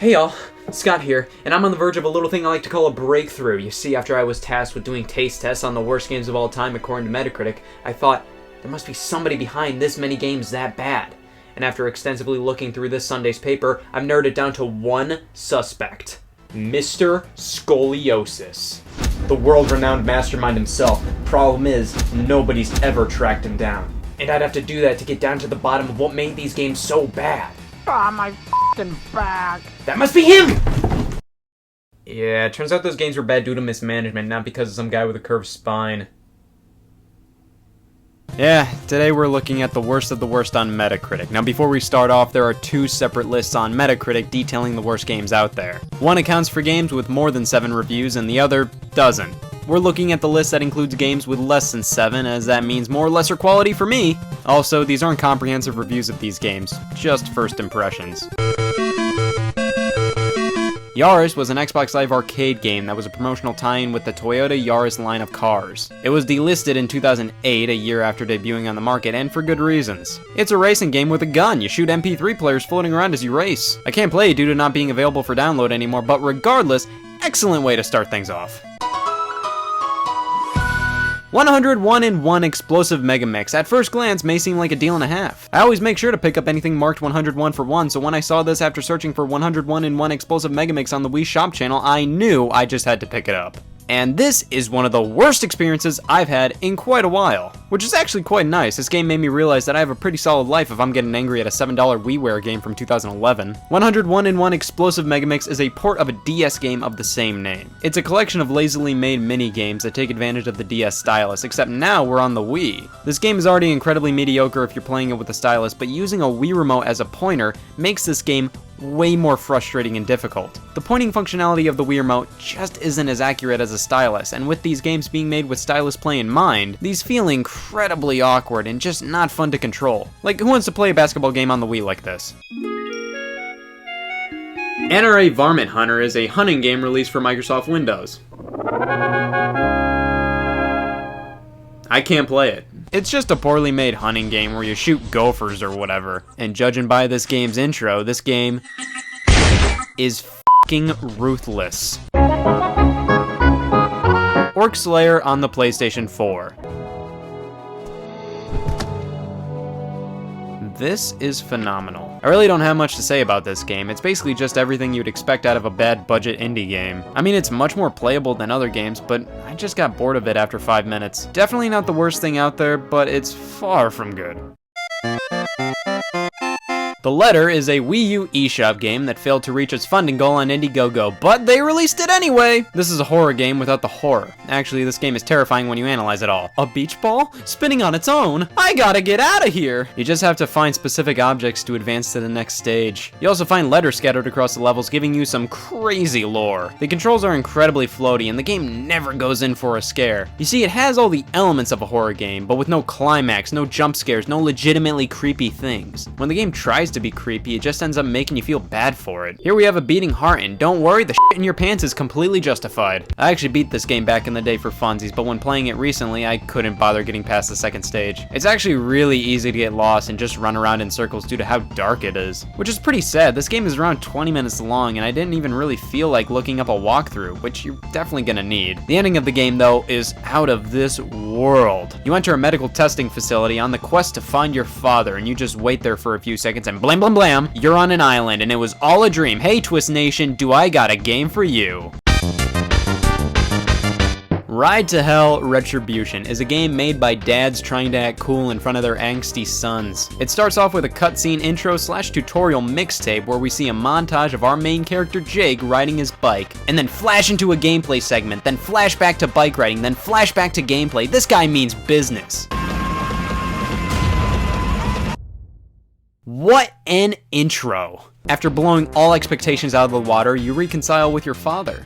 Hey y'all, Scott here, and I'm on the verge of a little thing I like to call a breakthrough. You see, after I was tasked with doing taste tests on the worst games of all time according to Metacritic, I thought, there must be somebody behind this many games that bad. And after extensively looking through this Sunday's paper, I've narrowed it down to one suspect. Mr. Scoliosis. The world-renowned mastermind himself. Problem is, nobody's ever tracked him down. And I'd have to do that to get down to the bottom of what made these games so bad. My f***ing back. That must be him! Yeah, it turns out those games were bad due to mismanagement, not because of some guy with a curved spine. Yeah, today we're looking at the worst of the worst on Metacritic. Now before we start off, there are two separate lists on Metacritic detailing the worst games out there. One accounts for games with more than 7 reviews and the other doesn't. We're looking at the list that includes games with less than 7, as that means more or lesser quality for me. Also, these aren't comprehensive reviews of these games, just first impressions. Yaris was an Xbox Live Arcade game that was a promotional tie-in with the Toyota Yaris line of cars. It was delisted in 2008, a year after debuting on the market, and for good reasons. It's a racing game with a gun. You shoot MP3 players floating around as you race. I can't play it due to not being available for download anymore, but regardless, excellent way to start things off. 101 in 1 Explosive Megamix. At first glance may seem like a deal and a half. I always make sure to pick up anything marked 101 for 1, so when I saw this after searching for 101 in 1 Explosive Megamix on the Wii Shop channel, I knew I just had to pick it up. And this is one of the worst experiences I've had in quite a while. Which is actually quite nice. This game made me realize that I have a pretty solid life if I'm getting angry at a $7 WiiWare game from 2011. 101 in 1 Explosive Megamix is a port of a DS game of the same name. It's a collection of lazily made mini-games that take advantage of the DS stylus, except now we're on the Wii. This game is already incredibly mediocre if you're playing it with the stylus, but using a Wii remote as a pointer makes this game way more frustrating and difficult. The pointing functionality of the Wii remote just isn't as accurate as a stylus, and with these games being made with stylus play in mind, these feel incredibly awkward and just not fun to control. Like, who wants to play a basketball game on the Wii like this? NRA Varmint Hunter is a hunting game released for Microsoft Windows. I can't play it. It's just a poorly made hunting game where you shoot gophers or whatever. And judging by this game's intro, this game is f***ing ruthless. Orc Slayer on the PlayStation 4. This is phenomenal. I really don't have much to say about this game. It's basically just everything you'd expect out of a bad budget indie game. I mean, it's much more playable than other games, but I just got bored of it after 5 minutes. Definitely not the worst thing out there, but it's far from good. The Letter is a Wii U eShop game that failed to reach its funding goal on Indiegogo, but they released it anyway! This is a horror game without the horror. Actually, this game is terrifying when you analyze it all. A beach ball? Spinning on its own? I gotta get out of here! You just have to find specific objects to advance to the next stage. You also find letters scattered across the levels, giving you some crazy lore. The controls are incredibly floaty, and the game never goes in for a scare. You see, it has all the elements of a horror game, but with no climax, no jump scares, no legitimately creepy things. When the game tries to be creepy, it just ends up making you feel bad for it. Here we have a beating heart, and don't worry, the shit in your pants is completely justified. I actually beat this game back in the day for funsies, but when playing it recently, I couldn't bother getting past the second stage. It's actually really easy to get lost and just run around in circles due to how dark it is. Which is pretty sad. This game is around 20 minutes long, and I didn't even really feel like looking up a walkthrough, which you're definitely gonna need. The ending of the game, though, is out of this world. You enter a medical testing facility on the quest to find your father, and you just wait there for a few seconds, and blam blam blam, you're on an island, and it was all a dream. Hey, Twist Nation, do I got a game for you? Ride to Hell Retribution is a game made by dads trying to act cool in front of their angsty sons. It starts off with a cutscene intro / tutorial mixtape where we see a montage of our main character Jake riding his bike, and then flash into a gameplay segment, then flash back to bike riding, then flash back to gameplay. This guy means business. What an intro! After blowing all expectations out of the water, you reconcile with your father.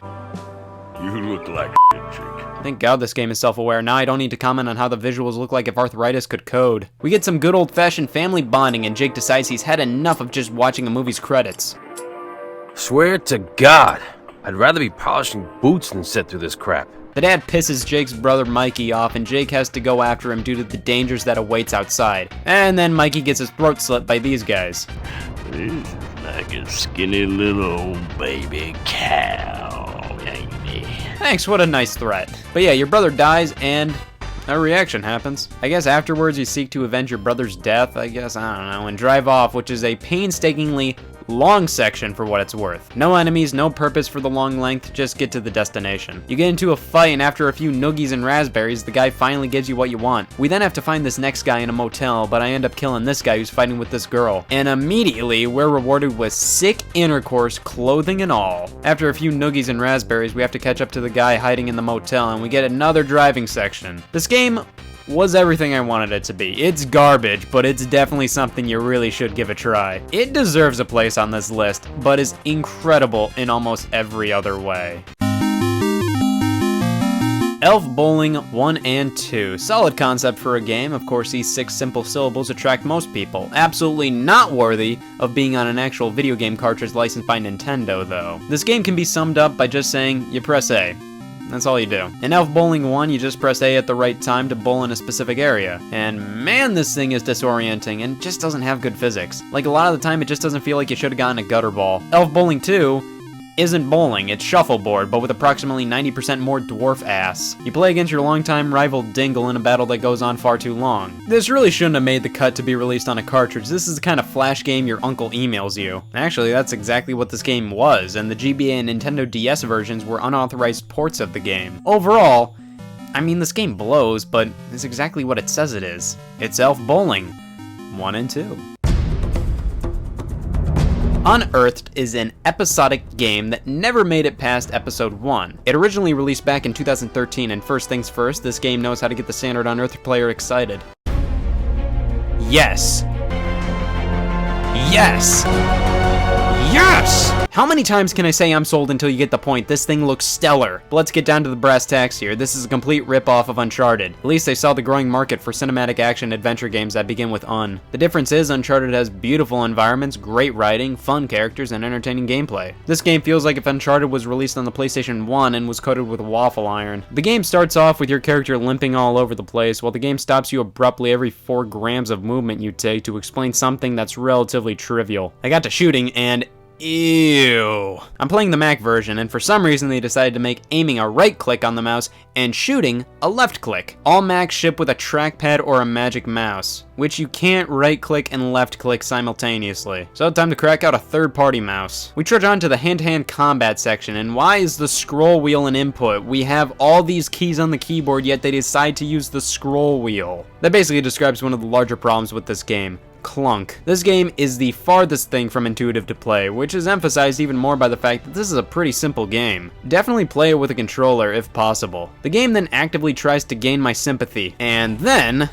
You look like shit, Jake. Thank God this game is self-aware. Now I don't need to comment on how the visuals look like if arthritis could code. We get some good old-fashioned family bonding, and Jake decides he's had enough of just watching a movie's credits. Swear to God, I'd rather be polishing boots than sit through this crap. The dad pisses Jake's brother Mikey off, and Jake has to go after him due to the dangers that awaits outside. And then Mikey gets his throat slit by these guys. This is like a skinny little old baby cow, ain't he? Thanks, what a nice threat. But yeah, your brother dies and a reaction happens. I guess afterwards you seek to avenge your brother's death, I don't know, and drive off, which is a painstakingly long section for what it's worth. No enemies, no purpose for the long length, just get to the destination. You get into a fight, and after a few noogies and raspberries, the guy finally gives you what you want. We then have to find this next guy in a motel, but I end up killing this guy who's fighting with this girl. And immediately, we're rewarded with sick intercourse, clothing and all. After a few noogies and raspberries, we have to catch up to the guy hiding in the motel, and we get another driving section. This game was everything I wanted it to be. It's garbage, but it's definitely something you really should give a try. It deserves a place on this list, but is incredible in almost every other way. Elf Bowling 1 and 2. Solid concept for a game. Of course, these 6 simple syllables attract most people. Absolutely not worthy of being on an actual video game cartridge licensed by Nintendo, though. This game can be summed up by just saying, you press A. That's all you do. In Elf Bowling 1, you just press A at the right time to bowl in a specific area. And man, this thing is disorienting and just doesn't have good physics. Like, a lot of the time, it just doesn't feel like you should have gotten a gutter ball. Elf Bowling 2 isn't bowling, it's shuffleboard, but with approximately 90% more dwarf ass. You play against your longtime rival Dingle in a battle that goes on far too long. This really shouldn't have made the cut to be released on a cartridge. This is the kind of flash game your uncle emails you. Actually, that's exactly what this game was, and the GBA and Nintendo DS versions were unauthorized ports of the game. Overall, I mean, this game blows, but it's exactly what it says it is. It's Elf Bowling 1 and 2. Unearthed is an episodic game that never made it past episode 1. It originally released back in 2013, and first things first, this game knows how to get the standard Unearthed player excited. Yes! Yes! Yes! How many times can I say I'm sold until you get the point? This thing looks stellar. But let's get down to the brass tacks here. This is a complete rip-off of Uncharted. At least they saw the growing market for cinematic action adventure games that begin with Un. The difference is Uncharted has beautiful environments, great writing, fun characters, and entertaining gameplay. This game feels like if Uncharted was released on the PlayStation 1 and was coated with waffle iron. The game starts off with your character limping all over the place, while the game stops you abruptly every 4 grams of movement you take to explain something that's relatively trivial. I got to shooting and ew. I'm playing the Mac version, and for some reason they decided to make aiming a right click on the mouse and shooting a left click. All Macs ship with a trackpad or a magic mouse, which you can't right click and left click simultaneously. So time to crack out a third-party mouse. We trudge on to the hand-to-hand combat section, and why is the scroll wheel an input? We have all these keys on the keyboard, yet they decide to use the scroll wheel. That basically describes one of the larger problems with this game. Clunk. This game is the farthest thing from intuitive to play, which is emphasized even more by the fact that this is a pretty simple game. Definitely play it with a controller if possible. The game then actively tries to gain my sympathy, and then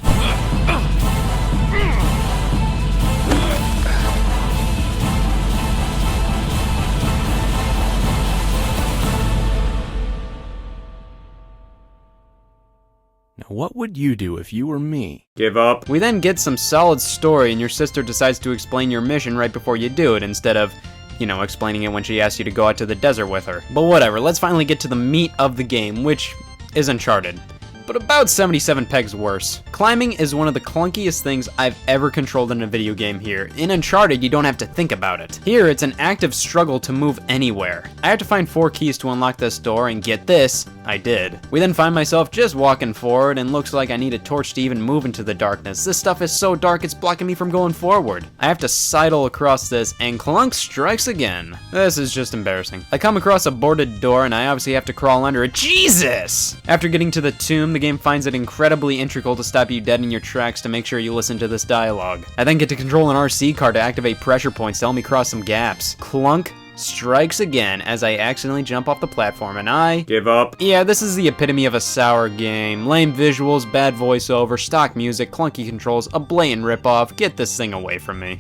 Now, what would you do if you were me? give up. We then get some solid story, and your sister decides to explain your mission right before you do it, instead of, you know, explaining it when she asks you to go out to the desert with her. But whatever, let's finally get to the meat of the game, which is Uncharted, but about 77 pegs worse. Climbing is one of the clunkiest things I've ever controlled in a video game here. In Uncharted, you don't have to think about it. Here, it's an active struggle to move anywhere. I have to find 4 keys to unlock this door, and get this, I did. We then find myself just walking forward, and looks like I need a torch to even move into the darkness. This stuff is so dark, it's blocking me from going forward. I have to sidle across this, and clunk strikes again. This is just embarrassing. I come across a boarded door, and I obviously have to crawl under it. Jesus! After getting to the tomb, the game finds it incredibly integral to stop you dead in your tracks to make sure you listen to this dialogue. I then get to control an RC car to activate pressure points to help me cross some gaps. Clunk strikes again as I accidentally jump off the platform, and I give up. Yeah, this is the epitome of a sour game. Lame visuals, bad voiceover, stock music, clunky controls, a blatant ripoff. Get this thing away from me.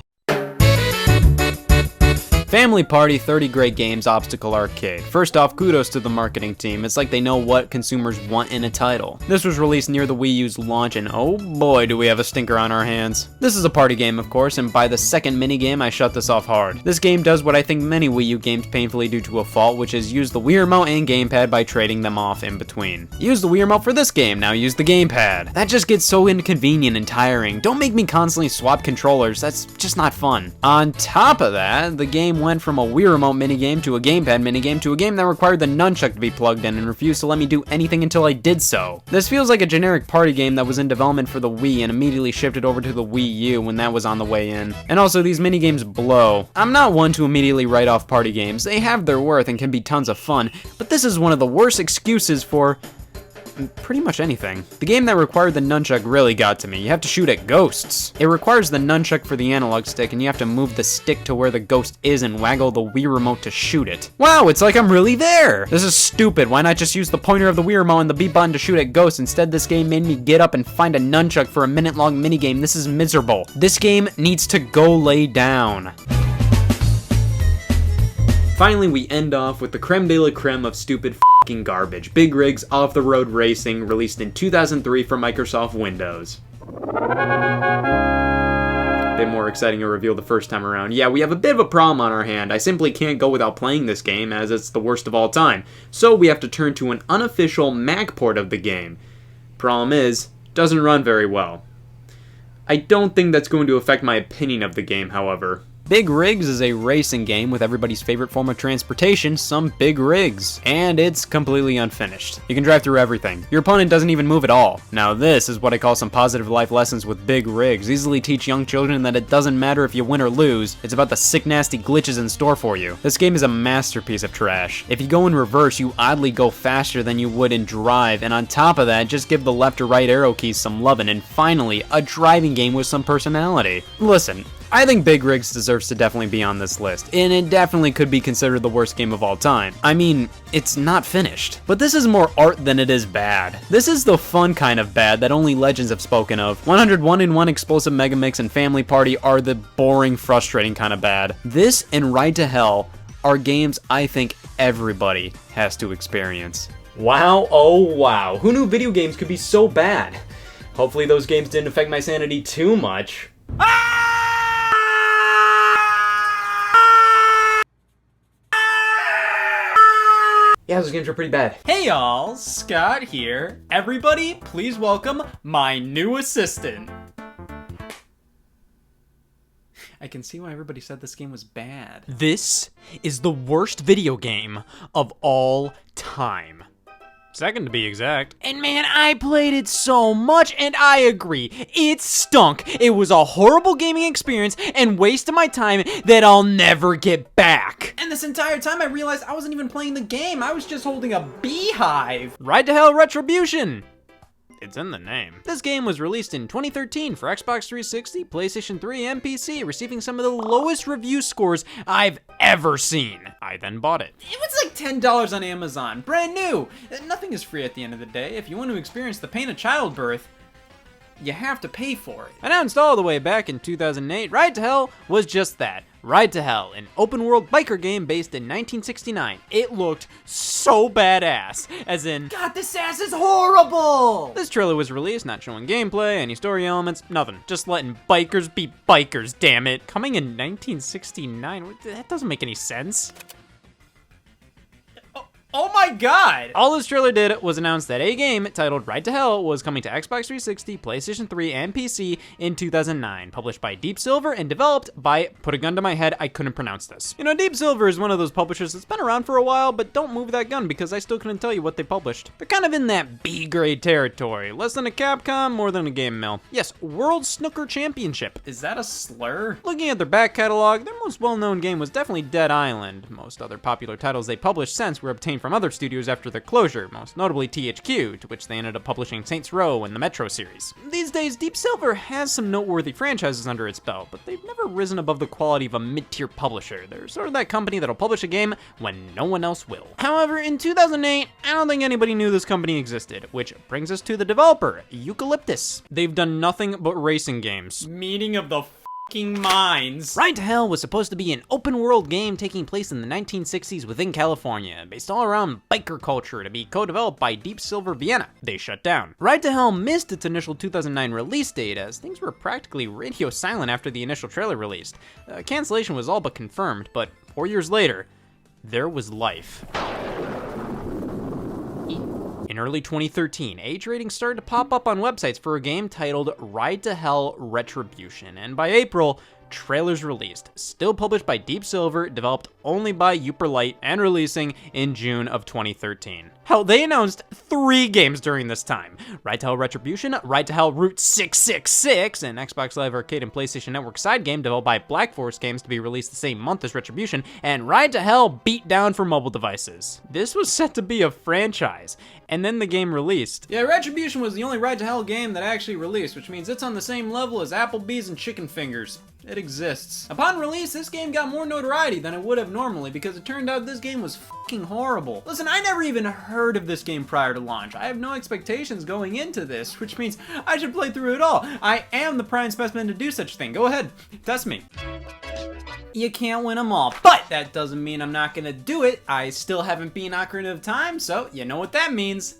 Family Party 30 Great Games Obstacle Arcade. First off, kudos to the marketing team. It's like they know what consumers want in a title. This was released near the Wii U's launch, and oh boy do we have a stinker on our hands. This is a party game, of course, and by the second minigame I shut this off hard. This game does what I think many Wii U games painfully do to a fault, which is use the Wii Remote and gamepad by trading them off in between. Use the Wii Remote for this game, now use the gamepad. That just gets so inconvenient and tiring. Don't make me constantly swap controllers, that's just not fun. On top of that, the game went from a Wii Remote minigame to a gamepad minigame to a game that required the nunchuck to be plugged in and refused to let me do anything until I did so. This feels like a generic party game that was in development for the Wii and immediately shifted over to the Wii U when that was on the way in. And also, these minigames blow. I'm not one to immediately write off party games. They have their worth and can be tons of fun, but this is one of the worst excuses for pretty much anything. The game that required the nunchuck really got to me. You have to shoot at ghosts. It requires the nunchuck for the analog stick, and you have to move the stick to where the ghost is and waggle the Wii Remote to shoot it. Wow, it's like I'm really there! This is stupid. Why not just use the pointer of the Wii Remote and the B button to shoot at ghosts? Instead, this game made me get up and find a nunchuck for a minute-long minigame. This is miserable. This game needs to go lay down. Finally, we end off with the creme de la creme of stupid f***ing garbage. Big Rigs Off-the-Road Racing, released in 2003 for Microsoft Windows. A bit more exciting a reveal the first time around. Yeah, we have a bit of a problem on our hand. I simply can't go without playing this game, as it's the worst of all time. So we have to turn to an unofficial Mac port of the game. Problem is, doesn't run very well. I don't think that's going to affect my opinion of the game, however. Big Rigs is a racing game with everybody's favorite form of transportation, some big rigs. And it's completely unfinished. You can drive through everything. Your opponent doesn't even move at all. Now this is what I call some positive life lessons with Big Rigs. Easily teach young children that it doesn't matter if you win or lose, it's about the sick nasty glitches in store for you. This game is a masterpiece of trash. If you go in reverse, you oddly go faster than you would in drive, and on top of that, just give the left or right arrow keys some lovin', and finally, a driving game with some personality. Listen, I think Big Rigs deserves to definitely be on this list, and it definitely could be considered the worst game of all time. I mean, it's not finished. But this is more art than it is bad. This is the fun kind of bad that only legends have spoken of. 101-in-1 Explosive Megamix and Family Party are the boring, frustrating kind of bad. This and Ride to Hell are games I think everybody has to experience. Wow, oh wow. Who knew video games could be so bad? Hopefully those games didn't affect my sanity too much. Yeah, those games are pretty bad. Hey y'all, Scott here. Everybody, please welcome my new assistant. I can see why everybody said this game was bad. This is the worst video game of all time. Second to be exact. And man, I played it so much, and I agree. It stunk. It was a horrible gaming experience and waste of my time that I'll never get back. And this entire time I realized I wasn't even playing the game. I was just holding a beehive. Ride to Hell Retribution. It's in the name. This game was released in 2013 for Xbox 360, PlayStation 3, and PC, receiving some of the lowest review scores I've ever seen. I then bought it. It was like $10 on Amazon, brand new. Nothing is free at the end of the day. If you want to experience the pain of childbirth, you have to pay for it. Announced all the way back in 2008, Ride to Hell was just that. Ride to Hell, an open-world biker game based in 1969. It looked so badass, as in, God, this ass is horrible! This trailer was released, not showing gameplay, any story elements, nothing. Just letting bikers be bikers, damn it. Coming in 1969, that doesn't make any sense. Oh my god! All this trailer did was announce that a game titled Ride to Hell was coming to Xbox 360, PlayStation 3, and PC in 2009, published by Deep Silver and developed by, put a gun to my head, I couldn't pronounce this. You know, Deep Silver is one of those publishers that's been around for a while, but don't move that gun because I still couldn't tell you what they published. They're kind of in that B-grade territory. Less than a Capcom, more than a Game Mill. Yes, World Snooker Championship. Is that a slur? Looking at their back catalog, their most well-known game was definitely Dead Island. Most other popular titles they published since were obtained from other studios after their closure, most notably THQ, to which they ended up publishing Saints Row and the Metro series. These days, Deep Silver has some noteworthy franchises under its belt, but they've never risen above the quality of a mid-tier publisher. They're sort of that company that'll publish a game when no one else will. However, in 2008, I don't think anybody knew this company existed, which brings us to the developer, Eucalyptus. They've done nothing but racing games. Meaning of the fucking minds. Ride to Hell was supposed to be an open world game taking place in the 1960s within California, based all around biker culture, to be co-developed by Deep Silver Vienna. They shut down. Ride to Hell missed its initial 2009 release date, as things were practically radio silent after the initial trailer released. Cancellation was all but confirmed, but 4 years later, there was life. In early 2013, age ratings started to pop up on websites for a game titled Ride to Hell Retribution, and by April, trailers released. Still published by Deep Silver, developed only by Uperlight, and releasing in June of 2013. Hell, they announced 3 games during this time. Ride to Hell Retribution, Ride to Hell Route 666, an Xbox Live Arcade and PlayStation Network side game developed by Black Force Games to be released the same month as Retribution, and Ride to Hell Beatdown for mobile devices. This was set to be a franchise, and then the game released. Yeah, Retribution was the only Ride to Hell game that actually released, which means it's on the same level as Applebee's and Chicken Fingers. It exists. Upon release, this game got more notoriety than it would have normally, because it turned out this game was fucking horrible. Listen, I never even heard of this game prior to launch. I have no expectations going into this, which means I should play through it all. I am the prime specimen to do such a thing. Go ahead, test me. You can't win them all, but that doesn't mean I'm not gonna do it. I still haven't beaten Ocarina of Time, so you know what that means.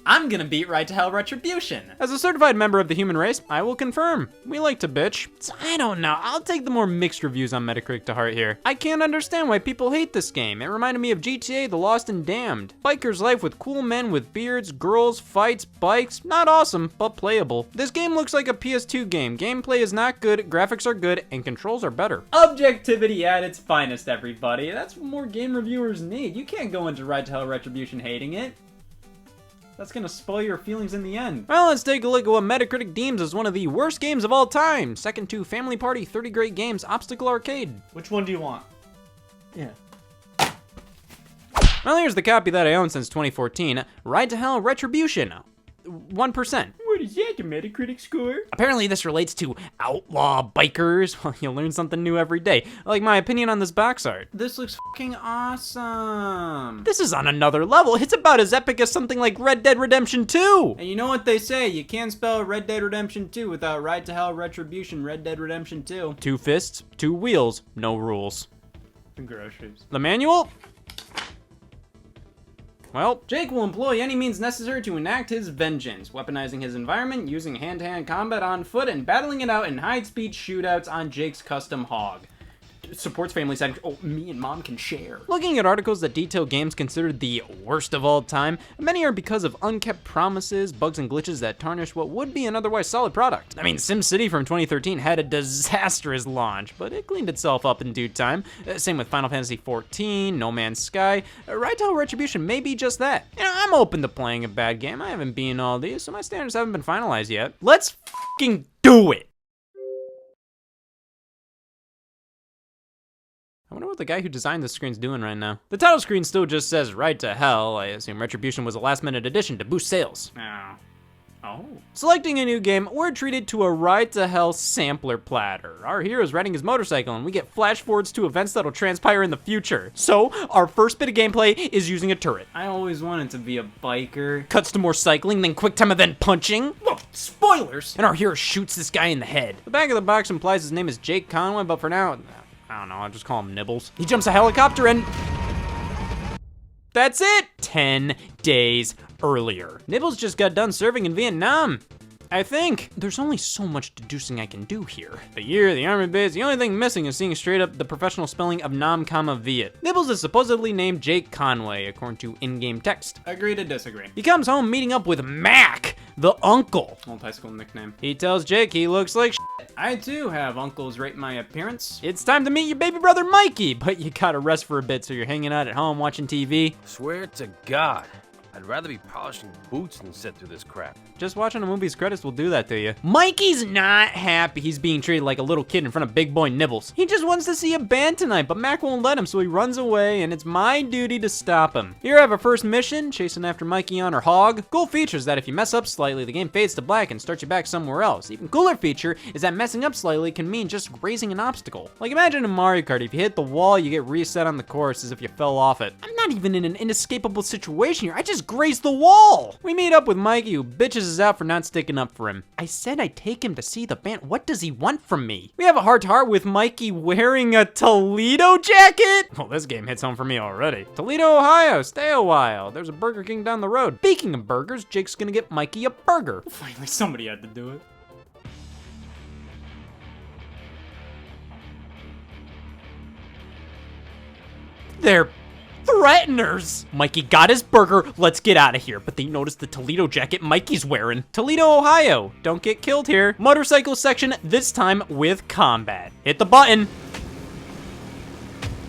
I'm gonna beat Ride to Hell Retribution. As a certified member of the human race, I will confirm, we like to bitch. So I don't know, I'll take the more mixed reviews on Metacritic to heart here. I can't understand why people hate this game. It reminded me of GTA, The Lost and Damned. Biker's life with cool men with beards, girls, fights, bikes. Not awesome, but playable. This game looks like a PS2 game. Gameplay is not good, graphics are good, and controls are better. Objectivity at its finest, everybody. That's what more game reviewers need. You can't go into Ride to Hell Retribution hating it. That's gonna spoil your feelings in the end. Well, let's take a look at what Metacritic deems as one of the worst games of all time. Second to Family Party, 30 Great Games, Obstacle Arcade. Which one do you want? Yeah. Well, here's the copy that I own since 2014. Ride to Hell Retribution. 1%. What is that, the Metacritic score? Apparently this relates to outlaw bikers. Well, you'll learn something new every day. Like my opinion on this box art. This looks fucking awesome. This is on another level. It's about as epic as something like Red Dead Redemption 2. And you know what they say, you can't spell Red Dead Redemption 2 without Ride to Hell Retribution, Red Dead Redemption 2. 2 fists, 2 wheels, no rules. Groceries. The manual? Well, Jake will employ any means necessary to enact his vengeance, weaponizing his environment, using hand-to-hand combat on foot, and battling it out in high-speed shootouts on Jake's custom hog. Supports family side. Oh, me and mom can share. Looking at articles that detail games considered the worst of all time, many are because of unkept promises, bugs and glitches that tarnish what would be an otherwise solid product. I mean, SimCity from 2013 had a disastrous launch, but it cleaned itself up in due time. Same with Final Fantasy XIV, No Man's Sky. Ride to Hell Retribution may be just that. You know, I'm open to playing a bad game. I haven't beaten all these, so my standards haven't been finalized yet. Let's fucking do it! I wonder what the guy who designed this screen's doing right now. The title screen still just says Ride to Hell. I assume Retribution was a last-minute addition to boost sales. Oh. Selecting a new game, we're treated to a Ride to Hell sampler platter. Our hero's riding his motorcycle, and we get flash forwards to events that'll transpire in the future. So, our first bit of gameplay is using a turret. I always wanted to be a biker. Cuts to more cycling, then quick time event punching. Whoa, spoilers! And our hero shoots this guy in the head. The back of the box implies his name is Jake Conway, but for now, I don't know, I'll just call him Nibbles. He jumps a helicopter and that's it! 10 days earlier. Nibbles just got done serving in Vietnam. I think there's only so much deducing I can do here. The year, the army base, the only thing missing is seeing straight up the professional spelling of Nam, Viet. Nibbles is supposedly named Jake Conway, according to in-game text. Agree to disagree. He comes home meeting up with Mac, the uncle. Old high school nickname. He tells Jake he looks like shit. I too have uncles rate my appearance. It's time to meet your baby brother Mikey, but you gotta rest for a bit, so you're hanging out at home watching TV. Swear to God, I'd rather be polishing boots than sit through this crap. Just watching a movie's credits will do that to you. Mikey's not happy he's being treated like a little kid in front of big boy Nibbles. He just wants to see a band tonight, but Mac won't let him, so he runs away, and it's my duty to stop him. Here I have our first mission, chasing after Mikey on her hog. Cool feature is that if you mess up slightly, the game fades to black and starts you back somewhere else. Even cooler feature is that messing up slightly can mean just grazing an obstacle. Like imagine in Mario Kart, if you hit the wall, you get reset on the course as if you fell off it. I'm not even in an inescapable situation here, I just just grazed the wall. We meet up with Mikey, who bitches us out for not sticking up for him. I said I'd take him to see the band. What does he want from me? We have a heart-to-heart with Mikey wearing a Toledo jacket. Well, this game hits home for me already. Toledo, Ohio, stay a while. There's a Burger King down the road. Speaking of burgers, Jake's gonna get Mikey a burger. Finally, somebody had to do it. They're threateners. Mikey got his burger, let's get out of here. But they noticed the Toledo jacket Mikey's wearing. Toledo, Ohio, don't get killed here. Motorcycle section, this time with combat. Hit the button.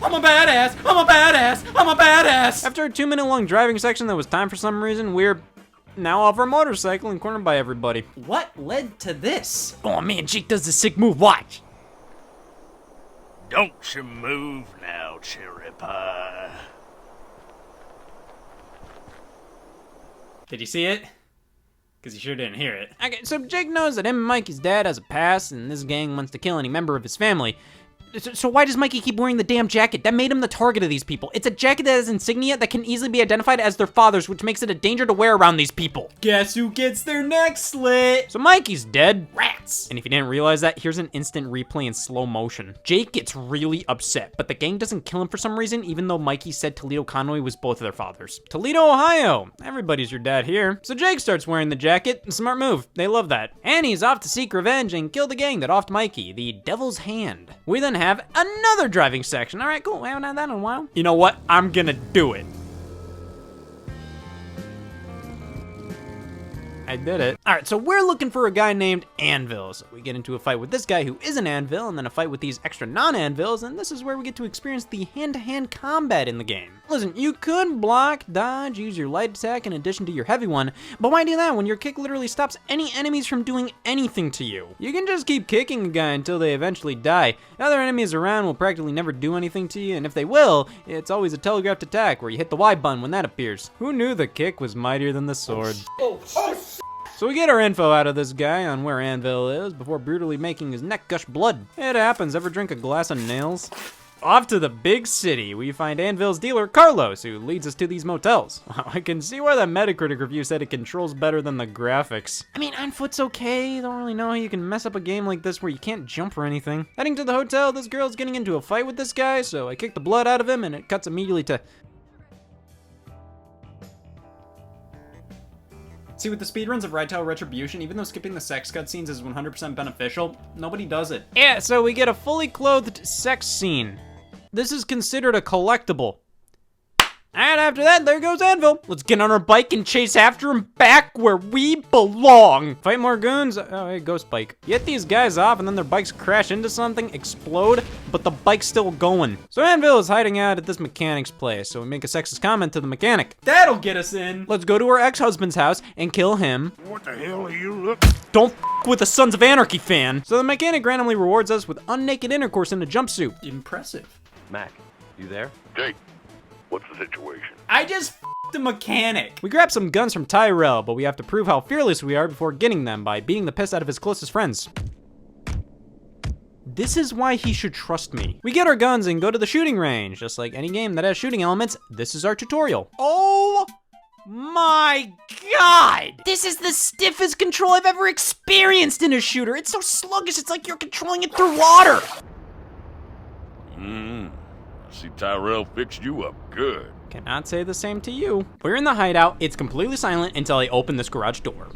I'm a badass! I'm a badass! I'm a badass! After a 2-minute long driving section that was timed for some reason, we're now off our motorcycle and cornered by everybody. What led to this? Oh man, Jake does the sick move, watch. Don't you move now, cherry pie. Did you see it? Because you sure didn't hear it. Okay, so Jake knows that him and Mikey's dad has a past, and this gang wants to kill any member of his family. So why does Mikey keep wearing the damn jacket? That made him the target of these people. It's a jacket that has insignia that can easily be identified as their father's, which makes it a danger to wear around these people. Guess who gets their neck slit? So Mikey's dead. Rats! And if you didn't realize that, here's an instant replay in slow motion. Jake gets really upset, but the gang doesn't kill him for some reason, even though Mikey said Toledo Conway was both of their fathers. Toledo, Ohio. Everybody's your dad here. So Jake starts wearing the jacket. Smart move. They love that. And he's off to seek revenge and kill the gang that offed Mikey, the Devil's Hand. We then have another driving section. All right, cool. We haven't had that in a while. You know what? I'm gonna do it. I did it. All right, so we're looking for a guy named Anvil. So we get into a fight with this guy who is an anvil, and then a fight with these extra non-anvils, and this is where we get to experience the hand-to-hand combat in the game. Listen, you could block, dodge, use your light attack in addition to your heavy one, but why do that when your kick literally stops any enemies from doing anything to you? You can just keep kicking a guy until they eventually die. Other enemies around will practically never do anything to you, and if they will, it's always a telegraphed attack where you hit the Y button when that appears. Who knew the kick was mightier than the sword? So we get our info out of this guy on where Anvil is before brutally making his neck gush blood. It happens. Ever drink a glass of nails? Off to the big city, we find Anvil's dealer, Carlos, who leads us to these motels. I can see why that Metacritic review said it controls better than the graphics. I mean, on foot's okay. Don't really know how you can mess up a game like this where you can't jump or anything. Heading to the hotel, this girl's getting into a fight with this guy, so I kick the blood out of him, and it cuts immediately to... See, with the speedruns of Ride Retribution, even though skipping the sex cutscenes is 100% beneficial, nobody does it. Yeah, so we get a fully clothed sex scene. This is considered a collectible. And after that, there goes Anvil. Let's get on our bike and chase after him back where we belong. Fight more goons. Oh, hey, ghost bike. Get these guys off and then their bikes crash into something, explode, but the bike's still going. So Anvil is hiding out at this mechanic's place, so we make a sexist comment to the mechanic. That'll get us in. Let's go to our ex-husband's house and kill him. What the hell are you looking? Don't f with the Sons of Anarchy fan. So the mechanic randomly rewards us with unnaked intercourse in a jumpsuit. Impressive. Mac, you there? Jake, what's the situation? I just f***ed a mechanic. We grab some guns from Tyrell, but we have to prove how fearless we are before getting them by beating the piss out of his closest friends. This is why he should trust me. We get our guns and go to the shooting range. Just like any game that has shooting elements, this is our tutorial. Oh my God! This is the stiffest control I've ever experienced in a shooter. It's so sluggish, it's like you're controlling it through water. See, Tyrell fixed you up good. Cannot say the same to you. We're in the hideout. It's completely silent until I open this garage door.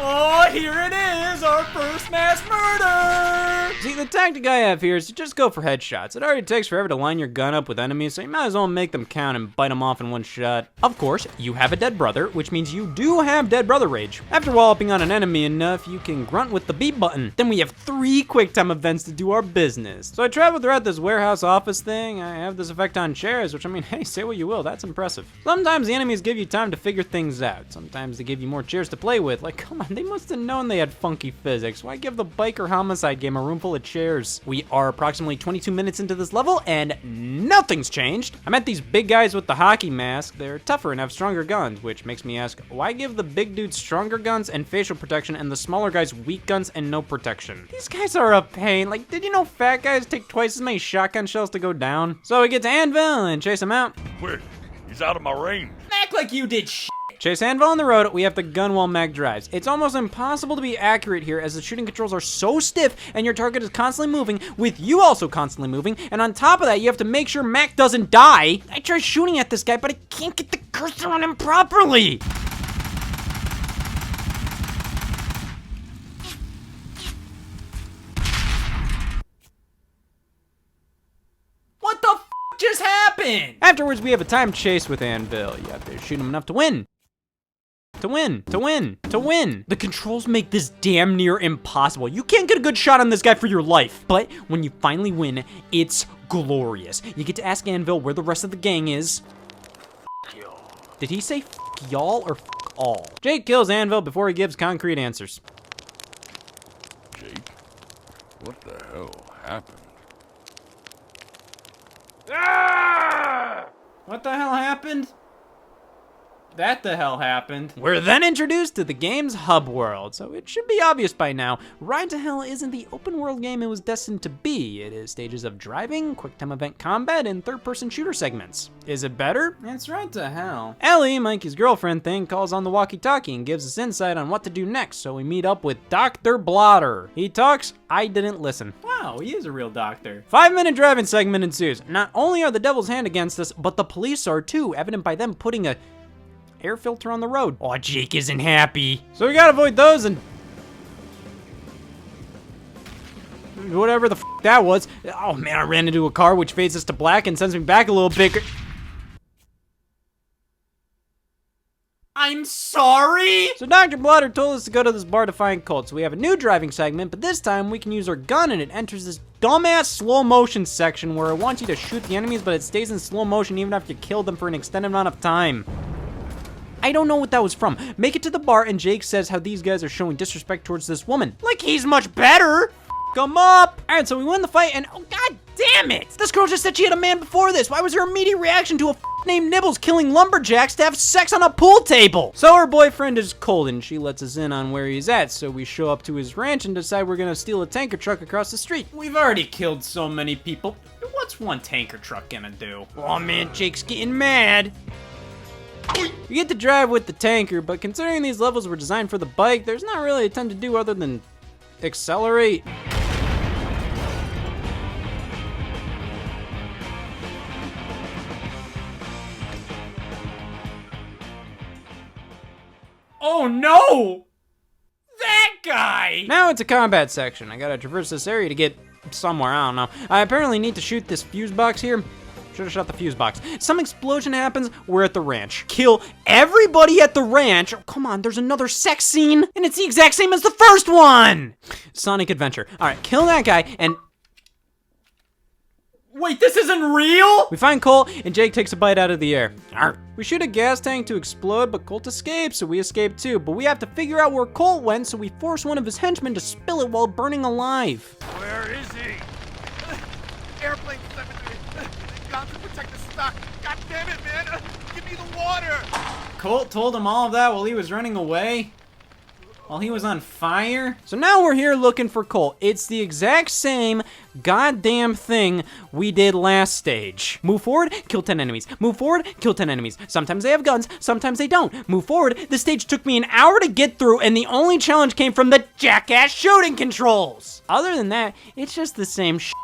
Oh, here it is, our first mass murder! See, the tactic I have here is to just go for headshots. It already takes forever to line your gun up with enemies, so you might as well make them count and bite them off in one shot. Of course, you have a dead brother, which means you do have dead brother rage. After walloping on an enemy enough, you can grunt with the B button. Then we have 3 quick time events to do our business. So I traveled throughout this warehouse office thing. I have this effect on chairs, which I mean, hey, say what you will, that's impressive. Sometimes the enemies give you time to figure things out. Sometimes they give you more chairs to play with. Like, come on, they must have known they had funky physics. Why give the biker homicide game a room full of chairs? We are approximately 22 minutes into this level and nothing's changed. I met these big guys with the hockey mask. They're tougher and have stronger guns, which makes me ask, why give the big dudes stronger guns and facial protection and the smaller guys weak guns and no protection? These guys are a pain. Like, did you know fat guys take twice as many shotgun shells to go down? So we get to Anvil and chase him out. Wait, you He's out of my range. Act like you did shit. Chase Anvil on the road, we have the gun while Mag drives. It's almost impossible to be accurate here as the shooting controls are so stiff and your target is constantly moving, with you also constantly moving, and on top of that, you have to make sure Mac doesn't die. I try shooting at this guy, but I can't get the cursor on him properly. What the f just happened? Afterwards, we have a time chase with Anvil. You have to shoot him enough to win. To win. The controls make this damn near impossible. You can't get a good shot on this guy for your life. But when you finally win, it's glorious. You get to ask Anvil where the rest of the gang is. Did he say f y'all or f all? Jake kills Anvil before he gives concrete answers. Jake, what the hell happened? What the hell happened? That the hell happened. We're then introduced to the game's hub world, so it should be obvious by now. Ride to Hell isn't the open world game it was destined to be. It is stages of driving, quick time event combat, and third-person shooter segments. Is it better? It's right to hell. Ellie, Mikey's girlfriend thing, calls on the walkie-talkie and gives us insight on what to do next, so we meet up with Dr. Blotter. He talks, I didn't listen. Wow, he is a real doctor. 5-minute driving segment ensues. Not only are the devil's hand against us, but the police are too, evident by them putting a air filter on the road. Oh, Jake isn't happy. So we gotta avoid those and whatever the f that was. Oh man, I ran into a car which fades us to black and sends me back a little bit. I'm sorry? So Dr. Blotter told us to go to this bar to find Colt. So we have a new driving segment, but this time we can use our gun and it enters this dumbass slow motion section where it wants you to shoot the enemies, but it stays in slow motion even after you kill them for an extended amount of time. I don't know what that was from. Make it to the bar and Jake says how these guys are showing disrespect towards this woman. Like he's much better. Come up. All right, so we win the fight and oh god damn it. This girl just said she had a man before this. Why was her immediate reaction to a named Nibbles killing lumberjacks to have sex on a pool table? So her boyfriend is cold and she lets us in on where he's at. So we show up to his ranch and decide we're gonna steal a tanker truck across the street. We've already killed so many people. What's one tanker truck gonna do? Oh man, Jake's getting mad. You get to drive with the tanker, but considering these levels were designed for the bike, there's not really a ton to do other than accelerate. Oh no! That guy! Now it's a combat section. I gotta traverse this area to get somewhere, I don't know. I apparently need to shoot this fuse box here. Should've shot the fuse box. Some explosion happens, we're at the ranch. Kill everybody at the ranch. Oh, come on, there's another sex scene, and it's the exact same as the first one! Sonic Adventure. All right, kill that guy, and wait, this isn't real? we find Colt, and Jake takes a bite out of the air. Arr. We shoot a gas tank to explode, but Colt escapes, so we escape too. But we have to figure out where Colt went, so we force one of his henchmen to spill it while burning alive. Where is he? Airplane 73. Got to protect the stock. God damn it, man. Give me the water. Colt told him all of that while he was running away? While he was on fire? So now we're here looking for Colt. It's the exact same goddamn thing we did last stage. Move forward, kill 10 enemies. Move forward, kill 10 enemies. Sometimes they have guns, sometimes they don't. Move forward, this stage took me an hour to get through, and the only challenge came from the jackass shooting controls. Other than that, it's just the same shit.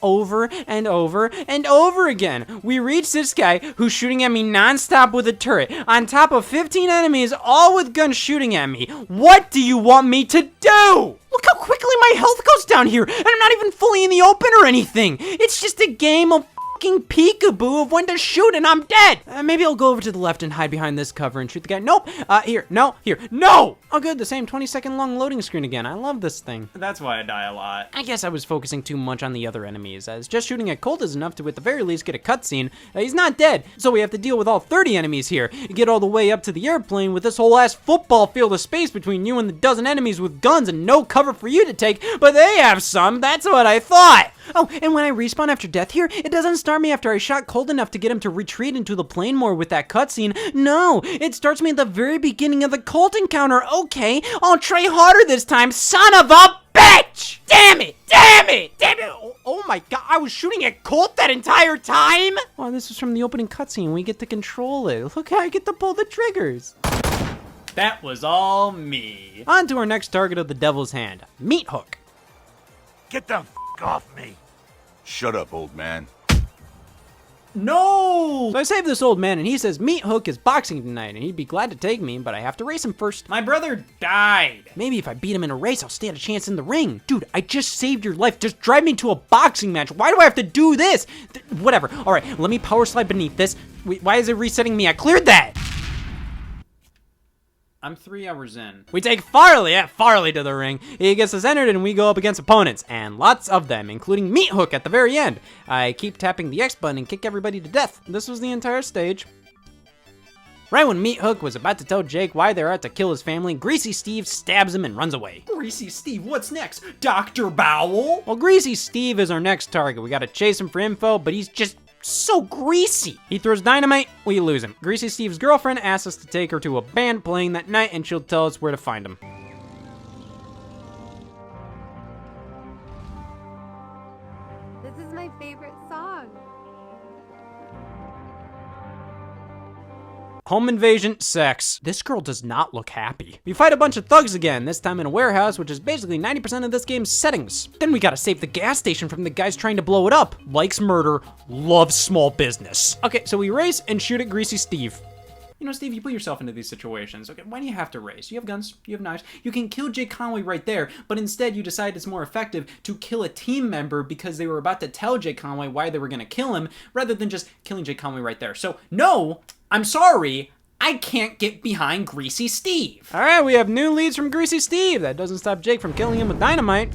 Over and over and over again. We reach this guy who's shooting at me non-stop with a turret on top of 15 enemies, all with guns shooting at me. What do you want me to do? Look how quickly my health goes down here, and I'm not even fully in the open or anything. It's just a game of fucking peekaboo of when to shoot and I'm dead. Maybe I'll go over to the left and hide behind this cover and shoot the guy. Nope. Here. No. Here. No! Oh good, the same 20-second long loading screen again. I love this thing. That's why I die a lot. I guess I was focusing too much on the other enemies, as just shooting at Colt is enough to at the very least get a cutscene. He's not dead, so we have to deal with all 30 enemies here. Get all the way up to the airplane with this whole ass football field of space between you and the dozen enemies with guns and no cover for you to take, but they have some, that's what I thought! Oh, and when I respawn after death here, it doesn't start me after I shot Colt enough to get him to retreat into the plane more with that cutscene. No, it starts me at the very beginning of the Colt encounter. Okay, I'll try harder this time, son of a bitch! Damn it! Damn it! Damn it! Oh my god, I was shooting at Colt that entire time? Oh, this is from the opening cutscene. We get to control it. Look how I get to pull the triggers. That was all me. On to our next target of the devil's hand, Meat Hook. Get the f off me. Shut up, old man. No! So I saved this old man, and he says Meat Hook is boxing tonight, and he'd be glad to take me, but I have to race him first. My brother died. Maybe if I beat him in a race, I'll stand a chance in the ring. Dude, I just saved your life. Just drive me to a boxing match. Why do I have to do this? Whatever. All right, let me power slide beneath this. Wait, why is it resetting me? I cleared that. I'm 3 hours in. We take Farley to the ring. He gets us entered and we go up against opponents, and lots of them, including Meat Hook at the very end. I keep tapping the X button and kick everybody to death. This was the entire stage. Right when Meat Hook was about to tell Jake why they're out to kill his family, Greasy Steve stabs him and runs away. Greasy Steve, what's next? Dr. Bowel? Well, Greasy Steve is our next target. We gotta chase him for info, but he's just so greasy. He throws dynamite, we lose him. Greasy Steve's girlfriend asks us to take her to a band playing that night, and she'll tell us where to find him. This is my favorite song. Home invasion, sex. This girl does not look happy. We fight a bunch of thugs again, this time in a warehouse, which is basically 90% of this game's settings. Then we gotta save the gas station from the guys trying to blow it up. Likes murder, loves small business. Okay, so we race and shoot at Greasy Steve. You know, Steve, you put yourself into these situations. Okay, why do you have to race? You have guns, you have knives. You can kill Jake Conway right there, but instead you decide it's more effective to kill a team member because they were about to tell Jake Conway why they were gonna kill him, rather than just killing Jake Conway right there. So, no, I'm sorry, I can't get behind Greasy Steve. All right, we have new leads from Greasy Steve. That doesn't stop Jake from killing him with dynamite.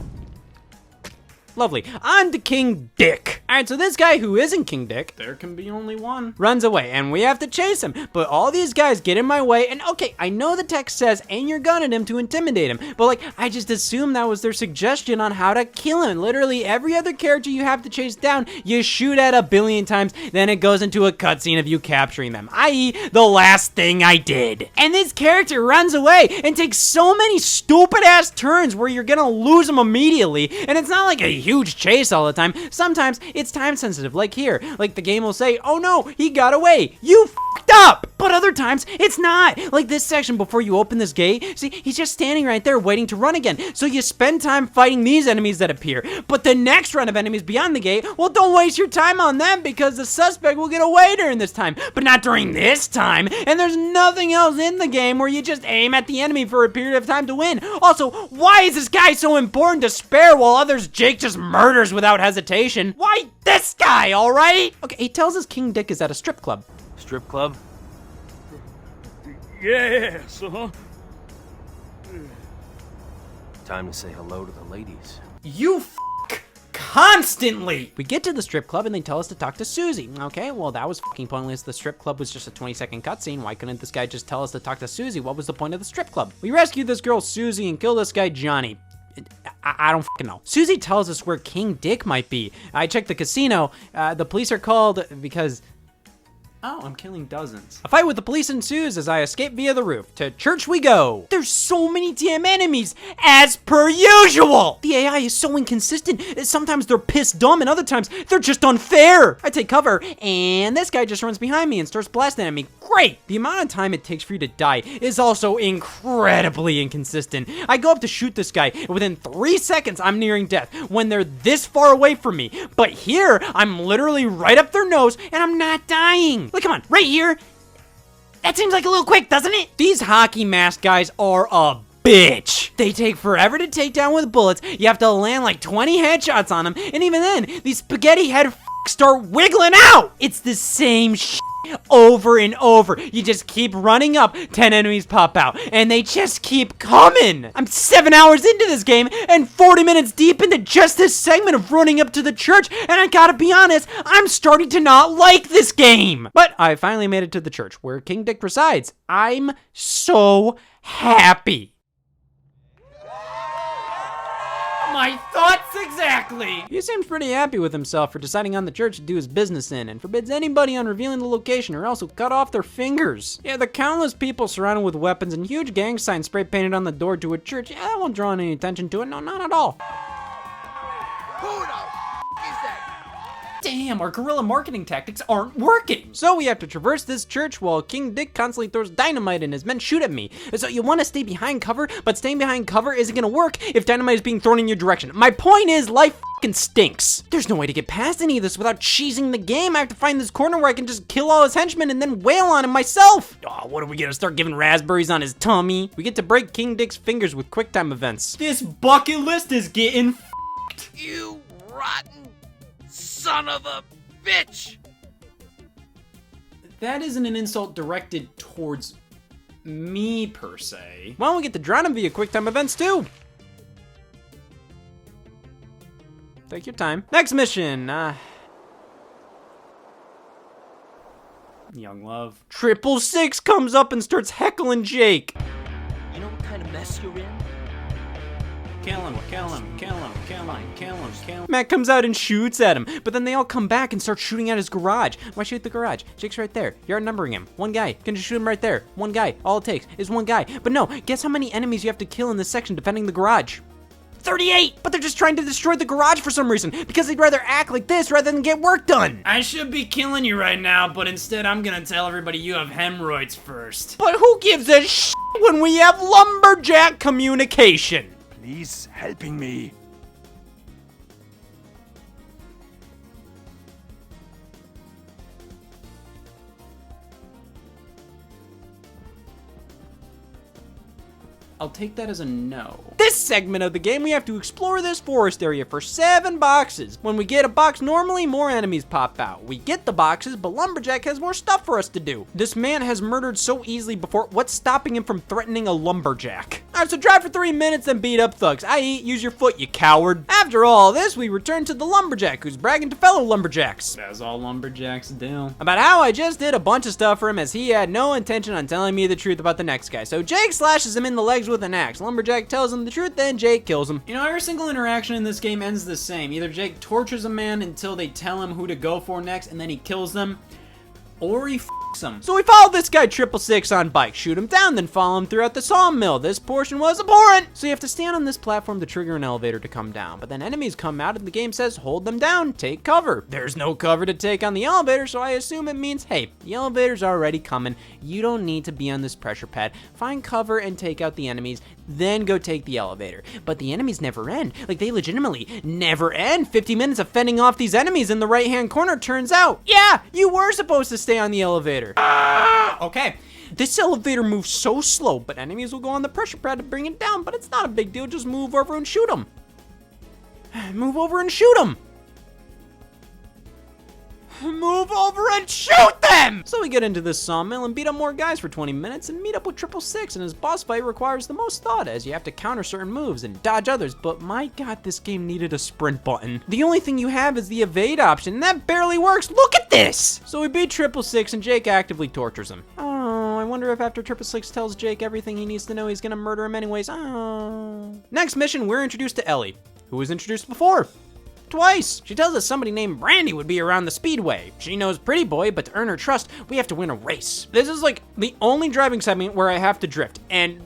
Lovely. On to King Dick. All right, so this guy who isn't King Dick There can be only one. runs away, and we have to chase him. But all these guys get in my way, and okay, I know the text says aim your gun at him to intimidate him, but like, I just assumed that was their suggestion on how to kill him. Literally every other character you have to chase down, you shoot at 1 billion times, then it goes into a cutscene of you capturing them, i.e. the last thing I did. And this character runs away and takes so many stupid ass turns where you're gonna lose him immediately, and it's not like a huge chase all the time. Sometimes it's time sensitive, like here. Like the game will say, oh no, he got away. You f***ed up. But other times it's not. Like this section before you open this gate, see, he's just standing right there waiting to run again. So you spend time fighting these enemies that appear. But the next run of enemies beyond the gate, well, don't waste your time on them because the suspect will get away during this time. But not during this time. And there's nothing else in the game where you just aim at the enemy for a period of time to win. Also, why is this guy so important to spare while others Jake just murders without hesitation? Why this guy, all right? Okay, he tells us King Dick is at a strip club. Strip club? Yes, uh-huh. Time to say hello to the ladies. You f*** constantly. We get to the strip club and they tell us to talk to Susie. Okay, well that was fucking pointless. The strip club was just a 20-second cutscene. Why couldn't this guy just tell us to talk to Susie? What was the point of the strip club? We rescue this girl Susie and kill this guy Johnny. I don't fucking know. Susie tells us where King Dick might be. I checked the casino. The police are called because... Oh, I'm killing dozens. A fight with the police ensues as I escape via the roof. To church we go. There's so many damn enemies, as per usual. The AI is so inconsistent. Sometimes they're pissed dumb and other times they're just unfair. I take cover and this guy just runs behind me and starts blasting at me. Great. The amount of time it takes for you to die is also incredibly inconsistent. I go up to shoot this guy and within 3 seconds I'm nearing death when they're this far away from me. But here I'm literally right up their nose and I'm not dying. Look, come on, right here. That seems like a little quick, doesn't it? These hockey mask guys are a bitch. They take forever to take down with bullets. You have to land like 20 headshots on them. And even then, these spaghetti head start wiggling out. It's the same shit over and over. You just keep running up, 10 enemies pop out, and they just keep coming. I'm 7 hours into this game and 40 minutes deep into just this segment of running up to the church, and I gotta be honest, I'm starting to not like this game. But I finally made it to the church where King Dick resides. I'm so happy. My thoughts exactly. He seems pretty happy with himself for deciding on the church to do his business in and forbids anybody on revealing the location or else will cut off their fingers. Yeah, the countless people surrounded with weapons and huge gang signs spray painted on the door to a church, yeah, that won't draw any attention to it, no, not at all. Who the f Damn, our guerrilla marketing tactics aren't working. So we have to traverse this church while King Dick constantly throws dynamite and his men shoot at me. So you want to stay behind cover, but staying behind cover isn't gonna work if dynamite is being thrown in your direction. My point is, life fucking stinks. There's no way to get past any of this without cheesing the game. I have to find this corner where I can just kill all his henchmen and then wail on him myself. Oh, what are we gonna start giving raspberries on his tummy? We get to break King Dick's fingers with QuickTime events. This bucket list is getting You rotten son of a bitch! That isn't an insult directed towards me, per se. Well, we get to drown him via QuickTime events, too. Take your time. Next mission, Young Love. 666 comes up and starts heckling Jake. You know what kind of mess you're in? Kill him, kill him, kill him, kill him, kill him, kill him. Matt comes out and shoots at him, but then they all come back and start shooting at his garage. Why shoot the garage? Jake's right there. You're outnumbering him. One guy. Can just shoot him right there. One guy. All it takes is one guy. But no, guess how many enemies you have to kill in this section defending the garage? 38! But they're just trying to destroy the garage for some reason, because they'd rather act like this rather than get work done. I should be killing you right now, but instead I'm gonna tell everybody you have hemorrhoids first. But who gives a shit when we have lumberjack communication? Please helping me. I'll take that as a no. This segment of the game, we have to explore this forest area for 7 boxes. When we get a box, normally more enemies pop out. We get the boxes, but Lumberjack has more stuff for us to do. This man has murdered so easily before, what's stopping him from threatening a lumberjack? Alright, so drive for 3 minutes and beat up thugs, i.e. use your foot, you coward. After all this, we return to the lumberjack, who's bragging to fellow lumberjacks. As all lumberjacks do. About how I just did a bunch of stuff for him as he had no intention on telling me the truth about the next guy. So Jake slashes him in the legs with an axe. Lumberjack tells him the truth, then Jake kills him. You know, every single interaction in this game ends the same. Either Jake tortures a man until they tell him who to go for next and then he kills them, or he f***s them. So we follow this guy 666 on bike, shoot him down, then follow him throughout the sawmill. This portion was abhorrent. So you have to stand on this platform to trigger an elevator to come down. But then enemies come out and the game says, hold them down, take cover. There's no cover to take on the elevator, so I assume it means, hey, the elevator's already coming. You don't need to be on this pressure pad. Find cover and take out the enemies, then go take the elevator. But the enemies never end. Like, they legitimately never end. 50 minutes of fending off these enemies in the right-hand corner turns out, yeah, you were supposed to stay on the elevator. Okay. This elevator moves so slow, but enemies will go on the pressure pad to bring it down, but it's not a big deal. Just move over and shoot them. Move over and shoot them. Move over and shoot them! So we get into this sawmill and beat up more guys for 20 minutes and meet up with 666, and his boss fight requires the most thought as you have to counter certain moves and dodge others, but my god, this game needed a sprint button. The only thing you have is the evade option, and that barely works. Look at this! So we beat 666 and Jake actively tortures him. Oh, I wonder if after 666 tells Jake everything he needs to know, he's gonna murder him anyways. Oh. Next mission, we're introduced to Ellie, who was introduced before. Twice. She tells us somebody named Brandy would be around the speedway. She knows Pretty Boy, but to earn her trust, we have to win a race. This is like the only driving segment where I have to drift, and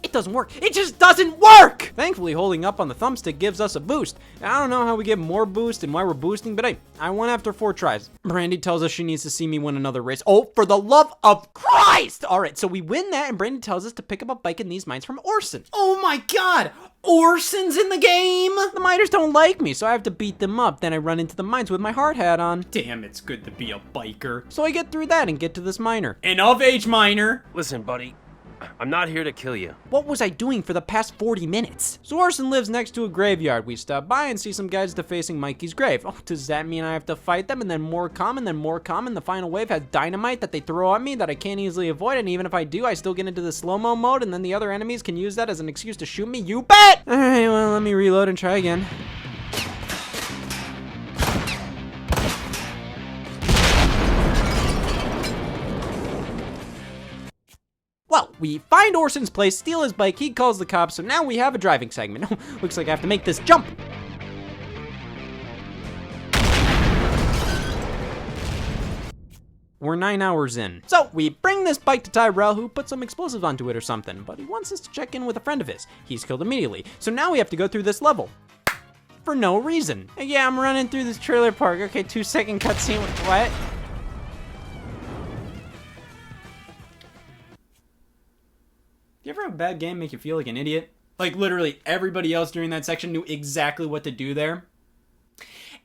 it doesn't work. It just doesn't work! Thankfully, holding up on the thumbstick gives us a boost. I don't know how we get more boost and why we're boosting, but hey, I won after 4 tries. Brandy tells us she needs to see me win another race. Oh, for the love of Christ! Alright, so we win that, and Brandy tells us to pick up a bike in these mines from Orson. Oh my god! Orson's in the game? The miners don't like me, so I have to beat them up. Then I run into the mines with my hard hat on. Damn, it's good to be a biker. So I get through that and get to this miner. An of-age miner. Listen, buddy. I'm not here to kill you. What was I doing for the past 40 minutes? So Orson lives next to a graveyard. We stop by and see some guys defacing Mikey's grave. Oh, does that mean I have to fight them? And then more come, and then more come, and the final wave has dynamite that they throw at me that I can't easily avoid, and even if I do, I still get into the slow-mo mode, and then the other enemies can use that as an excuse to shoot me? You bet! Alright, well, let me reload and try again. Well, we find Orson's place, steal his bike, he calls the cops, so now we have a driving segment. Looks like I have to make this jump. We're 9 hours in. So we bring this bike to Tyrell, who put some explosives onto it or something, but he wants us to check in with a friend of his. He's killed immediately. So now we have to go through this level. for no reason. Like, yeah, I'm running through this trailer park. Okay, 2-second cutscene. What? You ever have a bad game make you feel like an idiot? Like, literally everybody else during that section knew exactly what to do there.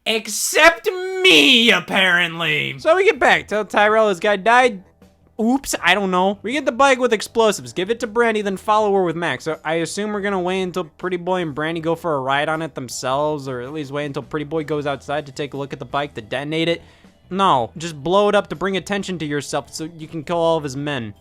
Except me, apparently! So we get back. Tell Tyrell his guy died. Oops, I don't know. We get the bike with explosives, give it to Brandy, then follow her with Max. So I assume we're gonna wait until Pretty Boy and Brandy go for a ride on it themselves, or at least wait until Pretty Boy goes outside to take a look at the bike to detonate it. No, just blow it up to bring attention to yourself so you can kill all of his men.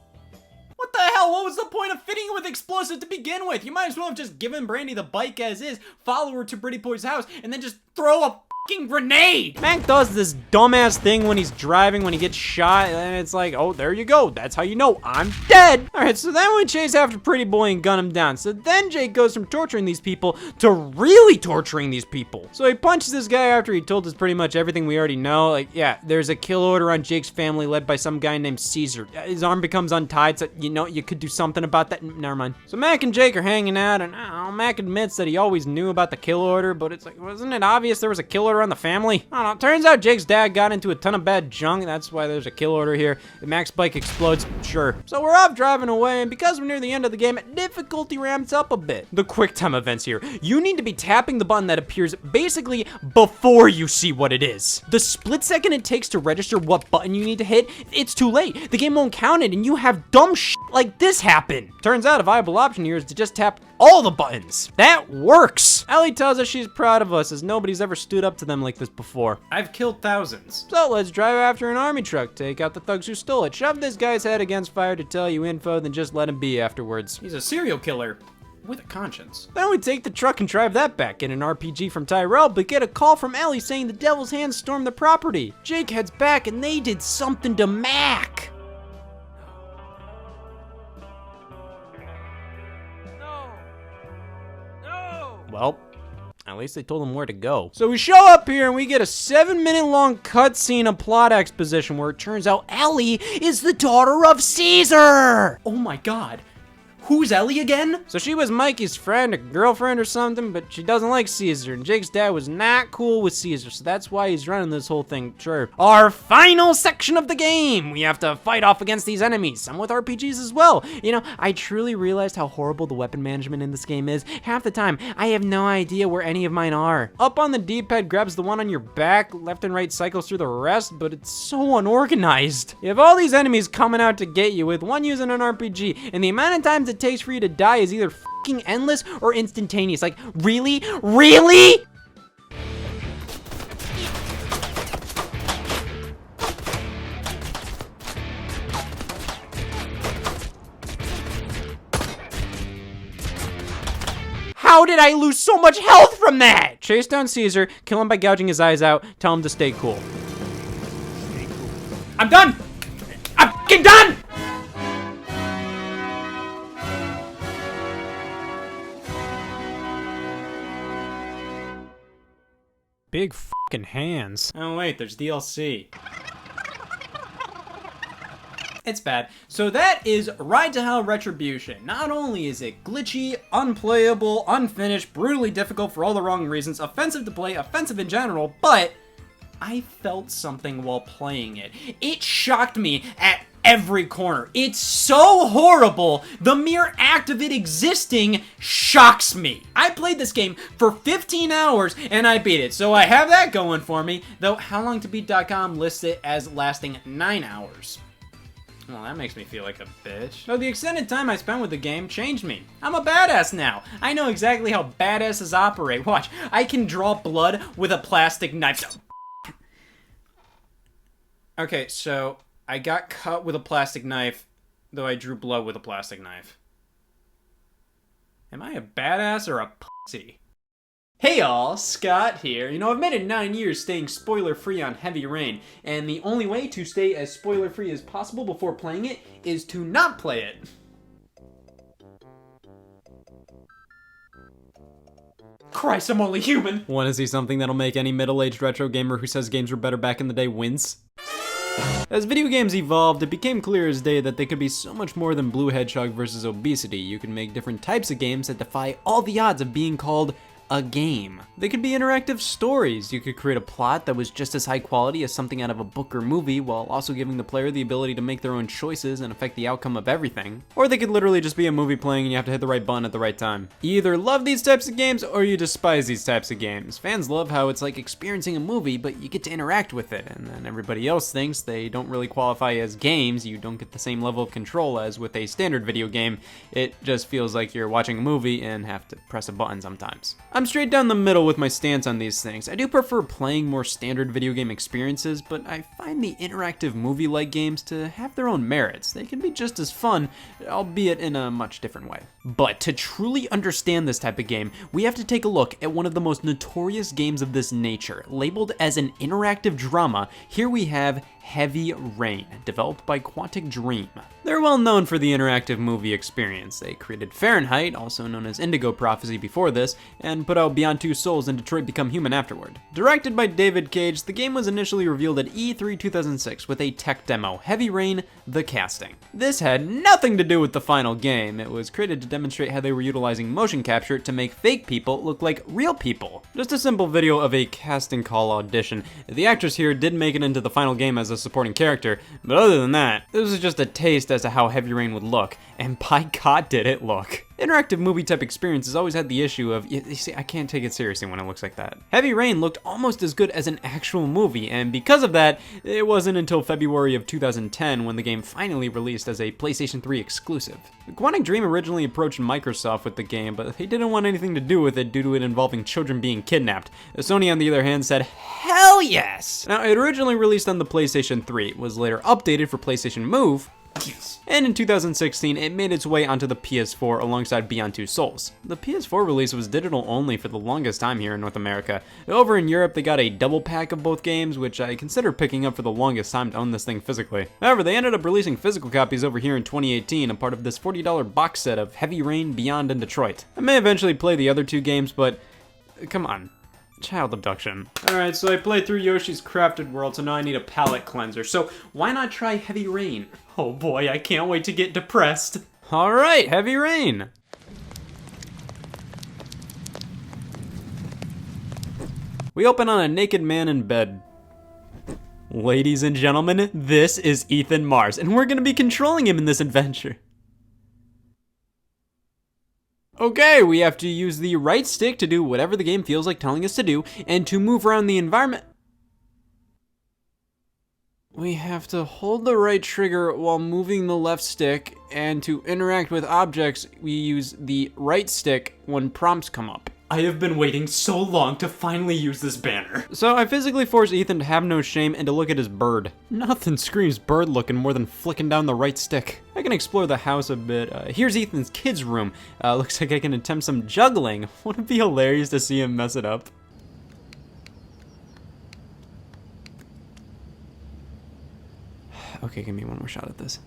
What the hell? What was the point of fitting it with explosive to begin with? You might as well have just given Brandy the bike as is, follow her to Pretty Boy's house, and then just throw a fucking grenade! Mac does this dumbass thing when he's driving, when he gets shot, and it's like, oh, there you go. That's how you know I'm dead. All right, so then we chase after Pretty Boy and gun him down. So then Jake goes from torturing these people to really torturing these people. So he punches this guy after he told us pretty much everything we already know. Like, yeah, there's a kill order on Jake's family led by some guy named Caesar. His arm becomes untied, so you know you could do something about that. Never mind. So Mac and Jake are hanging out, and Mac admits that he always knew about the kill order, but it's like, wasn't it obvious there was a kill order on the family? I don't know. Turns out Jake's dad got into a ton of bad junk. That's why there's a kill order here. The Mac's bike explodes. Sure. So we're off driving away, and because we're near the end of the game, difficulty ramps up a bit. The quick time events here. You need to be tapping the button that appears basically before you see what it is. The split second it takes to register what button you need to hit, it's too late. The game won't count it, and you have dumb shit like this happen. Turns out a viable option here is to just tap all the buttons. That works. Ellie tells us she's proud of us as nobody's ever stood up to them like this before. I've killed thousands. So let's drive after an army truck, take out the thugs who stole it, shove this guy's head against fire to tell you info, then just let him be afterwards. He's a serial killer with a conscience. Then we take the truck and drive that back, get an RPG from Tyrell, but get a call from Ellie saying the Devil's Hands stormed the property. Jake heads back and they did something to Mac. Well, at least they told him where to go. So we show up here and we get a 7-minute long cutscene of plot exposition where it turns out Ellie is the daughter of Caesar! Oh my god. Who's Ellie again? So she was Mikey's friend, or girlfriend or something, but she doesn't like Caesar, and Jake's dad was not cool with Caesar, so that's why he's running this whole thing. Sure. Our final section of the game! We have to fight off against these enemies, some with RPGs as well. You know, I truly realized how horrible the weapon management in this game is. Half the time, I have no idea where any of mine are. Up on the D-pad grabs the one on your back, left and right cycles through the rest, but it's so unorganized. You have all these enemies coming out to get you, with one using an RPG, and the amount of times it takes for you to die is either fucking endless or instantaneous. Like, really? Really? How did I lose so much health from that? Chase down Caesar, kill him by gouging his eyes out, tell him to stay cool. I'm done! I'm fucking done! Big fucking hands. Oh wait, there's DLC. It's bad. So that is Ride to Hell Retribution. Not only is it glitchy, unplayable, unfinished, brutally difficult for all the wrong reasons, offensive to play, offensive in general, but I felt something while playing it. It shocked me at every corner. It's so horrible, the mere act of it existing shocks me. I played this game for 15 hours and I beat it, so I have that going for me, though HowLongToBeat.com lists it as lasting 9 hours. Well, that makes me feel like a bitch. So the extended time I spent with the game changed me. I'm a badass now. I know exactly how badasses operate. Watch, I can draw blood with a plastic knife. Okay, so I got cut with a plastic knife, though I drew blood with a plastic knife. Am I a badass or a pussy? Hey y'all, Scott here. You know, I've made it 9 years staying spoiler-free on Heavy Rain, and the only way to stay as spoiler-free as possible before playing it is to not play it. Christ, I'm only human! Want to see something that'll make any middle-aged retro gamer who says games were better back in the day wince? As video games evolved, it became clear as day that they could be so much more than Blue Hedgehog versus obesity. You can make different types of games that defy all the odds of being called a game. They could be interactive stories. You could create a plot that was just as high quality as something out of a book or movie, while also giving the player the ability to make their own choices and affect the outcome of everything. Or they could literally just be a movie playing and you have to hit the right button at the right time. You either love these types of games or you despise these types of games. Fans love how it's like experiencing a movie, but you get to interact with it, and then everybody else thinks they don't really qualify as games. You don't get the same level of control as with a standard video game. It just feels like you're watching a movie and have to press a button sometimes. I'm straight down the middle with my stance on these things. I do prefer playing more standard video game experiences, but I find the interactive movie-like games to have their own merits. They can be just as fun, albeit in a much different way. But to truly understand this type of game, we have to take a look at one of the most notorious games of this nature. Labeled as an interactive drama, here we have Heavy Rain, developed by Quantic Dream. They're well known for the interactive movie experience. They created Fahrenheit, also known as Indigo Prophecy before this, and put out Beyond Two Souls and Detroit Become Human afterward. Directed by David Cage, the game was initially revealed at E3 2006 with a tech demo, Heavy Rain: The Casting. This had nothing to do with the final game. It was created to demonstrate how they were utilizing motion capture to make fake people look like real people. Just a simple video of a casting call audition. The actress here did make it into the final game as a supporting character, but other than that, this was just a taste as to how Heavy Rain would look, and by God did it look. Interactive movie type experiences always had the issue of, you see, I can't take it seriously when it looks like that. Heavy Rain looked almost as good as an actual movie, and because of that, it wasn't until February of 2010 when the game finally released as a PlayStation 3 exclusive. Quantic Dream originally approached Microsoft with the game, but they didn't want anything to do with it due to it involving children being kidnapped. Sony, on the other hand, said, hell yes! Now, it originally released on the PlayStation 3, was later updated for PlayStation Move, and in 2016, it made its way onto the PS4 alongside Beyond Two Souls. The PS4 release was digital only for the longest time here in North America. Over in Europe, they got a double pack of both games, which I considered picking up for the longest time to own this thing physically. However, they ended up releasing physical copies over here in 2018, a part of this $40 box set of Heavy Rain, Beyond, and Detroit. I may eventually play the other two games, but come on. Child abduction. Alright, so I played through Yoshi's Crafted World, so now I need a palate cleanser. So why not try Heavy Rain? Oh boy, I can't wait to get depressed. Alright, Heavy Rain. We open on a naked man in bed. Ladies and gentlemen, this is Ethan Mars, and we're gonna be controlling him in this adventure. Okay, we have to use the right stick to do whatever the game feels like telling us to do, and to move around the environment, we have to hold the right trigger while moving the left stick, and to interact with objects, we use the right stick when prompts come up. I have been waiting so long to finally use this banner. So I physically force Ethan to have no shame and to look at his bird. Nothing screams bird looking more than flicking down the right stick. I can explore the house a bit. Here's Ethan's kid's room. Looks like I can attempt some juggling. Wouldn't it be hilarious to see him mess it up? Okay, give me one more shot at this.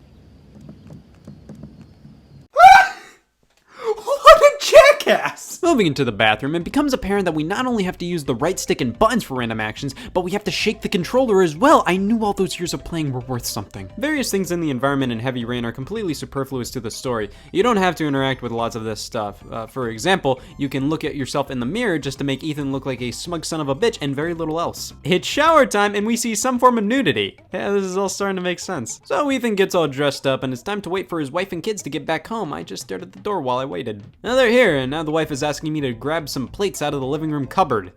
Jackass! Moving into the bathroom, it becomes apparent that we not only have to use the right stick and buttons for random actions, but we have to shake the controller as well. I knew all those years of playing were worth something. Various things in the environment in Heavy Rain are completely superfluous to the story. You don't have to interact with lots of this stuff. For example, you can look at yourself in the mirror just to make Ethan look like a smug son of a bitch and very little else. It's shower time and we see some form of nudity. Yeah, this is all starting to make sense. So Ethan gets all dressed up and it's time to wait for his wife and kids to get back home. I just stared at the door while I waited. Now they're here, and now the wife is asking me to grab some plates out of the living room cupboard.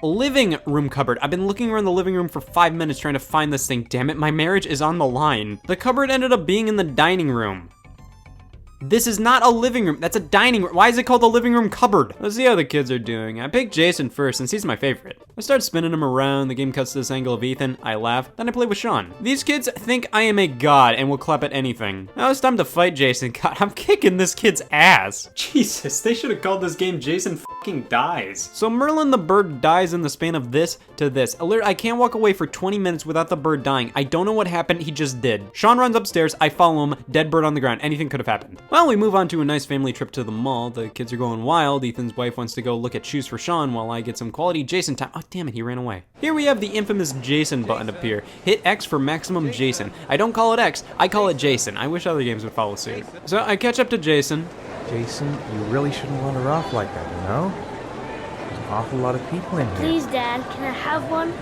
Living room cupboard. I've been looking around the living room for 5 minutes trying to find this thing. Damn it, my marriage is on the line. The cupboard ended up being in the dining room. This is not a living room, that's a dining room. Why is it called the living room cupboard? Let's see how the kids are doing. I picked Jason first since he's my favorite. I start spinning him around, the game cuts to this angle of Ethan, I laugh, then I play with Sean. These kids think I am a god and will clap at anything. Now it's time to fight Jason. God, I'm kicking this kid's ass. Jesus, they should have called this game Jason fucking Dies. So Merlin the bird dies in the span of this to this. Alert, I can't walk away for 20 minutes without the bird dying. I don't know what happened, he just did. Sean runs upstairs, I follow him, dead bird on the ground. Anything could have happened. Well, we move on to a nice family trip to the mall. The kids are going wild. Ethan's wife wants to go look at shoes for Sean while I get some quality Jason time. Oh, damn it, he ran away. Here we have the infamous Jason button appear. Hit X for maximum Jason. I don't call it X, I call it Jason. I wish other games would follow suit. So I catch up to Jason. Jason, you really shouldn't run her off like that, you know? awful lot of people in here. Please, Dad, can I have one?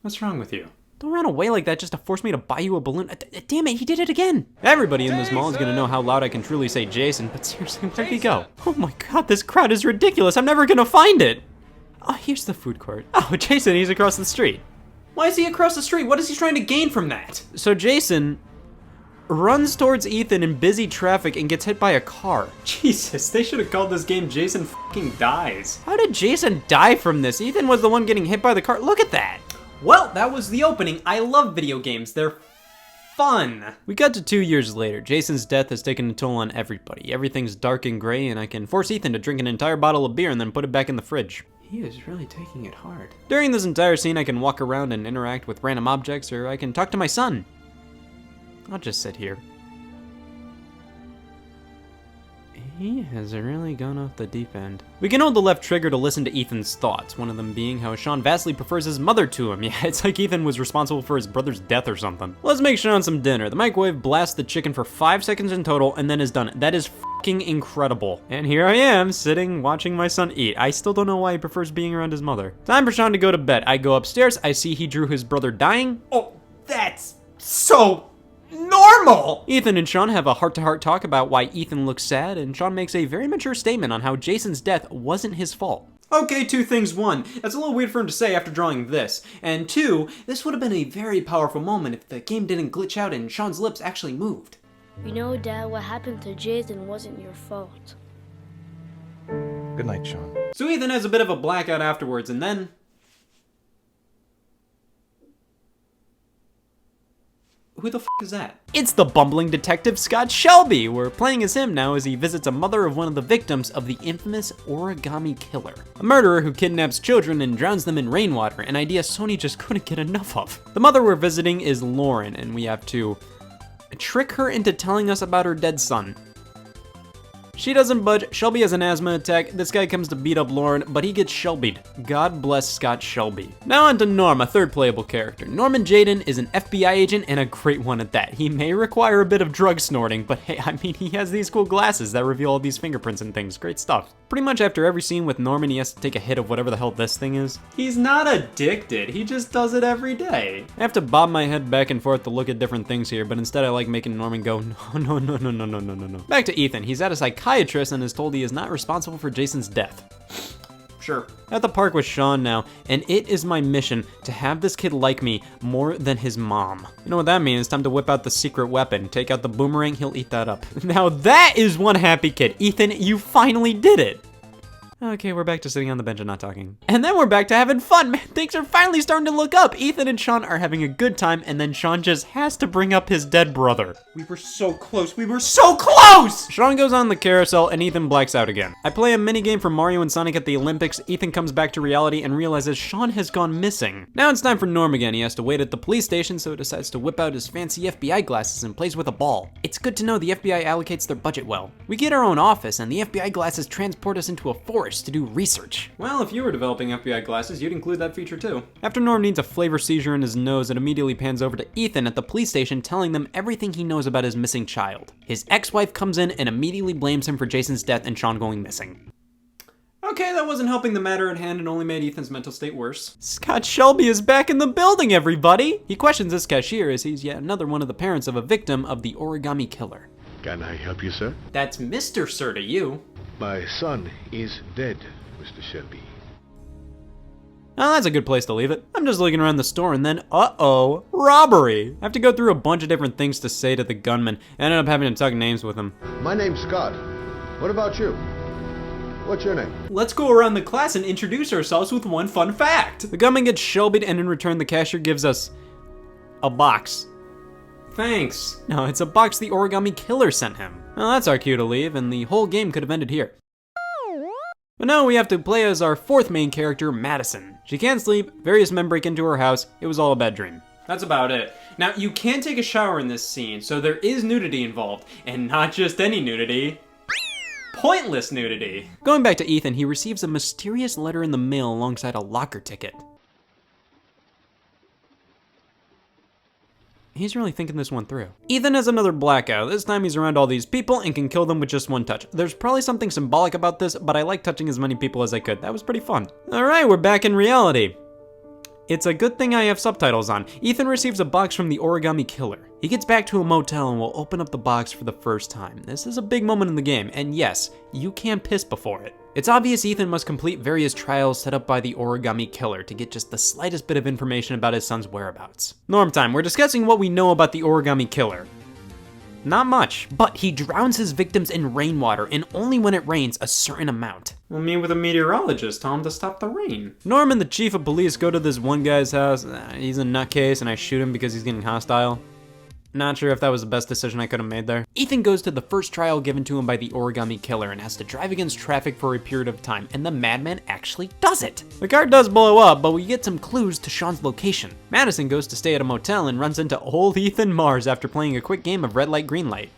What's wrong with you? Don't run away like that just to force me to buy you a balloon. Damn it, he did it again. Everybody in this mall is gonna know how loud I can truly say Jason, but seriously, where'd he go? Oh my god, this crowd is ridiculous. I'm never gonna find it. Oh, here's the food court. Oh, Jason, he's across the street. Why is he across the street? What is he trying to gain from that? So Jason runs towards Ethan in busy traffic and gets hit by a car. Jesus, they should have called this game Jason fucking Dies. How did Jason die from this? Ethan was the one getting hit by the car. Look at that. Well, that was the opening. I love video games. They're fun. We got to 2 years later. Jason's death has taken a toll on everybody. Everything's dark and gray, and I can force Ethan to drink an entire bottle of beer and then put it back in the fridge. He is really taking it hard. During this entire scene, I can walk around and interact with random objects, or I can talk to my son. I'll just sit here. He has really gone off the deep end. We can hold the left trigger to listen to Ethan's thoughts, one of them being how Sean vastly prefers his mother to him. Yeah, it's like Ethan was responsible for his brother's death or something. Let's make Sean some dinner. The microwave blasts the chicken for 5 seconds in total and then is done. That is fucking incredible. And here I am, sitting, watching my son eat. I still don't know why he prefers being around his mother. Time for Sean to go to bed. I go upstairs, I see he drew his brother dying. Oh, that's so normal! Ethan and Sean have a heart-to-heart talk about why Ethan looks sad, and Sean makes a very mature statement on how Jason's death wasn't his fault. Okay, 2 things. 1, that's a little weird for him to say after drawing this. And 2, this would have been a very powerful moment if the game didn't glitch out and Sean's lips actually moved. You know, Dad, what happened to Jason wasn't your fault. Good night, Sean. So Ethan has a bit of a blackout afterwards, and then... Who the f*** is that? It's the bumbling detective Scott Shelby. We're playing as him now as he visits a mother of one of the victims of the infamous origami killer. A murderer who kidnaps children and drowns them in rainwater, an idea Sony just couldn't get enough of. The mother we're visiting is Lauren, and we have to trick her into telling us about her dead son. She doesn't budge. Shelby has an asthma attack. This guy comes to beat up Lauren, but he gets Shelby'd. God bless Scott Shelby. Now on to Norm, a third playable character. Norman Jaden is an FBI agent and a great one at that. He may require a bit of drug snorting, but hey, I mean, he has these cool glasses that reveal all these fingerprints and things. Great stuff. Pretty much after every scene with Norman, he has to take a hit of whatever the hell this thing is. He's not addicted. He just does it every day. I have to bob my head back and forth to look at different things here, but instead I like making Norman go, no. Back to Ethan. He's at a psychiatrist and is told he is not responsible for Jason's death. Sure. At the park with Sean now, and it is my mission to have this kid like me more than his mom. You know what that means? It's time to whip out the secret weapon. Take out the boomerang, he'll eat that up. Now that is one happy kid. Ethan, you finally did it. Okay, we're back to sitting on the bench and not talking. And then we're back to having fun, man. Things are finally starting to look up. Ethan and Sean are having a good time, and then Sean just has to bring up his dead brother. We were so close. We were so close! Sean goes on the carousel, and Ethan blacks out again. I play a minigame for Mario and Sonic at the Olympics. Ethan comes back to reality and realizes Sean has gone missing. Now it's time for Norm again. He has to wait at the police station, so he decides to whip out his fancy FBI glasses and plays with a ball. It's good to know the FBI allocates their budget well. We get our own office, and the FBI glasses transport us into a forest to do research. Well, if you were developing FBI glasses, you'd include that feature too. After Norm needs a flavor seizure in his nose, it immediately pans over to Ethan at the police station, telling them everything he knows about his missing child. His ex-wife comes in and immediately blames him for Jason's death and Sean going missing. Okay, that wasn't helping the matter at hand and only made Ethan's mental state worse. Scott Shelby is back in the building, everybody! He questions this cashier as he's yet another one of the parents of a victim of the origami killer. Can I help you, sir? That's Mr. Sir to you. My son is dead, Mr. Shelby. Oh, that's a good place to leave it. I'm just looking around the store and then, uh-oh, robbery! I have to go through a bunch of different things to say to the gunman. I ended up having to talk names with him. My name's Scott. What about you? What's your name? Let's go around the class and introduce ourselves with one fun fact. The gunman gets Shelby'd and in return the cashier gives us a box. Thanks. No, it's a box the origami killer sent him. Well, that's our cue to leave, and the whole game could have ended here. But now we have to play as our fourth main character, Madison. She can't sleep, various men break into her house, it was all a bad dream. That's about it. Now, you can take a shower in this scene, so there is nudity involved. And not just any nudity. Pointless nudity. Going back to Ethan, he receives a mysterious letter in the mail alongside a locker ticket. He's really thinking this one through. Ethan has another blackout. This time he's around all these people and can kill them with just one touch. There's probably something symbolic about this, but I like touching as many people as I could. That was pretty fun. All right, we're back in reality. It's a good thing I have subtitles on. Ethan receives a box from the Origami Killer. He gets back to a motel and will open up the box for the first time. This is a big moment in the game, and yes, you can piss before it. It's obvious Ethan must complete various trials set up by the Origami Killer to get just the slightest bit of information about his son's whereabouts. Norm time, we're discussing what we know about the Origami Killer. Not much, but he drowns his victims in rainwater, and only when it rains a certain amount. We'll meet with a meteorologist, tell him to stop the rain. Norm and the chief of police go to this one guy's house. He's a nutcase, and I shoot him because he's getting hostile. Not sure if that was the best decision I could have made there. Ethan goes to the first trial given to him by the Origami Killer and has to drive against traffic for a period of time, and the madman actually does it. The car does blow up, but we get some clues to Sean's location. Madison goes to stay at a motel and runs into old Ethan Mars after playing a quick game of red light, green light.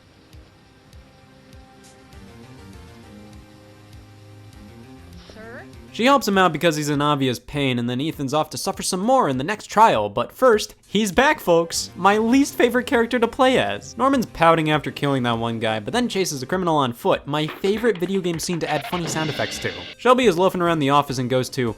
She helps him out because he's in obvious pain, and then Ethan's off to suffer some more in the next trial, but first, he's back, folks! My least favorite character to play as. Norman's pouting after killing that one guy, but then chases a criminal on foot, my favorite video game scene to add funny sound effects to. Shelby is loafing around the office and goes to...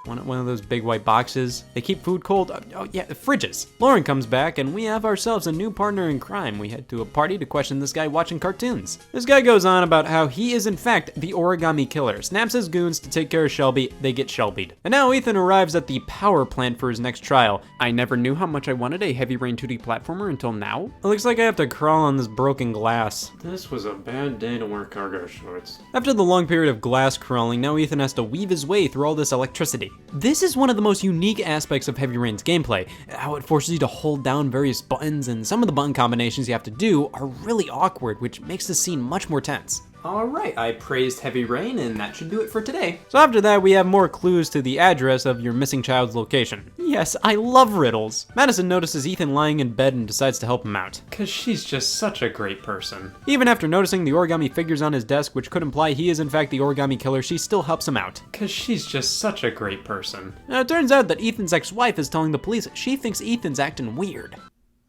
one of those big white boxes. They keep food cold. Oh yeah, the fridges. Lauren comes back and we have ourselves a new partner in crime. We head to a party to question this guy watching cartoons. This guy goes on about how he is in fact the Origami Killer, snaps his goons to take care of Shelby, they get Shelby'd. And now Ethan arrives at the power plant for his next trial. I never knew how much I wanted a Heavy Rain 2D platformer until now. It looks like I have to crawl on this broken glass. This was a bad day to wear cargo shorts. After the long period of glass crawling, now Ethan has to weave his way through all this electricity. This is one of the most unique aspects of Heavy Rain's gameplay, how it forces you to hold down various buttons, and some of the button combinations you have to do are really awkward, which makes the scene much more tense. Alright, I praised Heavy Rain, and that should do it for today. So after that, we have more clues to the address of your missing child's location. Yes, I love riddles. Madison notices Ethan lying in bed and decides to help him out. Cause she's just such a great person. Even after noticing the origami figures on his desk, which could imply he is in fact the Origami Killer, she still helps him out. Cause she's just such a great person. Now it turns out that Ethan's ex-wife is telling the police she thinks Ethan's acting weird.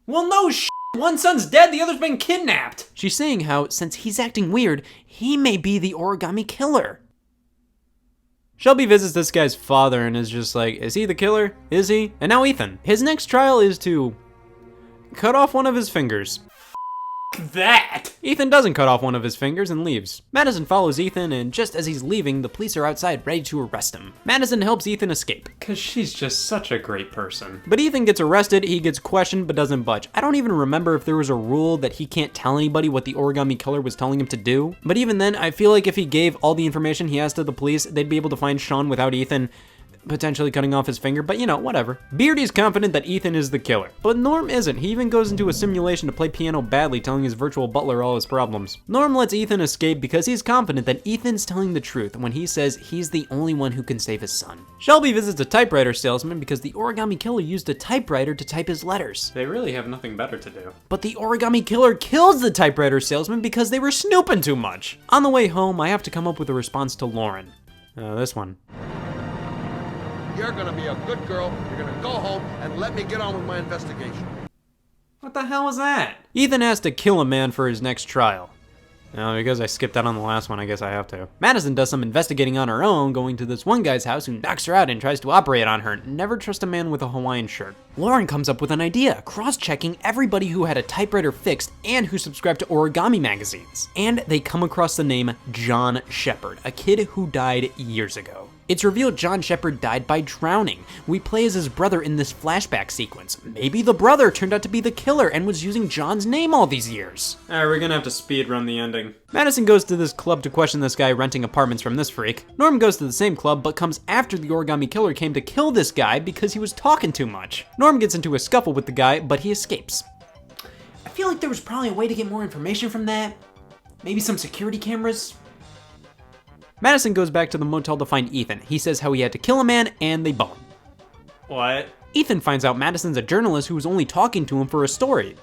Well, no sh**. One son's dead, the other's been kidnapped. She's saying how, since he's acting weird, he may be the Origami Killer. Shelby visits this guy's father and is just like, is he the killer? Is he? And now Ethan. His next trial is to cut off one of his fingers. That! Ethan doesn't cut off one of his fingers and leaves. Madison follows Ethan, and just as he's leaving, the police are outside ready to arrest him. Madison helps Ethan escape. Cause she's just such a great person. But Ethan gets arrested, he gets questioned, but doesn't budge. I don't even remember if there was a rule that he can't tell anybody what the Origami Killer was telling him to do. But even then, I feel like if he gave all the information he has to the police, they'd be able to find Sean without Ethan potentially cutting off his finger, but you know, whatever. Beardy's confident that Ethan is the killer, but Norm isn't. He even goes into a simulation to play piano badly, telling his virtual butler all his problems. Norm lets Ethan escape because he's confident that Ethan's telling the truth when he says he's the only one who can save his son. Shelby visits a typewriter salesman because the Origami Killer used a typewriter to type his letters. They really have nothing better to do. But the Origami Killer kills the typewriter salesman because they were snooping too much. On the way home, I have to come up with a response to Lauren. This one. You're gonna be a good girl, you're gonna go home and let me get on with my investigation. What the hell was that? Ethan has to kill a man for his next trial. Now, because I skipped out on the last one, I guess I have to. Madison does some investigating on her own, going to this one guy's house who knocks her out and tries to operate on her. Never trust a man with a Hawaiian shirt. Lauren comes up with an idea, cross-checking everybody who had a typewriter fixed and who subscribed to origami magazines. And they come across the name John Shepard, a kid who died years ago. It's revealed John Shepard died by drowning. We play as his brother in this flashback sequence. Maybe the brother turned out to be the killer and was using John's name all these years. Alright, we're gonna have to speed run the ending. Madison goes to this club to question this guy renting apartments from this freak. Norm goes to the same club but comes after the Origami Killer came to kill this guy because he was talking too much. Norm gets into a scuffle with the guy, but he escapes. I feel like there was probably a way to get more information from that. Maybe some security cameras. Madison goes back to the motel to find Ethan. He says how he had to kill a man and they bone. What? Ethan finds out Madison's a journalist who was only talking to him for a story.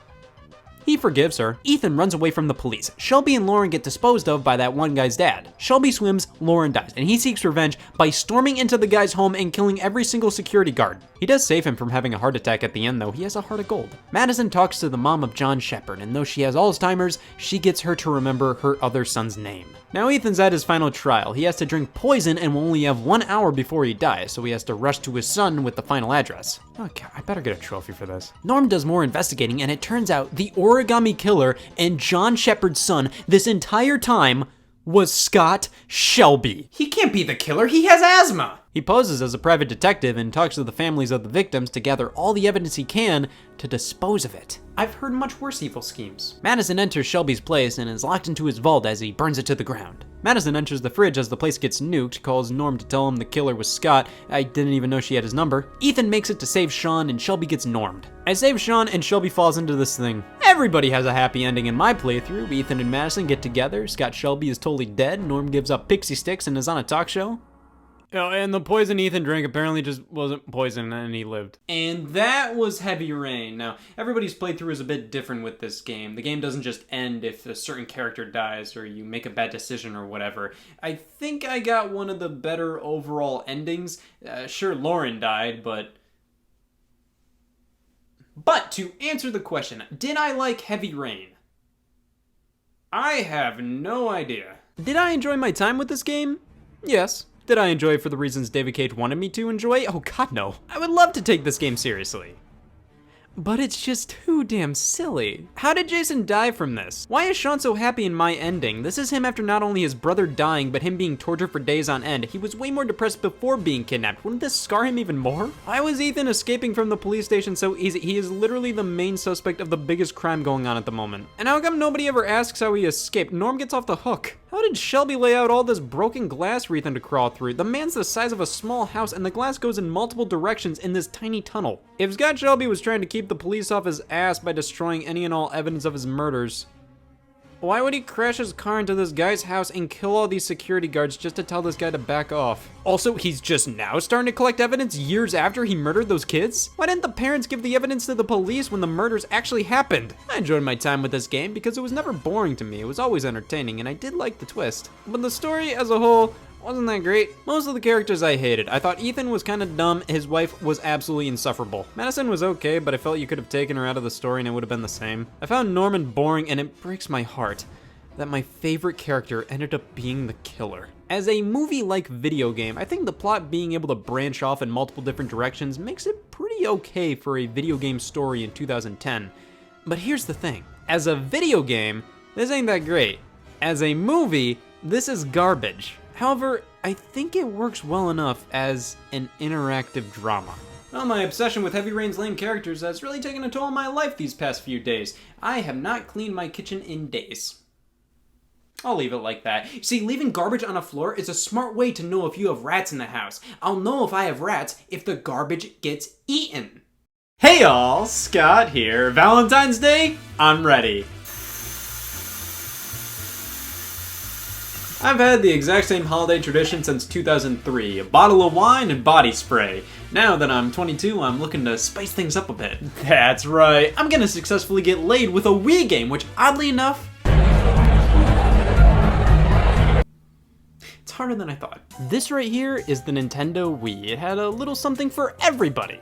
He forgives her. Ethan runs away from the police. Shelby and Lauren get disposed of by that one guy's dad. Shelby swims, Lauren dies, and he seeks revenge by storming into the guy's home and killing every single security guard. He does save him from having a heart attack at the end though. He has a heart of gold. Madison talks to the mom of John Shepard, and though she has Alzheimer's, she gets her to remember her other son's name. Now Ethan's at his final trial. He has to drink poison and will only have 1 hour before he dies, so he has to rush to his son with the final address. Okay, I better get a trophy for this. Norm does more investigating, and it turns out the origami killer and John Shepard's son this entire time was Scott Shelby. He can't be the killer, he has asthma! He poses as a private detective and talks to the families of the victims to gather all the evidence he can to dispose of it. I've heard much worse evil schemes. Madison enters Shelby's place and is locked into his vault as he burns it to the ground. Madison enters the fridge as the place gets nuked, calls Norm to tell him the killer was Scott. I didn't even know she had his number. Ethan makes it to save Sean and Shelby gets normed. I save Sean and Shelby falls into this thing. Everybody has a happy ending in my playthrough. Ethan and Madison get together, Scott Shelby is totally dead, Norm gives up pixie sticks and is on a talk show. Oh, and the poison Ethan drank apparently just wasn't poison and he lived. And that was Heavy Rain. Now, everybody's playthrough is a bit different with this game. The game doesn't just end if a certain character dies or you make a bad decision or whatever. I think I got one of the better overall endings. Sure, Lauren died, but to answer the question, did I like Heavy Rain? I have no idea. Did I enjoy my time with this game? Yes. Did I enjoy it for the reasons David Cage wanted me to enjoy? Oh god, no. I would love to take this game seriously. But it's just too damn silly. How did Jason die from this? Why is Sean so happy in my ending? This is him after not only his brother dying, but him being tortured for days on end. He was way more depressed before being kidnapped. Wouldn't this scar him even more? Why was Ethan escaping from the police station so easy? He is literally the main suspect of the biggest crime going on at the moment. And how come nobody ever asks how he escaped? Norm gets off the hook. How did Shelby lay out all this broken glass for Ethan to crawl through? The man's the size of a small house and the glass goes in multiple directions in this tiny tunnel. If Scott Shelby was trying to keep the police off his ass by destroying any and all evidence of his murders, why would he crash his car into this guy's house and kill all these security guards just to tell this guy to back off? Also, he's just now starting to collect evidence years after he murdered those kids? Why didn't the parents give the evidence to the police when the murders actually happened? I enjoyed my time with this game because it was never boring to me. It was always entertaining and I did like the twist. But the story as a whole wasn't that great. Most of the characters I hated. I thought Ethan was kind of dumb, his wife was absolutely insufferable. Madison was okay, but I felt you could have taken her out of the story and it would have been the same. I found Norman boring and it breaks my heart that my favorite character ended up being the killer. As a movie-like video game, I think the plot being able to branch off in multiple different directions makes it pretty okay for a video game story in 2010. But here's the thing. As a video game, this ain't that great. As a movie, this is garbage. However, I think it works well enough as an interactive drama. Well, my obsession with Heavy Rain's lame characters has really taken a toll on my life these past few days. I have not cleaned my kitchen in days. I'll leave it like that. See, leaving garbage on a floor is a smart way to know if you have rats in the house. I'll know if I have rats if the garbage gets eaten. Hey y'all, Scott here. Valentine's Day? I'm ready. I've had the exact same holiday tradition since 2003, a bottle of wine and body spray. Now that I'm 22, I'm looking to spice things up a bit. That's right, I'm gonna successfully get laid with a Wii game, which oddly enough, it's harder than I thought. This right here is the Nintendo Wii. It had a little something for everybody.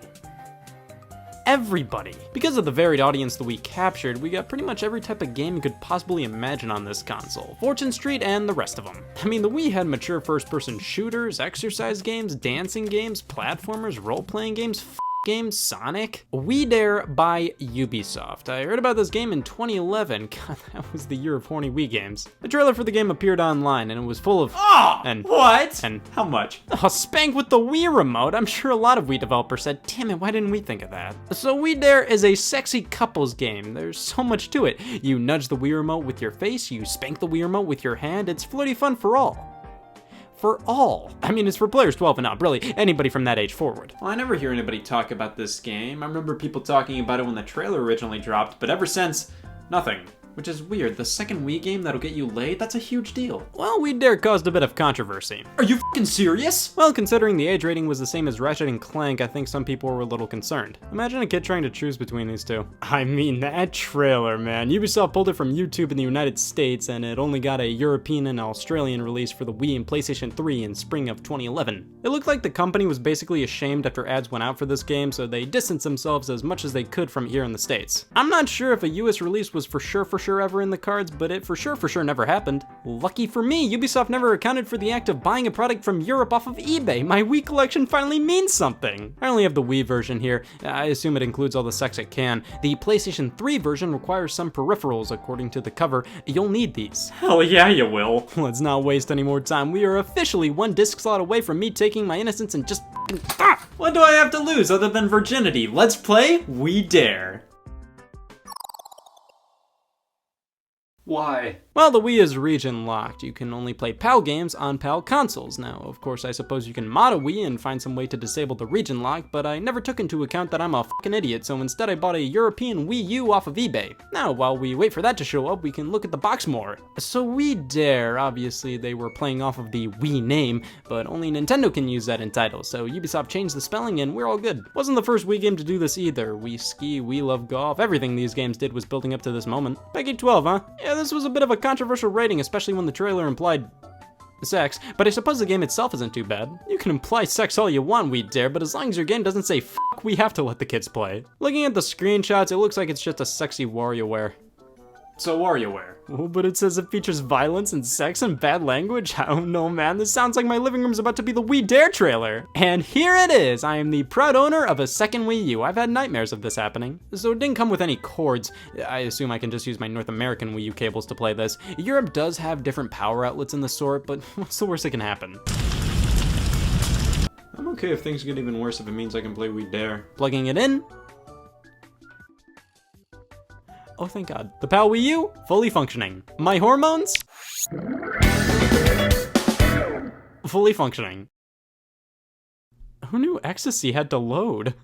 Everybody. Because of the varied audience the Wii captured, we got pretty much every type of game you could possibly imagine on this console. Fortune Street and the rest of them. I mean, the Wii had mature first-person shooters, exercise games, dancing games, platformers, role-playing games, games, Sonic. Wii Dare by Ubisoft. I heard about this game in 2011. God, that was the year of horny Wii games. The trailer for the game appeared online and it was full of What? And how much? Oh, spank with the Wii remote. I'm sure a lot of Wii developers said, damn it, why didn't we think of that? So Wii Dare is a sexy couples game. There's so much to it. You nudge the Wii remote with your face, you spank the Wii remote with your hand. It's flirty fun for all. For all. I mean, it's for players 12 and up, really, anybody from that age forward. Well, I never hear anybody talk about this game. I remember people talking about it when the trailer originally dropped, but ever since, nothing. Which is weird, the second Wii game that'll get you laid, that's a huge deal. Well, We Dare caused a bit of controversy. Are you f***ing serious? Well, considering the age rating was the same as Ratchet and Clank, I think some people were a little concerned. Imagine a kid trying to choose between these two. I mean, that trailer, man. Ubisoft pulled it from YouTube in the United States, and it only got a European and Australian release for the Wii and PlayStation 3 in spring of 2011. It looked like the company was basically ashamed after ads went out for this game, so they distanced themselves as much as they could from here in the States. I'm not sure if a US release was for sure ever in the cards, but it for sure never happened. Lucky for me, Ubisoft never accounted for the act of buying a product from Europe off of eBay. My Wii collection finally means something. I only have the Wii version here. I assume it includes all the sex it can. The PlayStation 3 version requires some peripherals according to the cover. You'll need these. Hell yeah, you will. Let's not waste any more time. We are officially one disc slot away from me taking my innocence and just What do I have to lose other than virginity? Let's play We Dare. Why? Well, the Wii is region locked. You can only play PAL games on PAL consoles. Now, of course, I suppose you can mod a Wii and find some way to disable the region lock, but I never took into account that I'm a fucking idiot, so instead I bought a European Wii U off of eBay. Now, while we wait for that to show up, we can look at the box more. So We Dare, obviously they were playing off of the Wii name, but only Nintendo can use that in titles, so Ubisoft changed the spelling and we're all good. Wasn't the first Wii game to do this either. We ski, we love golf, everything these games did was building up to this moment. Peggy 12, huh? Yeah, this was a bit of a controversial rating, especially when the trailer implied sex, but I suppose the game itself isn't too bad. You can imply sex all you want, We Dare, but as long as your game doesn't say fuck, we have to let the kids play. Looking at the screenshots, it looks like it's just a sexy WarioWare. So WarioWare. Oh, but it says it features violence and sex and bad language? I don't know, man. This sounds like my living room's about to be the We Dare trailer. And here it is. I am the proud owner of a second Wii U. I've had nightmares of this happening. So it didn't come with any cords. I assume I can just use my North American Wii U cables to play this. Europe does have different power outlets in the sort, but what's the worst that can happen? I'm okay if things get even worse if it means I can play We Dare. Plugging it in. Oh, thank God. The PAL Wii U, fully functioning. My hormones? Fully functioning. Who knew ecstasy had to load?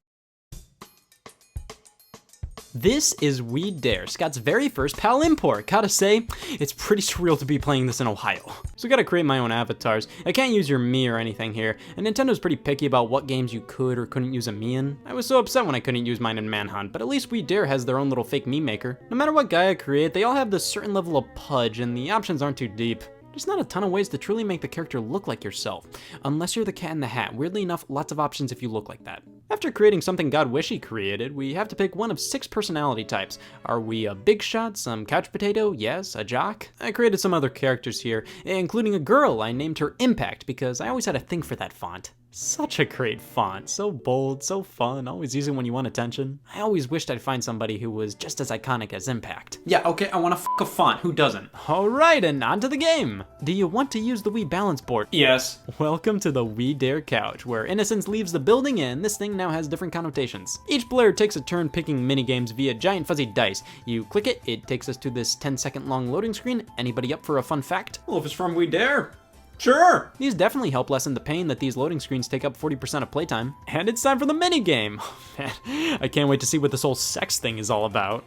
This is We Dare, Scott's very first PAL import. Gotta say, it's pretty surreal to be playing this in Ohio. So I gotta create my own avatars. I can't use your me or anything here, and Nintendo's pretty picky about what games you could or couldn't use a me in. I was so upset when I couldn't use mine in Manhunt, but at least We Dare has their own little fake me maker. No matter what guy I create, they all have this certain level of pudge, and the options aren't too deep. There's not a ton of ways to truly make the character look like yourself, unless you're the Cat in the Hat. Weirdly enough, lots of options if you look like that. After creating something God wish he created, we have to pick one of 6 personality types. Are we a big shot, some couch potato, yes, a jock? I created some other characters here, including a girl. I named her Impact because I always had a thing for that font. Such a great font, so bold, so fun, always use it when you want attention. I always wished I'd find somebody who was just as iconic as Impact. Yeah, okay, I want to a font, who doesn't? Alright, and on to the game! Do you want to use the Wii balance board? Yes. Welcome to the We Dare couch, where innocence leaves the building and this thing now has different connotations. Each player takes a turn picking minigames via giant fuzzy dice. You click it, it takes us to this 10-second long loading screen. Anybody up for a fun fact? Well, if it's from We Dare. Sure! These definitely help lessen the pain that these loading screens take up 40% of playtime. And it's time for the minigame! Oh, man, I can't wait to see what this whole sex thing is all about.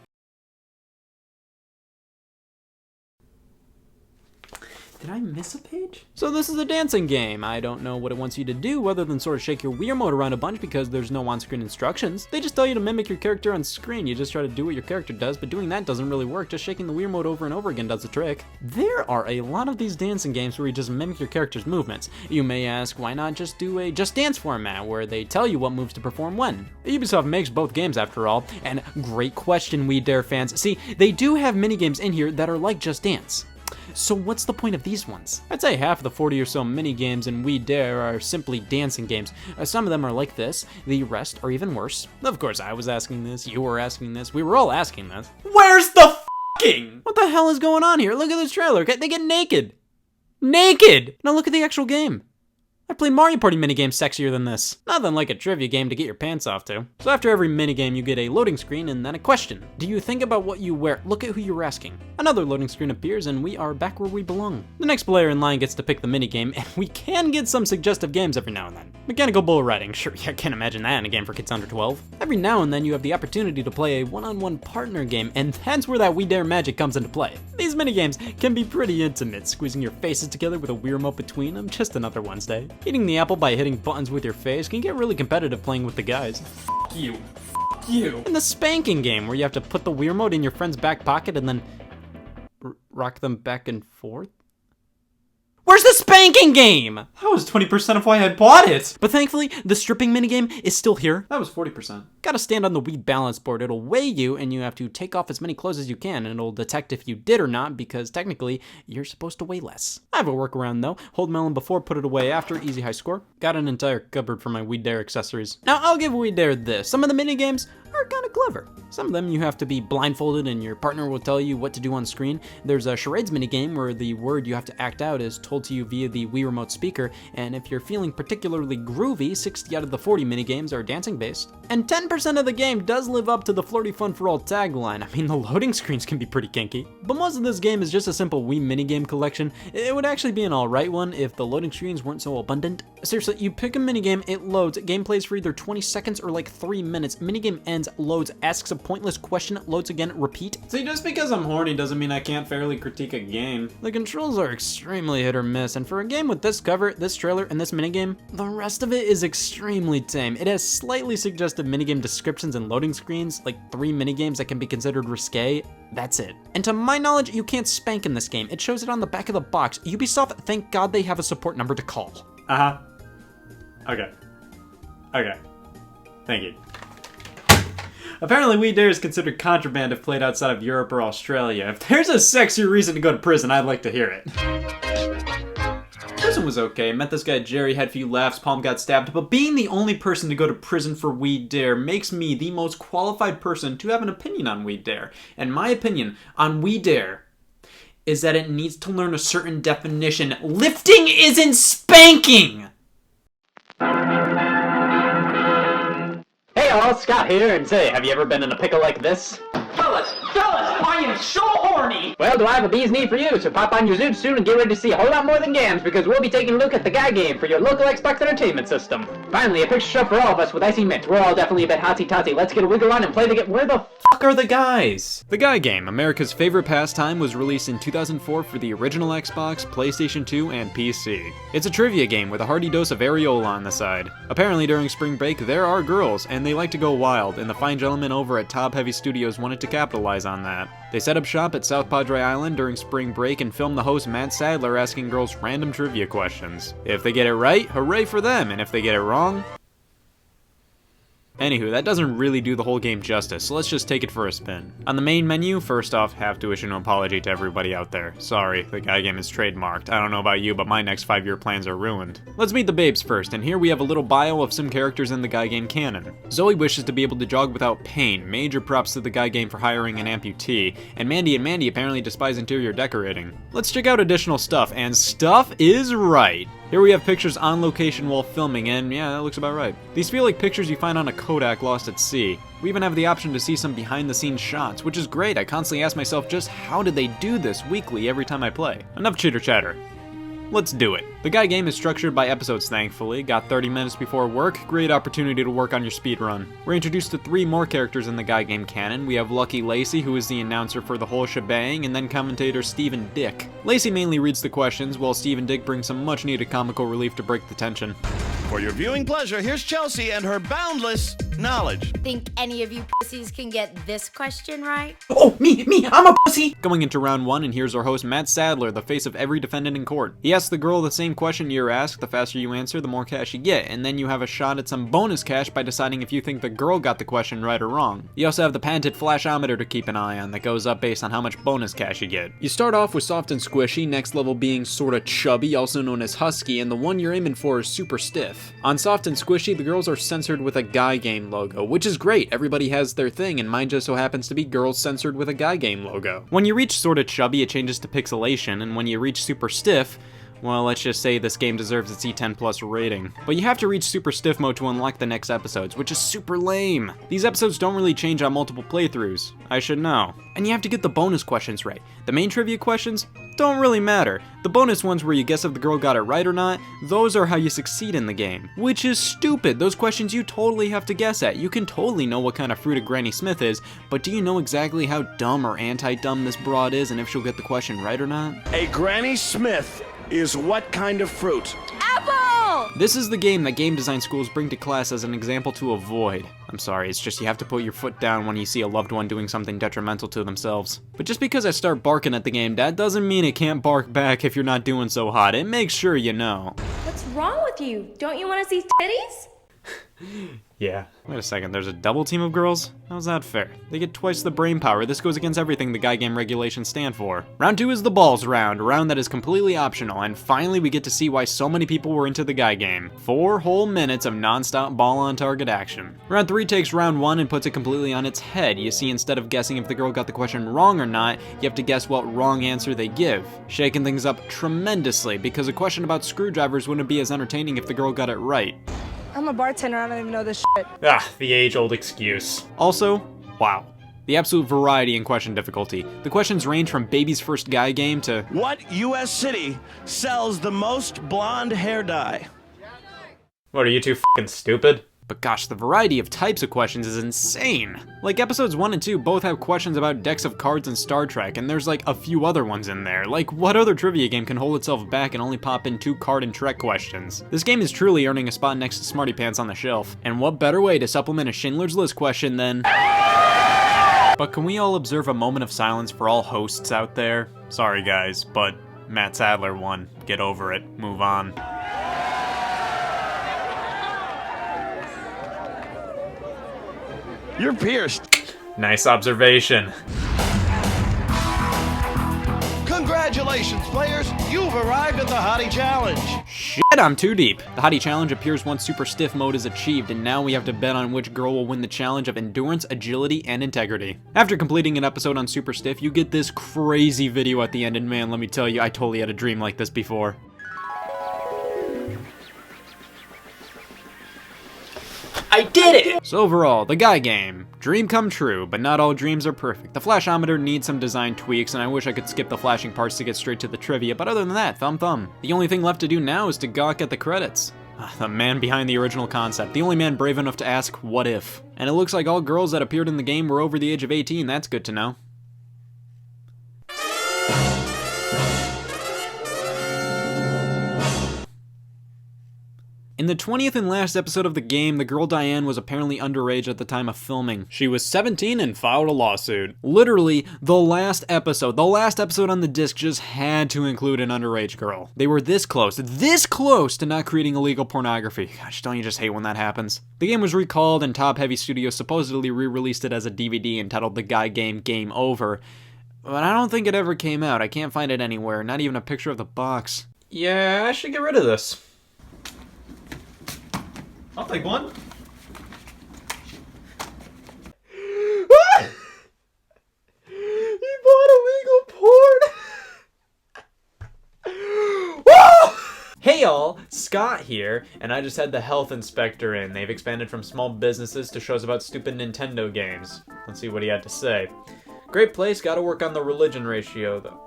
Did I miss a page? So this is a dancing game. I don't know what it wants you to do other than sort of shake your Wii remote around a bunch because there's no on-screen instructions. They just tell you to mimic your character on screen. You just try to do what your character does, but doing that doesn't really work. Just shaking the Wii remote over and over again does the trick. There are a lot of these dancing games where you just mimic your character's movements. You may ask, why not just do a Just Dance format where they tell you what moves to perform when? Ubisoft makes both games after all, and great question, We Dare fans. See, they do have minigames in here that are like Just Dance. So what's the point of these ones? I'd say half of the 40 or so mini-games in We Dare are simply dancing games. Some of them are like this, the rest are even worse. Of course, I was asking this, you were asking this, we were all asking this. Where's the f***ing? What the hell is going on here? Look at this trailer, they get naked! Naked! Now look at the actual game. I played Mario Party minigames sexier than this. Nothing like a trivia game to get your pants off to. So after every minigame you get a loading screen and then a question. Do you think about what you wear? Look at who you're asking. Another loading screen appears and we are back where we belong. The next player in line gets to pick the minigame and we can get some suggestive games every now and then. Mechanical bull riding, sure, I can't imagine that in a game for kids under 12. Every now and then you have the opportunity to play a one-on-one partner game, and that's where that We Dare magic comes into play. These minigames can be pretty intimate, squeezing your faces together with a Wii remote between them, just another Wednesday. Eating the apple by hitting buttons with your face can get really competitive playing with the guys. F you. F you. And the spanking game, where you have to put the Wii remote in your friend's back pocket and then rock them back and forth? Where's the spanking game? That was 20% of why I bought it. But thankfully, the stripping minigame is still here. That was 40%. Gotta stand on the Wii balance board. It'll weigh you, and you have to take off as many clothes as you can, and it'll detect if you did or not, because technically, you're supposed to weigh less. I have a workaround though. Hold melon before, put it away after, easy high score. Got an entire cupboard for my Wii Dare accessories. Now, I'll give Wii Dare this. Some of the minigames are kinda clever. Some of them you have to be blindfolded and your partner will tell you what to do on screen. There's a charades minigame where the word you have to act out is told to you via the Wii remote speaker, and if you're feeling particularly groovy, 60 out of the 40 minigames are dancing based. And 10% of the game does live up to the flirty fun for all tagline. I mean, the loading screens can be pretty kinky. But most of this game is just a simple Wii minigame collection. It would actually be an alright one if the loading screens weren't so abundant. Seriously, you pick a minigame, it loads, game plays for either 20 seconds or like 3 minutes, minigame ends, loads, asks a pointless question, loads again, repeat. See, just because I'm horny doesn't mean I can't fairly critique a game. The controls are extremely hit or miss, and for a game with this cover, this trailer, and this minigame, the rest of it is extremely tame. It has slightly suggestive minigame descriptions and loading screens, like 3 minigames that can be considered risque. That's it. And to my knowledge, you can't spank in this game. It shows it on the back of the box. Ubisoft, thank God they have a support number to call. Uh-huh. Okay. Okay. Thank you. Apparently, Wii Dare is considered contraband if played outside of Europe or Australia. If there's a sexier reason to go to prison, I'd like to hear it. Prison was okay. Met this guy Jerry, had a few laughs, palm got stabbed, but being the only person to go to prison for Wii Dare makes me the most qualified person to have an opinion on Wii Dare. And my opinion on Wii Dare is that it needs to learn a certain definition. Lifting isn't spanking! Hey all, Scott here, and say, have you ever been in a pickle like this? Fellas, I am so horny! Well, do I have a bee's knee for you, so pop on your Zoom soon and get ready to see a whole lot more than games, because we'll be taking a look at the guy game for your local Xbox entertainment system. Finally, a picture show for all of us with icy mint. We're all definitely a bit hotsy-totsy. Let's get a wiggle on and play the game. Where the fuck are the guys? The Guy Game, America's favorite pastime, was released in 2004 for the original Xbox, PlayStation 2, and PC. It's a trivia game with a hearty dose of areola on the side. Apparently during spring break, there are girls, and they like to go wild, and the fine gentlemen over at Top Heavy Studios wanted to capitalize on that. They set up shop at South Padre Island during spring break and filmed the host Matt Sadler asking girls random trivia questions. If they get it right, hooray for them, and if they get it wrong... Anywho, that doesn't really do the whole game justice, so let's just take it for a spin. On the main menu, first off, have to issue an apology to everybody out there. Sorry, the Guy Game is trademarked. I don't know about you, but my next 5-year plans are ruined. Let's meet the babes first, and here we have a little bio of some characters in the Guy Game canon. Zoe wishes to be able to jog without pain. Major props to the Guy Game for hiring an amputee. And Mandy apparently despise interior decorating. Let's check out additional stuff, and stuff is right. Here we have pictures on location while filming, and yeah, that looks about right. These feel like pictures you find on a Kodak lost at sea. We even have the option to see some behind-the-scenes shots, which is great. I constantly ask myself, just how did they do this weekly every time I play? Enough chitter-chatter. Let's do it. The Guy Game is structured by episodes, thankfully. Got 30 minutes before work, great opportunity to work on your speed run. We're introduced to 3 more characters in the Guy Game canon. We have Lucky Lacey, who is the announcer for the whole shebang, and then commentator Stephen Dick. Lacey mainly reads the questions, while Stephen Dick brings some much-needed comical relief to break the tension. For your viewing pleasure, here's Chelsea and her boundless knowledge. Think any of you pussies can get this question right? Oh, me, I'm a pussy! Going into round 1, and here's our host Matt Sadler, the face of every defendant in court. He asks the girl the same question you're asked. The faster you answer, the more cash you get, and then you have a shot at some bonus cash by deciding if you think the girl got the question right or wrong. You also have the patented flashometer to keep an eye on that goes up based on how much bonus cash you get. You start off with soft and squishy, next level being sorta chubby, also known as husky, and the one you're aiming for is super stiff. On soft and squishy, the girls are censored with a Guy Game logo, which is great. Everybody has their thing, and mine just so happens to be girls censored with a Guy Game logo. When you reach sorta chubby, it changes to pixelation, and when you reach super stiff, well, let's just say this game deserves its E10+ rating. But you have to reach Super Stiff Mode to unlock the next episodes, which is super lame. These episodes don't really change on multiple playthroughs. I should know. And you have to get the bonus questions right. The main trivia questions don't really matter. The bonus ones where you guess if the girl got it right or not, those are how you succeed in the game. Which is stupid. Those questions you totally have to guess at. You can totally know what kind of fruit a Granny Smith is, but do you know exactly how dumb or anti-dumb this broad is and if she'll get the question right or not? A Granny Smith is what kind of fruit? Apple! This is the game that game design schools bring to class as an example to avoid. I'm sorry, it's just you have to put your foot down when you see a loved one doing something detrimental to themselves. But just because I start barking at the game, that doesn't mean it can't bark back if you're not doing so hot. It makes sure you know. What's wrong with you? Don't you want to see titties? Yeah. Wait a second, there's a double team of girls? How's that fair? They get twice the brain power. This goes against everything the guy game regulations stand for. Round 2 is the balls round, a round that is completely optional, and finally we get to see why so many people were into the guy game. 4 whole minutes of non-stop ball on target action. Round 3 takes round 1 and puts it completely on its head. You see, instead of guessing if the girl got the question wrong or not, you have to guess what wrong answer they give. Shaking things up tremendously, because a question about screwdrivers wouldn't be as entertaining if the girl got it right. I'm a bartender, I don't even know this shit. Ah, the age-old excuse. Also, wow. The absolute variety in question difficulty. The questions range from baby's first guy game to What U.S. city sells the most blonde hair dye? what, are you two f***ing stupid? But gosh, the variety of types of questions is insane. Like episodes 1 and 2 both have questions about decks of cards in Star Trek, and there's like a few other ones in there. Like what other trivia game can hold itself back and only pop in 2 card and Trek questions? This game is truly earning a spot next to Smarty Pants on the shelf. And what better way to supplement a Schindler's List question than... But can we all observe a moment of silence for all hosts out there? Sorry guys, but Matt Sadler won. Get over it. Move on. You're pierced. Nice observation. Congratulations, players! You've arrived at the Hottie Challenge. Shit, I'm too deep. The Hottie Challenge appears once Super Stiff Mode is achieved, and now we have to bet on which girl will win the challenge of endurance, agility, and integrity. After completing an episode on Super Stiff, you get this crazy video at the end, and man, let me tell you, I totally had a dream like this before. I did it! So overall, the guy game. Dream come true, but not all dreams are perfect. The flashometer needs some design tweaks, and I wish I could skip the flashing parts to get straight to the trivia, but other than that, thumb. The only thing left to do now is to gawk at the credits. The man behind the original concept, the only man brave enough to ask, what if? And it looks like all girls that appeared in the game were over the age of 18, that's good to know. In the 20th and last episode of the game, the girl Diane was apparently underage at the time of filming. She was 17 and filed a lawsuit. Literally, the last episode on the disc just had to include an underage girl. They were this close to not creating illegal pornography. Gosh, don't you just hate when that happens? The game was recalled and Top Heavy Studios supposedly re-released it as a DVD entitled The Guy Game Game Over. But I don't think it ever came out. I can't find it anywhere, not even a picture of the box. Yeah, I should get rid of this. I'll take one. He bought illegal porn. Hey y'all, Scott here, and I just had the health inspector in. They've expanded from small businesses to shows about stupid Nintendo games. Let's see what he had to say. Great place, gotta work on the religion ratio though.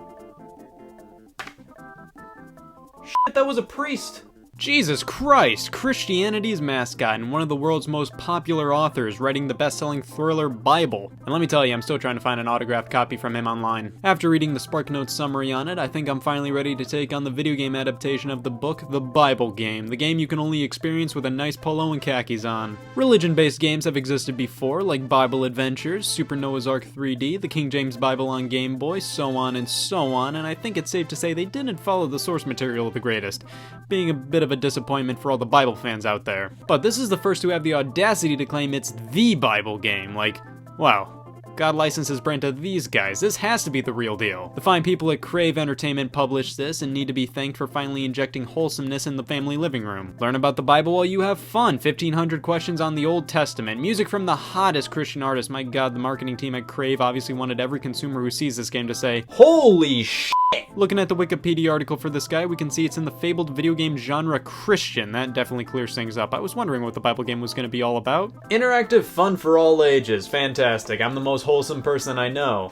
Shit, that was a priest. Jesus Christ, Christianity's mascot and one of the world's most popular authors, writing the best-selling thriller Bible. And let me tell you, I'm still trying to find an autographed copy from him online. After reading the SparkNotes summary on it, I think I'm finally ready to take on the video game adaptation of the book, The Bible Game, the game you can only experience with a nice polo and khakis on. Religion-based games have existed before, like Bible Adventures, Super Noah's Ark 3D, the King James Bible on Game Boy, so on, and I think it's safe to say they didn't follow the source material the greatest, being a bit of a disappointment for all the Bible fans out there. But this is the first to have the audacity to claim it's the Bible game. Like, wow. God licenses brand to these guys. This has to be the real deal. The fine people at Crave Entertainment published this and need to be thanked for finally injecting wholesomeness in the family living room. Learn about the Bible while you have fun. 1,500 questions on the Old Testament. Music from the hottest Christian artists. My God, the marketing team at Crave obviously wanted every consumer who sees this game to say, "Holy shit!" Looking at the Wikipedia article for this guy, we can see it's in the fabled video game genre Christian. That definitely clears things up. I was wondering what the Bible game was going to be all about. Interactive fun for all ages. Fantastic. I'm the most wholesome person I know.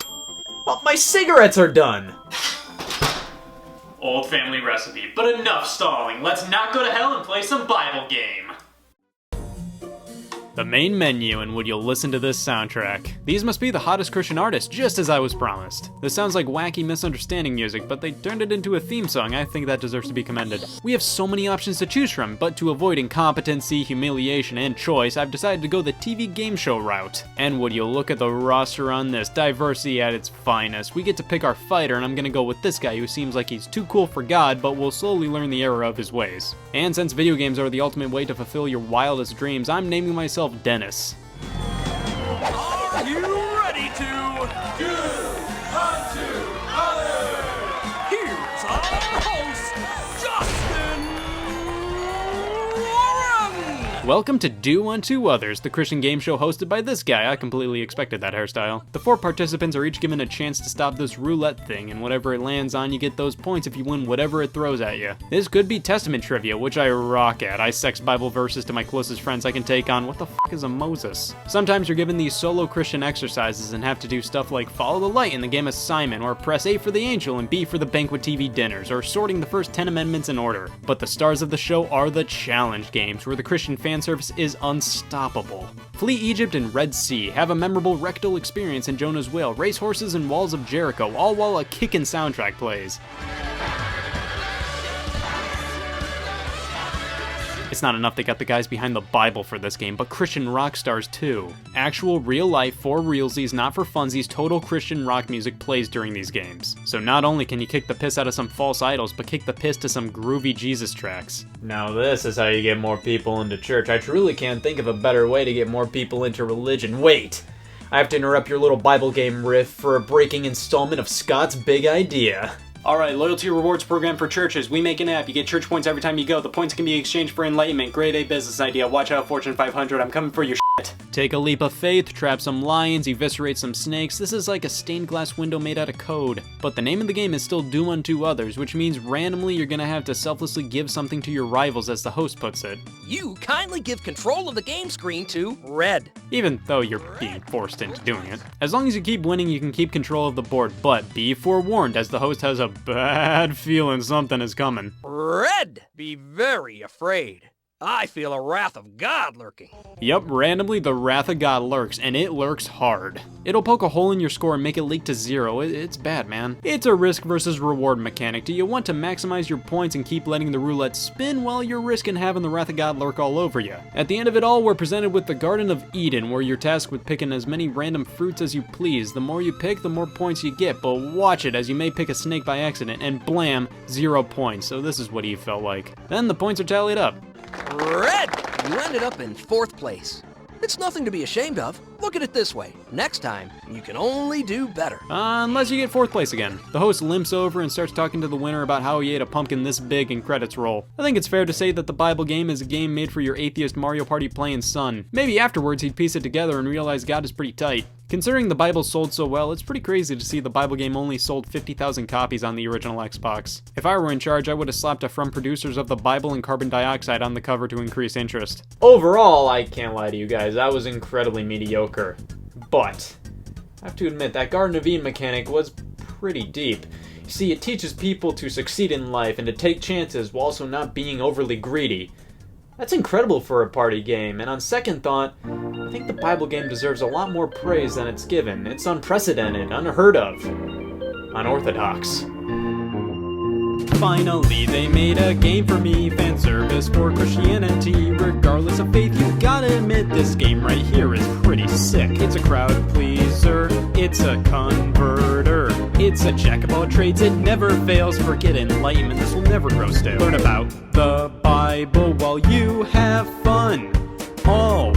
Well, my cigarettes are done! Old family recipe, but enough stalling. Let's not go to hell and play some Bible game. The main menu, and would you listen to this soundtrack? These must be the hottest Christian artists, just as I was promised. This sounds like wacky misunderstanding music, but they turned it into a theme song. I think that deserves to be commended. We have so many options to choose from, but to avoid incompetency, humiliation, and choice, I've decided to go the TV game show route. And would you look at the roster on this, diversity at its finest. We get to pick our fighter, and I'm gonna go with this guy who seems like he's too cool for God, but will slowly learn the error of his ways. And since video games are the ultimate way to fulfill your wildest dreams, I'm naming myself Dennis. Are you ready to do unto others? Here's our host, Justin Warren! Welcome to Do Unto Others, the Christian game show hosted by this guy. I completely expected that hairstyle. The 4 participants are each given a chance to stop this roulette thing, and whatever it lands on, you get those points if you win whatever it throws at you. This could be Testament trivia, which I rock at. I sex Bible verses to my closest friends I can take on. What the f is a Moses? Sometimes you're given these solo Christian exercises and have to do stuff like follow the light in the game of Simon, or press A for the angel and B for the banquet TV dinners, or sorting the first 10 amendments in order. But the stars of the show are the challenge games, where the Christian fan service is unstoppable. Flee Egypt and Red Sea, have a memorable rectal experience in Jonah's Whale, race horses in Walls of Jericho, all while a kickin' soundtrack plays. It's not enough they got the guys behind the Bible for this game, but Christian rock stars too. Actual real life, for realsies, not for funsies, total Christian rock music plays during these games. So not only can you kick the piss out of some false idols, but kick the piss to some groovy Jesus tracks. Now this is how you get more people into church. I truly can't think of a better way to get more people into religion. Wait! I have to interrupt your little Bible game riff for a breaking installment of Scott's Big Idea. Alright, loyalty rewards program for churches. We make an app. You get church points every time you go. The points can be exchanged for enlightenment. Grade A business idea. Watch out, Fortune 500. I'm coming for your shit. Take a leap of faith, trap some lions, eviscerate some snakes. This is like a stained glass window made out of code. But the name of the game is still Do Unto Others, which means randomly you're gonna have to selflessly give something to your rivals, as the host puts it. You kindly give control of the game screen to Red. Even though you're being forced into doing it. As long as you keep winning, you can keep control of the board, but be forewarned, as the host has a bad feeling something is coming. Red! Be very afraid. I feel a wrath of God lurking. Yep, randomly the wrath of God lurks, and it lurks hard. It'll poke a hole in your score and make it leak to 0. It's bad, man. It's a risk versus reward mechanic. Do you want to maximize your points and keep letting the roulette spin while you're risking having the wrath of God lurk all over you? At the end of it all, we're presented with the Garden of Eden, where you're tasked with picking as many random fruits as you please. The more you pick, the more points you get, but watch it, as you may pick a snake by accident, and blam, 0 points. So this is what Eve felt like. Then the points are tallied up. Red! You ended up in 4th place. It's nothing to be ashamed of. Look at it this way. Next time, you can only do better. Unless you get 4th place again. The host limps over and starts talking to the winner about how he ate a pumpkin this big and credits roll. I think it's fair to say that the Bible game is a game made for your atheist Mario Party playing son. Maybe afterwards he'd piece it together and realize God is pretty tight. Considering the Bible sold so well, it's pretty crazy to see the Bible game only sold 50,000 copies on the original Xbox. If I were in charge, I would have slapped a From Producers of the Bible and carbon dioxide on the cover to increase interest. Overall, I can't lie to you guys, that was incredibly mediocre. But I have to admit, that Garden of Eden mechanic was pretty deep. You see, it teaches people to succeed in life and to take chances while also not being overly greedy. That's incredible for a party game, and on second thought, I think the Bible game deserves a lot more praise than it's given. It's unprecedented, unheard of, unorthodox. Finally, they made a game for me, fan service for Christianity. Regardless of faith, you gotta admit this game right here is pretty sick. It's a crowd pleaser, it's a converter, it's a jack of all trades, it never fails. Forget enlightenment, this will never grow stale. Learn about the Bible while you have fun. All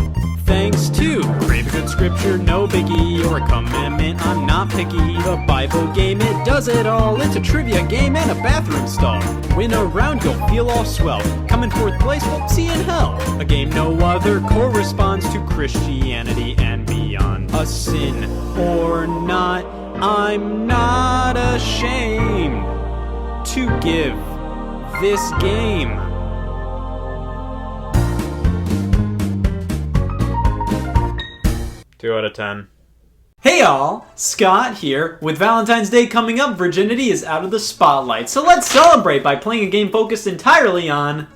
thanks to crave a good scripture, no biggie, or a commandment, I'm not picky. The Bible game, it does it all. It's a trivia game and a bathroom stall. Win a round, you'll feel all swell. Come in 4th place, we'll see you in hell. A game no other corresponds to Christianity and beyond. A sin or not, I'm not ashamed. to give this game? Two out of 10. Hey all, Scott here. With Valentine's Day coming up, virginity is out of the spotlight, so let's celebrate by playing a game focused entirely on...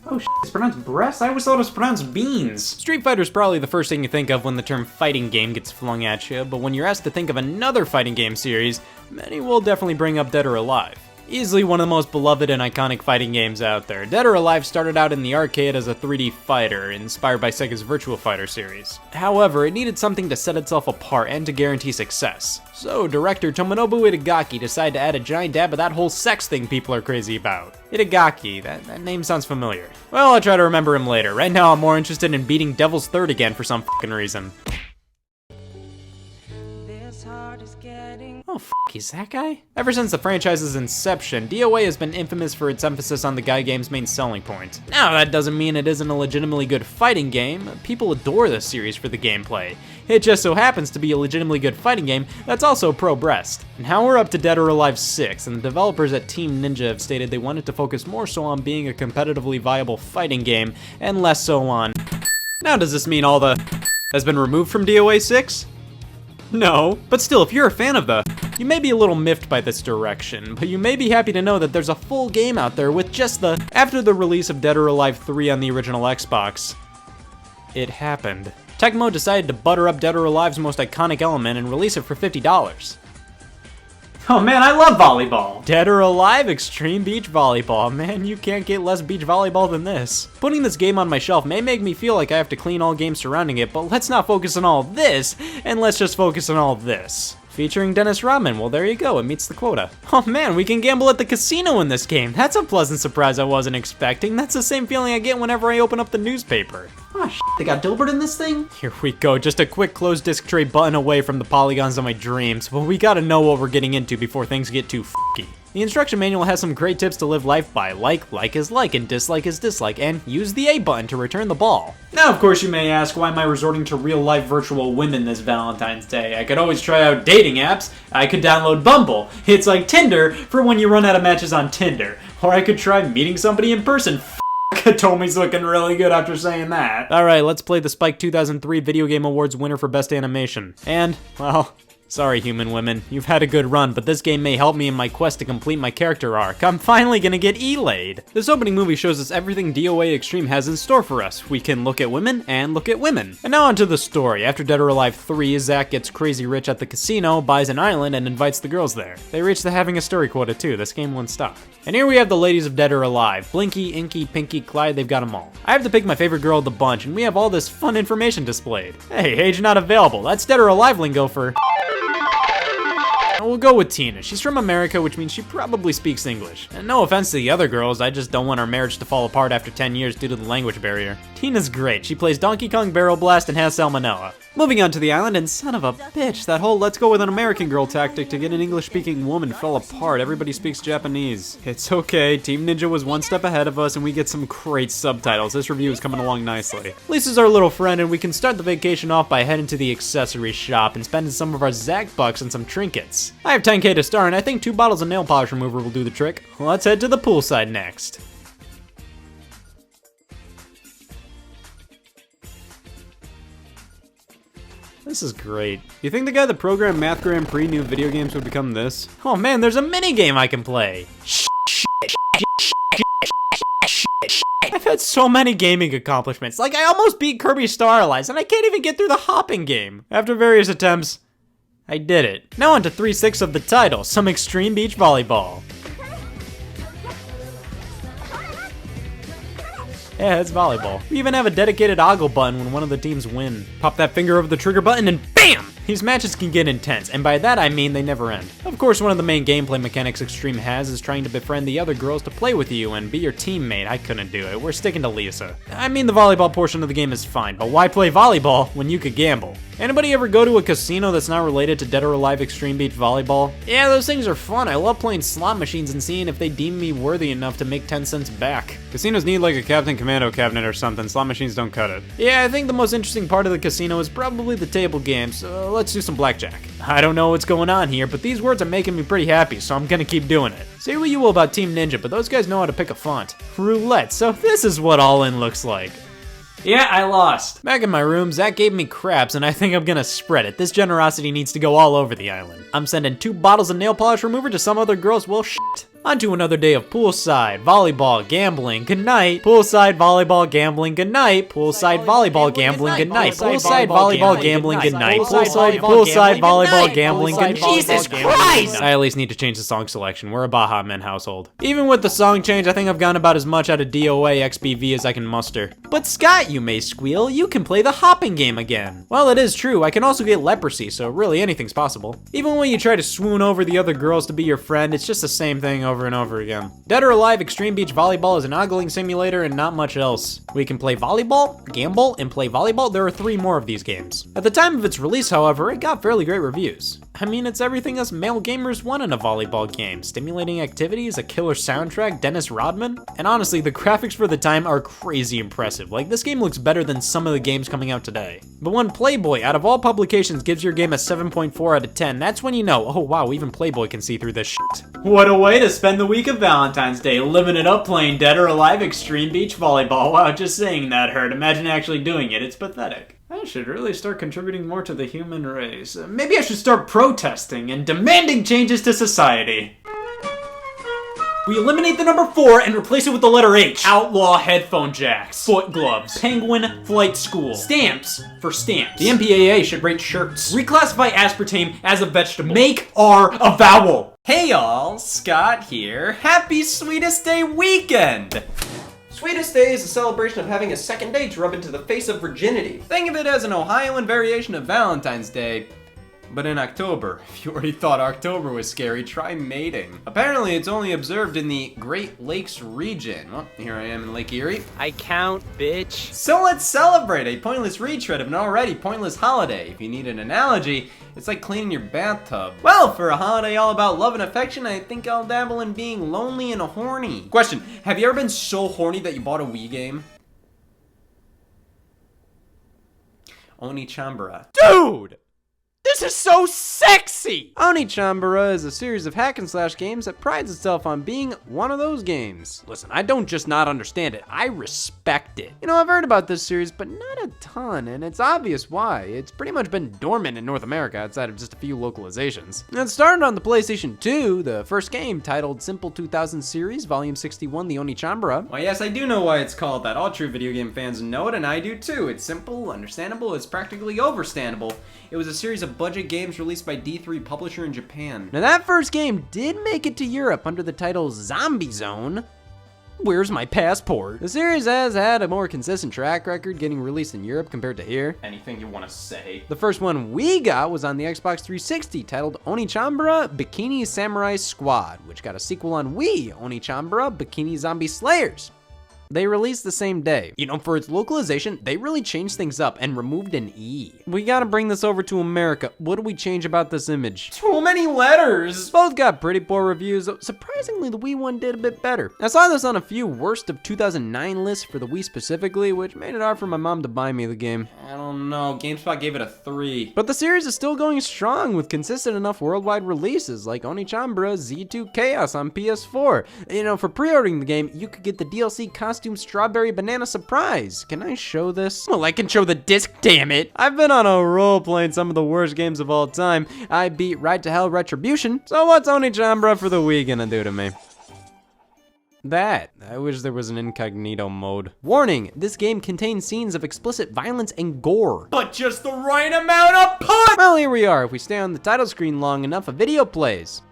Oh shit, it's pronounced breast? I always thought it was pronounced beans. Street Fighter's probably the first thing you think of when the term fighting game gets flung at you, but when you're asked to think of another fighting game series, many will definitely bring up Dead or Alive. Easily one of the most beloved and iconic fighting games out there. Dead or Alive started out in the arcade as a 3D fighter, inspired by Sega's Virtua Fighter series. However, it needed something to set itself apart and to guarantee success. So, director Tomonobu Itagaki decided to add a giant dab of that whole sex thing people are crazy about. Itagaki, that name sounds familiar. Well, I'll try to remember him later. Right now I'm more interested in beating Devil's Third again for some fucking reason. Oh, he's that guy? Ever since the franchise's inception, DOA has been infamous for its emphasis on the guy game's main selling point. Now, that doesn't mean it isn't a legitimately good fighting game. People adore this series for the gameplay. It just so happens to be a legitimately good fighting game that's also pro-breast. And now we're up to Dead or Alive 6, and the developers at Team Ninja have stated they wanted to focus more so on being a competitively viable fighting game, and less so on... Now, does this mean all the... has been removed from DOA 6? No, but still, if you're a fan of the... You may be a little miffed by this direction, but you may be happy to know that there's a full game out there with just the... After the release of Dead or Alive 3 on the original Xbox, it happened. Tecmo decided to butter up Dead or Alive's most iconic element and release it for $50. Oh man, I love volleyball! Dead or Alive Extreme Beach Volleyball. Man, you can't get less beach volleyball than this. Putting this game on my shelf may make me feel like I have to clean all games surrounding it, but let's not focus on all this, and let's just focus on all this. Featuring Dennis Rodman, well there you go, it meets the quota. Oh man, we can gamble at the casino in this game. That's a pleasant surprise I wasn't expecting. That's the same feeling I get whenever I open up the newspaper. Oh shit, they got Dilbert in this thing? Here we go, just a quick closed disc tray button away from the polygons of my dreams, but we gotta know what we're getting into before things get too f***y. The instruction manual has some great tips to live life by, like is like, and dislike is dislike, and use the A button to return the ball. Now, of course, you may ask, why am I resorting to real-life virtual women this Valentine's Day? I could always try out dating apps. I could download Bumble. It's like Tinder for when you run out of matches on Tinder. Or I could try meeting somebody in person. Tomi's looking really good after saying that. Alright, let's play the Spike 2003 Video Game Awards winner for Best Animation. And, well... Sorry, human women. You've had a good run, but this game may help me in my quest to complete my character arc. I'm finally gonna get E-laid. This opening movie shows us everything DOA Xtreme has in store for us. We can look at women and look at women. And now onto the story. After Dead or Alive 3, Zack gets crazy rich at the casino, buys an island, and invites the girls there. They reach the having a story quota too. This game won't stop. And here we have the ladies of Dead or Alive. Blinky, Inky, Pinky, Clyde, they've got them all. I have to pick my favorite girl of the bunch, and we have all this fun information displayed. Hey, age not available. That's Dead or Alive lingo for... We'll go with Tina. She's from America, which means she probably speaks English. And no offense to the other girls, I just don't want our marriage to fall apart after 10 years due to the language barrier. Tina's great. She plays Donkey Kong Barrel Blast and has salmonella. Moving on to the island, and son of a bitch, that whole let's go with an American girl tactic to get an English-speaking woman fell apart. Everybody speaks Japanese. It's okay, Team Ninja was one step ahead of us and we get some great subtitles. This review is coming along nicely. Lisa's our little friend and we can start the vacation off by heading to the accessory shop and spending some of our Zack bucks on some trinkets. I have 10k to start and I think 2 bottles of nail polish remover will do the trick. Let's head to the poolside next. This is great. You think the guy that programmed Math Grand Prix knew video games would become this? Oh man, there's a mini game I can play! I've had so many gaming accomplishments, like I almost beat Kirby Star Allies and I can't even get through the hopping game. After various attempts, I did it. Now on to 3/6 of the title, some extreme beach volleyball. Yeah, it's volleyball. We even have a dedicated ogle button when one of the teams win. Pop that finger over the trigger button and BAM! These matches can get intense, and by that I mean they never end. Of course, one of the main gameplay mechanics Xtreme has is trying to befriend the other girls to play with you and be your teammate. I couldn't do it. We're sticking to Lisa. I mean, the volleyball portion of the game is fine, but why play volleyball when you could gamble? Anybody ever go to a casino that's not related to Dead or Alive Extreme Beach Volleyball? Yeah, those things are fun. I love playing slot machines and seeing if they deem me worthy enough to make 10 cents back. Casinos need like a Captain Commando cabinet or something. Slot machines don't cut it. Yeah, I think the most interesting part of the casino is probably the table games, so let's do some blackjack. I don't know what's going on here, but these words are making me pretty happy, so I'm gonna keep doing it. Say what you will about Team Ninja, but those guys know how to pick a font. Roulette, so this is what All In looks like. Yeah, I lost. Back in my room, Zach gave me craps, and I think I'm gonna spread it. This generosity needs to go all over the island. I'm sending 2 bottles of nail polish remover to some other girls, well, shit. On to another day of poolside, volleyball, gambling, good night. Poolside, volleyball, gambling, good night. Poolside, volleyball, gambling, good night. Poolside, volleyball, gambling, good night. Poolside, volleyball, gambling, good night. Jesus Christ! I at least need to change the song selection. We're a Baja Men household. Even with the song change, I think I've gotten about as much out of DOA XBV as I can muster. But Scott, you may squeal, you can play the hopping game again. Well, it is true. I can also get leprosy, so really anything's possible. Even when you try to swoon over the other girls to be your friend, it's just the same thing over and over again. Dead or Alive Extreme Beach Volleyball is an ogling simulator and not much else. We can play volleyball, gamble, and play volleyball. There are 3 more of these games. At the time of its release, however, it got fairly great reviews. I mean, it's everything us male gamers want in a volleyball game. Stimulating activities, a killer soundtrack, Dennis Rodman, and honestly, the graphics for the time are crazy impressive. Like, this game looks better than some of the games coming out today. But when Playboy, out of all publications, gives your game a 7.4 out of 10, that's when you know, oh wow, even Playboy can see through this shit. What a way to spend the week of Valentine's Day, living it up playing Dead or Alive Extreme Beach Volleyball. Wow, just saying that hurt. Imagine actually doing it, it's pathetic. I should really start contributing more to the human race. Maybe I should start protesting and demanding changes to society. We eliminate the number 4 and replace it with the letter H. Outlaw headphone jacks. Foot gloves. Penguin flight school. Stamps for stamps. The MPAA should rate shirts. Reclassify aspartame as a vegetable. Make R a vowel. Hey y'all, Scott here. Happy Sweetest Day weekend! Sweetest Day is a celebration of having a second day to rub into the face of virginity. Think of it as an Ohioan variation of Valentine's Day, but in October. If you already thought October was scary, try mating. Apparently, it's only observed in the Great Lakes region. Well, here I am in Lake Erie. I count, bitch. So let's celebrate a pointless retread of an already pointless holiday. If you need an analogy, it's like cleaning your bathtub. Well, for a holiday all about love and affection, I think I'll dabble in being lonely and horny. Question, have you ever been so horny that you bought a Wii game? Oni Chambra. Dude! This is so sexy! Oni Chambra is a series of hack and slash games that prides itself on being one of those games. Listen, I don't just not understand it, I respect it. You know, I've heard about this series, but not a ton, and it's obvious why. It's pretty much been dormant in North America outside of just a few localizations. It started on the PlayStation 2, the first game titled Simple 2000 Series, Volume 61, the Oni Chambra. Why yes, I do know why it's called that. All true video game fans know it, and I do too. It's simple, understandable, it's practically overstandable. It was a series of budget games released by D3 Publisher in Japan. Now that first game did make it to Europe under the title Zombie Zone. Where's my passport? The series has had a more consistent track record getting released in Europe compared to here. Anything you want to say? The first one we got was on the Xbox 360 titled Oni Chambra Bikini Samurai Squad, which got a sequel on Wii, Oni Chambra Bikini Zombie Slayers. They released the same day. You know, for its localization, they really changed things up and removed an E. We gotta bring this over to America. What do we change about this image? Too many letters! Both got pretty poor reviews. Surprisingly, the Wii one did a bit better. I saw this on a few worst of 2009 lists for the Wii specifically, which made it hard for my mom to buy me the game. I don't know, GameSpot gave it a 3. But the series is still going strong with consistent enough worldwide releases like Oni Chambra Z2 Chaos on PS4. You know, for pre-ordering the game, you could get the DLC costume Strawberry Banana Surprise. Can I show this? Well, I can show the disc, damn it. I've been on a roll playing some of the worst games of all time. I beat Ride to Hell Retribution, so what's Oni Chambra for the Wii gonna do to me? That. I wish there was an incognito mode. Warning, this game contains scenes of explicit violence and gore. But just the right amount of punch! Well, here we are. If we stay on the title screen long enough, a video plays.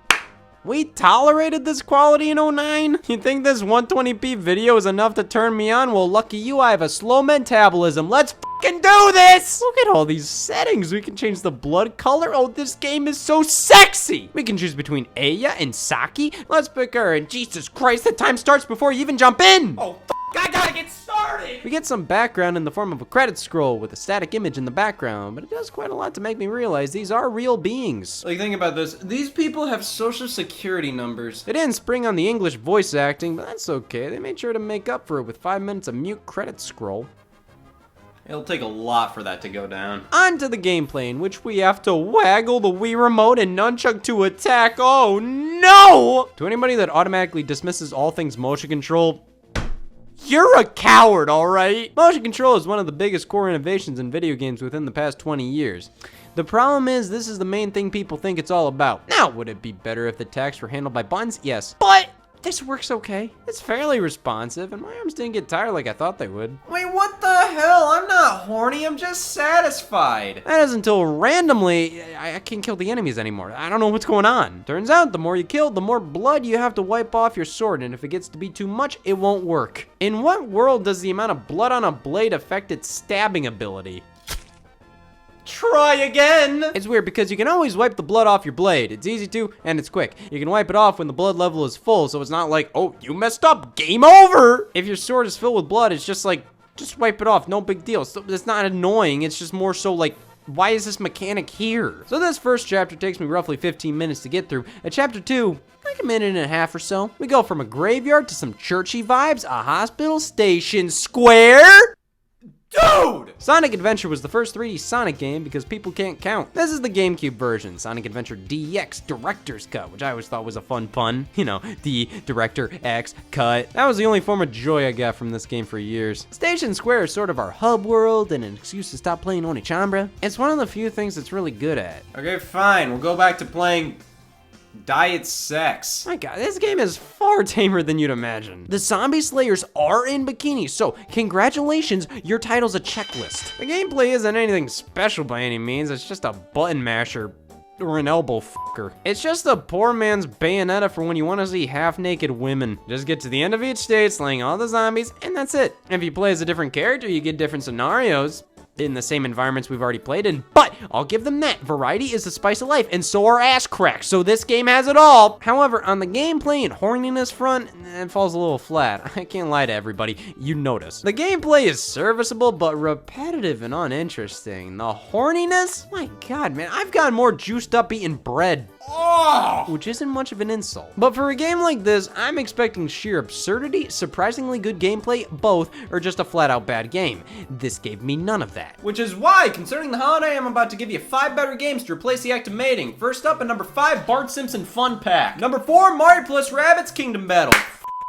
We tolerated this quality in 09? You think this 120p video is enough to turn me on? Well, lucky you, I have a slow metabolism. Let's fucking do this! Look at all these settings. We can change the blood color. Oh, this game is so sexy! We can choose between Aya and Saki. Let's pick her, and Jesus Christ, the time starts before you even jump in! Oh, I gotta get started! We get some background in the form of a credit scroll with a static image in the background, but it does quite a lot to make me realize these are real beings. Like, think about this. These people have social security numbers. They didn't spring on the English voice acting, but that's okay. They made sure to make up for it with 5 minutes of mute credit scroll. It'll take a lot for that to go down. On to the gameplay, in which we have to waggle the Wii remote and nunchuck to attack. Oh no! To anybody that automatically dismisses all things motion control, you're a coward, alright? Motion control is one of the biggest core innovations in video games within the past 20 years. The problem is, this is the main thing people think it's all about. Now, would it be better if the attacks were handled by buttons? Yes. But this works okay. It's fairly responsive, and my arms didn't get tired like I thought they would. Wait, what the hell? I'm not horny, I'm just satisfied. That is until randomly, I can't kill the enemies anymore. I don't know what's going on. Turns out, the more you kill, the more blood you have to wipe off your sword, and if it gets to be too much, it won't work. In what world does the amount of blood on a blade affect its stabbing ability? Try again! It's weird because you can always wipe the blood off your blade. It's easy to, and it's quick. You can wipe it off when the blood level is full, so it's not like, oh, you messed up, game over! If your sword is filled with blood, it's just like, just wipe it off, no big deal. So it's not annoying, it's just more so like, why is this mechanic here? So this first chapter takes me roughly 15 minutes to get through. At chapter 2, like a minute and a half or so. We go from a graveyard to some churchy vibes, a hospital station square. Dude! Sonic Adventure was the first 3D Sonic game because people can't count. This is the GameCube version, Sonic Adventure DX Director's Cut, which I always thought was a fun pun. You know, the Director X Cut. That was the only form of joy I got from this game for years. Station Square is sort of our hub world and an excuse to stop playing Oni Chambra. It's one of the few things it's really good at. Okay, fine. We'll go back to playing Diet Sex. My god, this game is far tamer than you'd imagine. The zombie slayers are in bikinis, so congratulations, your title's a checklist. The gameplay isn't anything special by any means, it's just a button masher or an elbow fucker. It's just a poor man's Bayonetta for when you want to see half-naked women. Just get to the end of each stage, slaying all the zombies, and that's it. If you play as a different character, you get different scenarios in the same environments we've already played in, but I'll give them that. Variety is the spice of life, and so are ass cracks, so this game has it all. However, on the gameplay and horniness front, it falls a little flat. I can't lie to everybody, you notice. The gameplay is serviceable, but repetitive and uninteresting. The horniness? My god, man, I've gotten more juiced up eating bread. Oh! Which isn't much of an insult. But for a game like this, I'm expecting sheer absurdity, surprisingly good gameplay, both, or just a flat-out bad game. This gave me none of that. Which is why, concerning the holiday, I'm about to give you 5 better games to replace the act of mating. First up at number 5, Bart Simpson Fun Pack. Number 4, Mario plus Rabbids Kingdom Battle.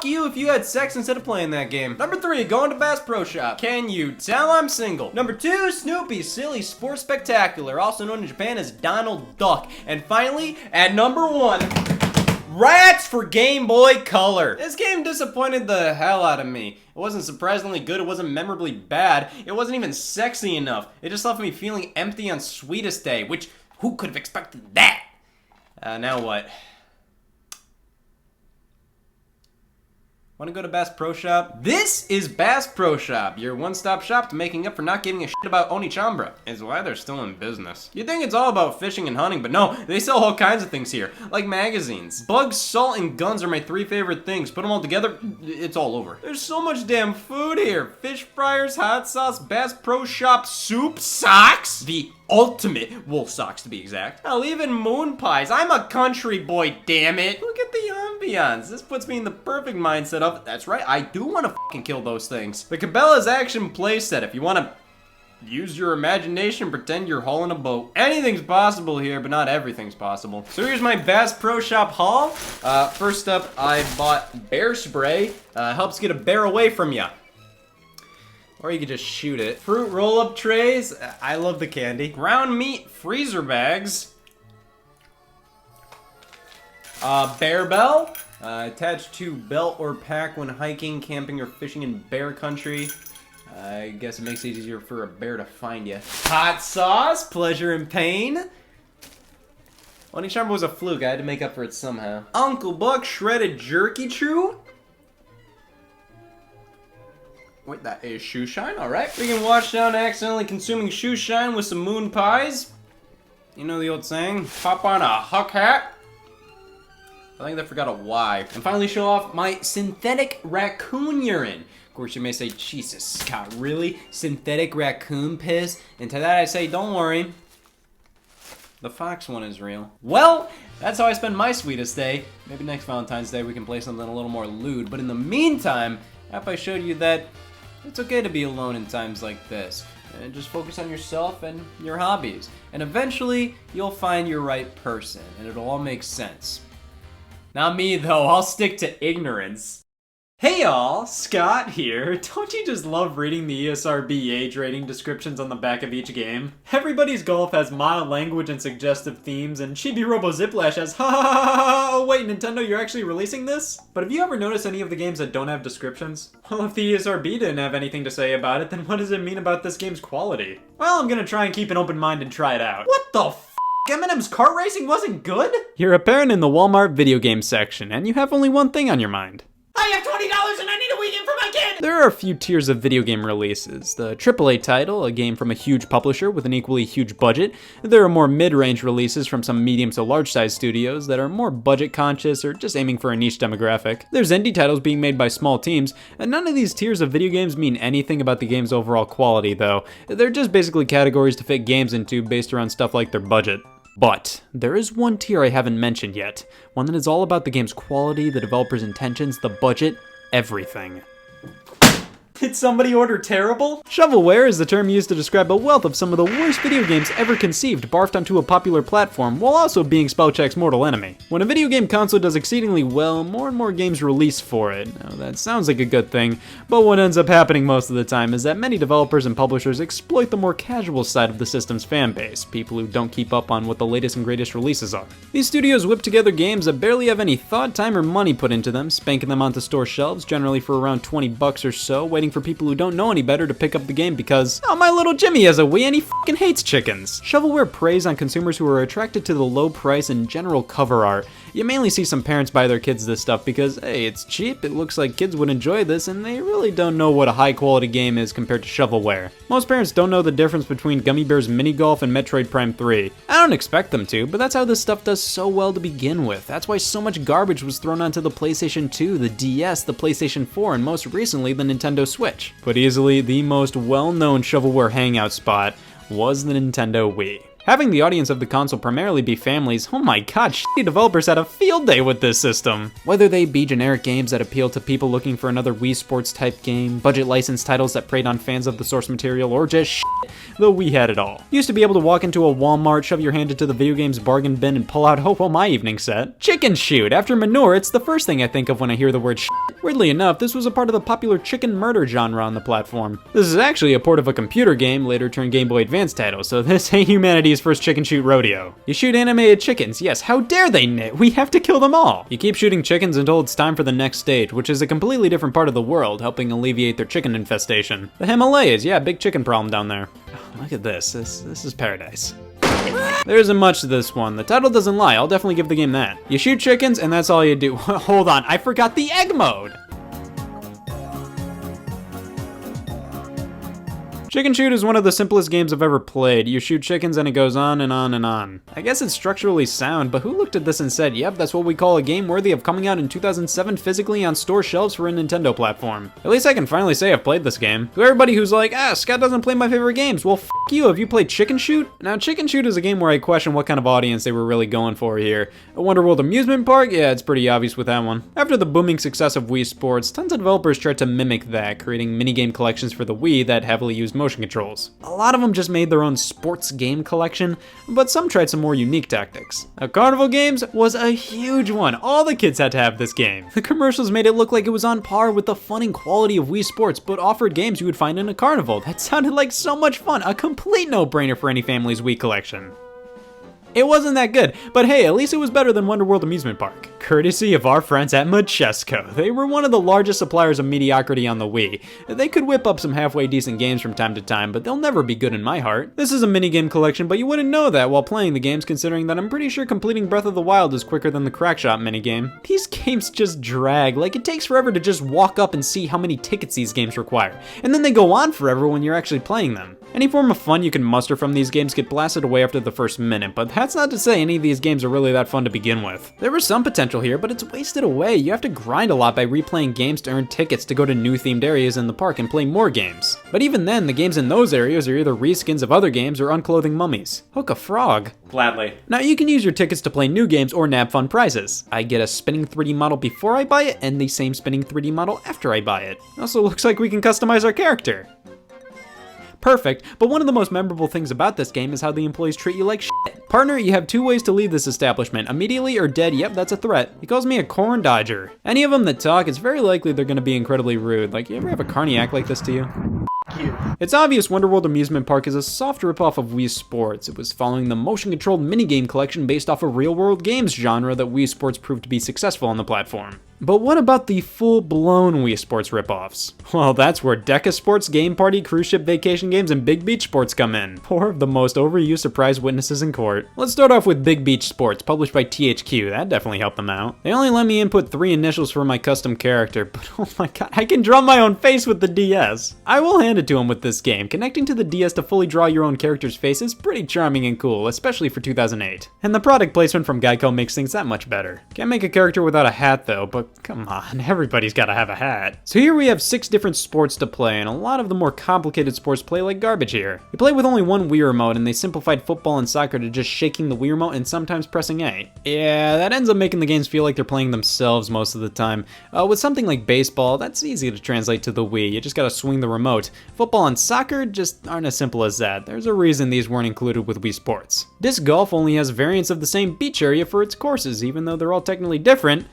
You if you had sex instead of playing that game. Number 3, going to Bass Pro Shop. Can you tell I'm single? Number 2, Snoopy's Silly Sports Spectacular, also known in Japan as Donald Duck. And finally, at number 1, Rats for Game Boy Color. This game disappointed the hell out of me. It wasn't surprisingly good, it wasn't memorably bad, it wasn't even sexy enough. It just left me feeling empty on Sweetest Day, which, who could have expected that? Now what? Wanna go to Bass Pro Shop? This is Bass Pro Shop, your one-stop shop to making up for not giving a shit about Oni Chambra. It's why they're still in business. You'd think it's all about fishing and hunting, but no, they sell all kinds of things here, like magazines. Bugs, salt, and guns are my 3 favorite things. Put them all together, it's all over. There's so much damn food here. Fish fryers, hot sauce, Bass Pro Shop soup, socks, the ultimate wolf socks to be exact. Hell, even moon pies. I'm a country boy, damn it. Look at the ambiance. This puts me in the perfect mindset of, that's right, I do want to fucking kill those things. The Cabela's action playset, if you want to use your imagination, pretend you're hauling a boat. Anything's possible here, but not everything's possible. So here's my Bass Pro Shop haul. First up, I bought bear spray. Helps get a bear away from ya. Or you could just shoot it. Fruit roll-up trays. I love the candy. Ground meat freezer bags. Bear bell. Attached to belt or pack when hiking, camping, or fishing in bear country. I guess it makes it easier for a bear to find you. Hot sauce. Pleasure and pain. Oni Chambra was a fluke. I had to make up for it somehow. Uncle Buck shredded jerky chew. Wait, that is shoe shine, alright. We can wash down accidentally consuming shoe shine with some moon pies. You know the old saying, pop on a huck hat. I think they forgot a Y. And finally show off my synthetic raccoon urine. Of course, you may say, Jesus, Scott, really? Synthetic raccoon piss? And to that I say, don't worry. The fox one is real. Well, that's how I spend my sweetest day. Maybe next Valentine's Day we can play something a little more lewd. But in the meantime, I hope I showed you that it's okay to be alone in times like this. And just focus on yourself and your hobbies. And eventually, you'll find your right person, and it'll all make sense. Not me, though. I'll stick to ignorance. Hey y'all, Scott here. Don't you just love reading the ESRB age rating descriptions on the back of each game? Everybody's Golf has mild language and suggestive themes, and Chibi Robo Ziplash has ha ha ha ha. Oh wait, Nintendo, you're actually releasing this? But have you ever noticed any of the games that don't have descriptions? Well, if the ESRB didn't have anything to say about it, then what does it mean about this game's quality? Well, I'm gonna try and keep an open mind and try it out. What the f***? Eminem's kart racing wasn't good? You're a parent in the Walmart video game section, and you have only one thing on your mind. I have $20 and I need a weekend for my kid! There are a few tiers of video game releases. The AAA title, a game from a huge publisher with an equally huge budget. There are more mid-range releases from some medium to large-sized studios that are more budget-conscious or just aiming for a niche demographic. There's indie titles being made by small teams, and none of these tiers of video games mean anything about the game's overall quality, though. They're just basically categories to fit games into based around stuff like their budget. But there is one tier I haven't mentioned yet, one that is all about the game's quality, the developer's intentions, the budget, everything. Did somebody order terrible? Shovelware is the term used to describe a wealth of some of the worst video games ever conceived barfed onto a popular platform while also being Spellcheck's mortal enemy. When a video game console does exceedingly well, more and more games release for it. Now that sounds like a good thing, but what ends up happening most of the time is that many developers and publishers exploit the more casual side of the system's fan base, people who don't keep up on what the latest and greatest releases are. These studios whip together games that barely have any thought, time, or money put into them, spanking them onto store shelves, generally for around $20 or so, waiting for people who don't know any better to pick up the game because, oh, my little Jimmy has a Wii and he fucking hates chickens. Shovelware preys on consumers who are attracted to the low price and general cover art. You mainly see some parents buy their kids this stuff because, hey, it's cheap, it looks like kids would enjoy this, and they really don't know what a high quality game is compared to shovelware. Most parents don't know the difference between Gummy Bears Mini Golf and Metroid Prime 3. I don't expect them to, but that's how this stuff does so well to begin with. That's why so much garbage was thrown onto the PlayStation 2, the DS, the PlayStation 4, and most recently the Nintendo Switch. But easily the most well-known shovelware hangout spot was the Nintendo Wii. Having the audience of the console primarily be families, oh my god, shitty developers had a field day with this system. Whether they be generic games that appeal to people looking for another Wii Sports type game, budget licensed titles that preyed on fans of the source material, or just shit, the Wii had it all. You used to be able to walk into a Walmart, shove your hand into the video game's bargain bin, and pull out, oh well, my evening set. Chicken shoot. After manure, it's the first thing I think of when I hear the word shit. Weirdly enough, this was a part of the popular chicken murder genre on the platform. This is actually a port of a computer game, later turned Game Boy Advance title, so this ain't humanity's first chicken shoot rodeo. You shoot animated chickens, yes, how dare they, Nit? We have to kill them all. You keep shooting chickens until it's time for the next stage, which is a completely different part of the world, helping alleviate their chicken infestation. The Himalayas, yeah, big chicken problem down there. Oh, look at this, this is paradise. There isn't much to this one. The title doesn't lie, I'll definitely give the game that. You shoot chickens and that's all you do. Hold on, I forgot the egg mode! Chicken Shoot is one of the simplest games I've ever played. You shoot chickens and it goes on and on and on. I guess it's structurally sound, but who looked at this and said, yep, that's what we call a game worthy of coming out in 2007 physically on store shelves for a Nintendo platform. At least I can finally say I've played this game. To everybody who's like, Scott doesn't play my favorite games, well, f*** you, have you played Chicken Shoot? Now, Chicken Shoot is a game where I question what kind of audience they were really going for here. A Wonderworld amusement park? Yeah, it's pretty obvious with that one. After the booming success of Wii Sports, tons of developers tried to mimic that, creating minigame collections for the Wii that heavily used motion controls. A lot of them just made their own sports game collection, but some tried some more unique tactics. Now, Carnival Games was a huge one. All the kids had to have this game. The commercials made it look like it was on par with the fun and quality of Wii Sports, but offered games you would find in a carnival. That sounded like so much fun, a complete no-brainer for any family's Wii collection. It wasn't that good, but hey, at least it was better than Wonderworld Amusement Park. Courtesy of our friends at Machesco. They were one of the largest suppliers of mediocrity on the Wii. They could whip up some halfway decent games from time to time, but they'll never be good in my heart. This is a minigame collection, but you wouldn't know that while playing the games, considering that I'm pretty sure completing Breath of the Wild is quicker than the Crackshot minigame. These games just drag, like it takes forever to just walk up and see how many tickets these games require, and then they go on forever when you're actually playing them. Any form of fun you can muster from these games get blasted away after the first minute, but that's not to say any of these games are really that fun to begin with. There was some potential potential here, but it's wasted away. You have to grind a lot by replaying games to earn tickets to go to new themed areas in the park and play more games. But even then, the games in those areas are either reskins of other games or unclothing mummies. Hook a frog. Gladly. Now you can use your tickets to play new games or nab fun prizes. I get a spinning 3D model before I buy it and the same spinning 3D model after I buy it. Also looks like we can customize our character. Perfect, but one of the most memorable things about this game is how the employees treat you like shit. Partner, you have 2 ways to leave this establishment, immediately or dead. Yep, that's a threat. He calls me a corn dodger. Any of them that talk, it's very likely they're gonna be incredibly rude. Like, you ever have a carny act like this to you? It's obvious Wonderworld Amusement Park is a soft ripoff of Wii Sports. It was following the motion-controlled minigame collection based off of real-world games genre that Wii Sports proved to be successful on the platform. But what about the full-blown Wii Sports ripoffs? Well, that's where Deca Sports, Game Party, Cruise Ship Vacation Games, and Big Beach Sports come in. 4 of the most overused surprise witnesses in court. Let's start off with Big Beach Sports, published by THQ. That definitely helped them out. They only let me input 3 initials for my custom character, but oh my god, I can draw my own face with the DS. I will hand it to them with this game. Connecting to the DS to fully draw your own character's face is pretty charming and cool, especially for 2008. And the product placement from Geico makes things that much better. Can't make a character without a hat though, but come on, everybody's gotta have a hat. So here we have 6 different sports to play, and a lot of the more complicated sports play like garbage here. You play with only one Wii remote, and they simplified football and soccer to just shaking the Wii remote and sometimes pressing A. Yeah, that ends up making the games feel like they're playing themselves most of the time. With something like baseball, that's easy to translate to the Wii, you just gotta swing the remote. Football and soccer just aren't as simple as that. There's a reason these weren't included with Wii Sports. Disc golf only has variants of the same beach area for its courses, even though they're all technically different.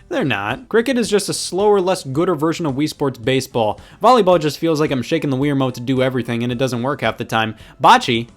They're not. Cricket is just a slower, less gooder version of Wii Sports baseball. Volleyball just feels like I'm shaking the Wii remote to do everything and it doesn't work half the time. Bocce.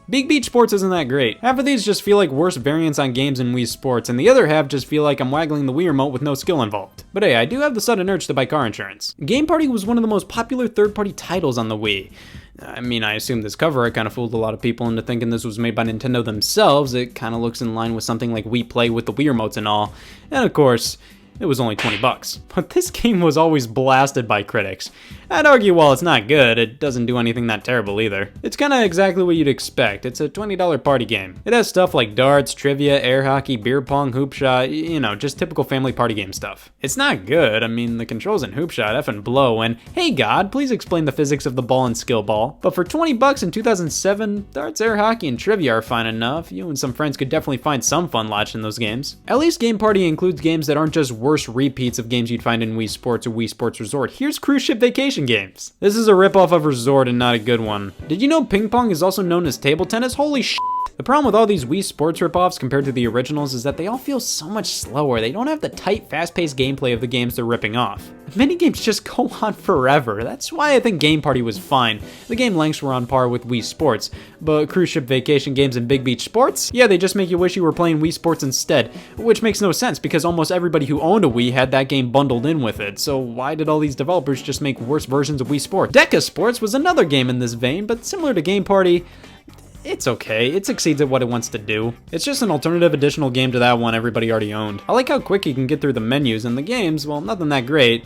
Big Beach Sports isn't that great. Half of these just feel like worse variants on games in Wii Sports, and the other half just feel like I'm waggling the Wii remote with no skill involved. But hey, I do have the sudden urge to buy car insurance. Game Party was one of the most popular third-party titles on the Wii. I mean, I assume this cover art kind of fooled a lot of people into thinking this was made by Nintendo themselves. It kind of looks in line with something like Wii Play with the Wii remotes and all. And of course, it was only $20. But this game was always blasted by critics. I'd argue while it's not good, it doesn't do anything that terrible either. It's kinda exactly what you'd expect. It's a $20 party game. It has stuff like darts, trivia, air hockey, beer pong, hoop shot, you know, just typical family party game stuff. It's not good. I mean, the controls in hoop shot effing blow, and hey God, please explain the physics of the ball and skill ball. But for $20 in 2007, darts, air hockey, and trivia are fine enough. You and some friends could definitely find some fun watching those games. At least Game Party includes games that aren't just worse repeats of games you'd find in Wii Sports or Wii Sports Resort. Here's Cruise Ship Vacation Games. This is a ripoff of Resort and not a good one. Did you know ping pong is also known as table tennis? Holy shit. The problem with all these Wii Sports ripoffs compared to the originals is that they all feel so much slower. They don't have the tight, fast-paced gameplay of the games they're ripping off. Many games just go on forever. That's why I think Game Party was fine. The game lengths were on par with Wii Sports, but Cruise Ship Vacation Games and Big Beach Sports? Yeah, they just make you wish you were playing Wii Sports instead, which makes no sense because almost everybody who owned a Wii had that game bundled in with it, so why did all these developers just make worse versions of Wii Sports? Deca Sports was another game in this vein, but similar to Game Party, it's okay, it succeeds at what it wants to do. It's just an alternative additional game to that one everybody already owned. I like how quick you can get through the menus, and the games, well, nothing that great.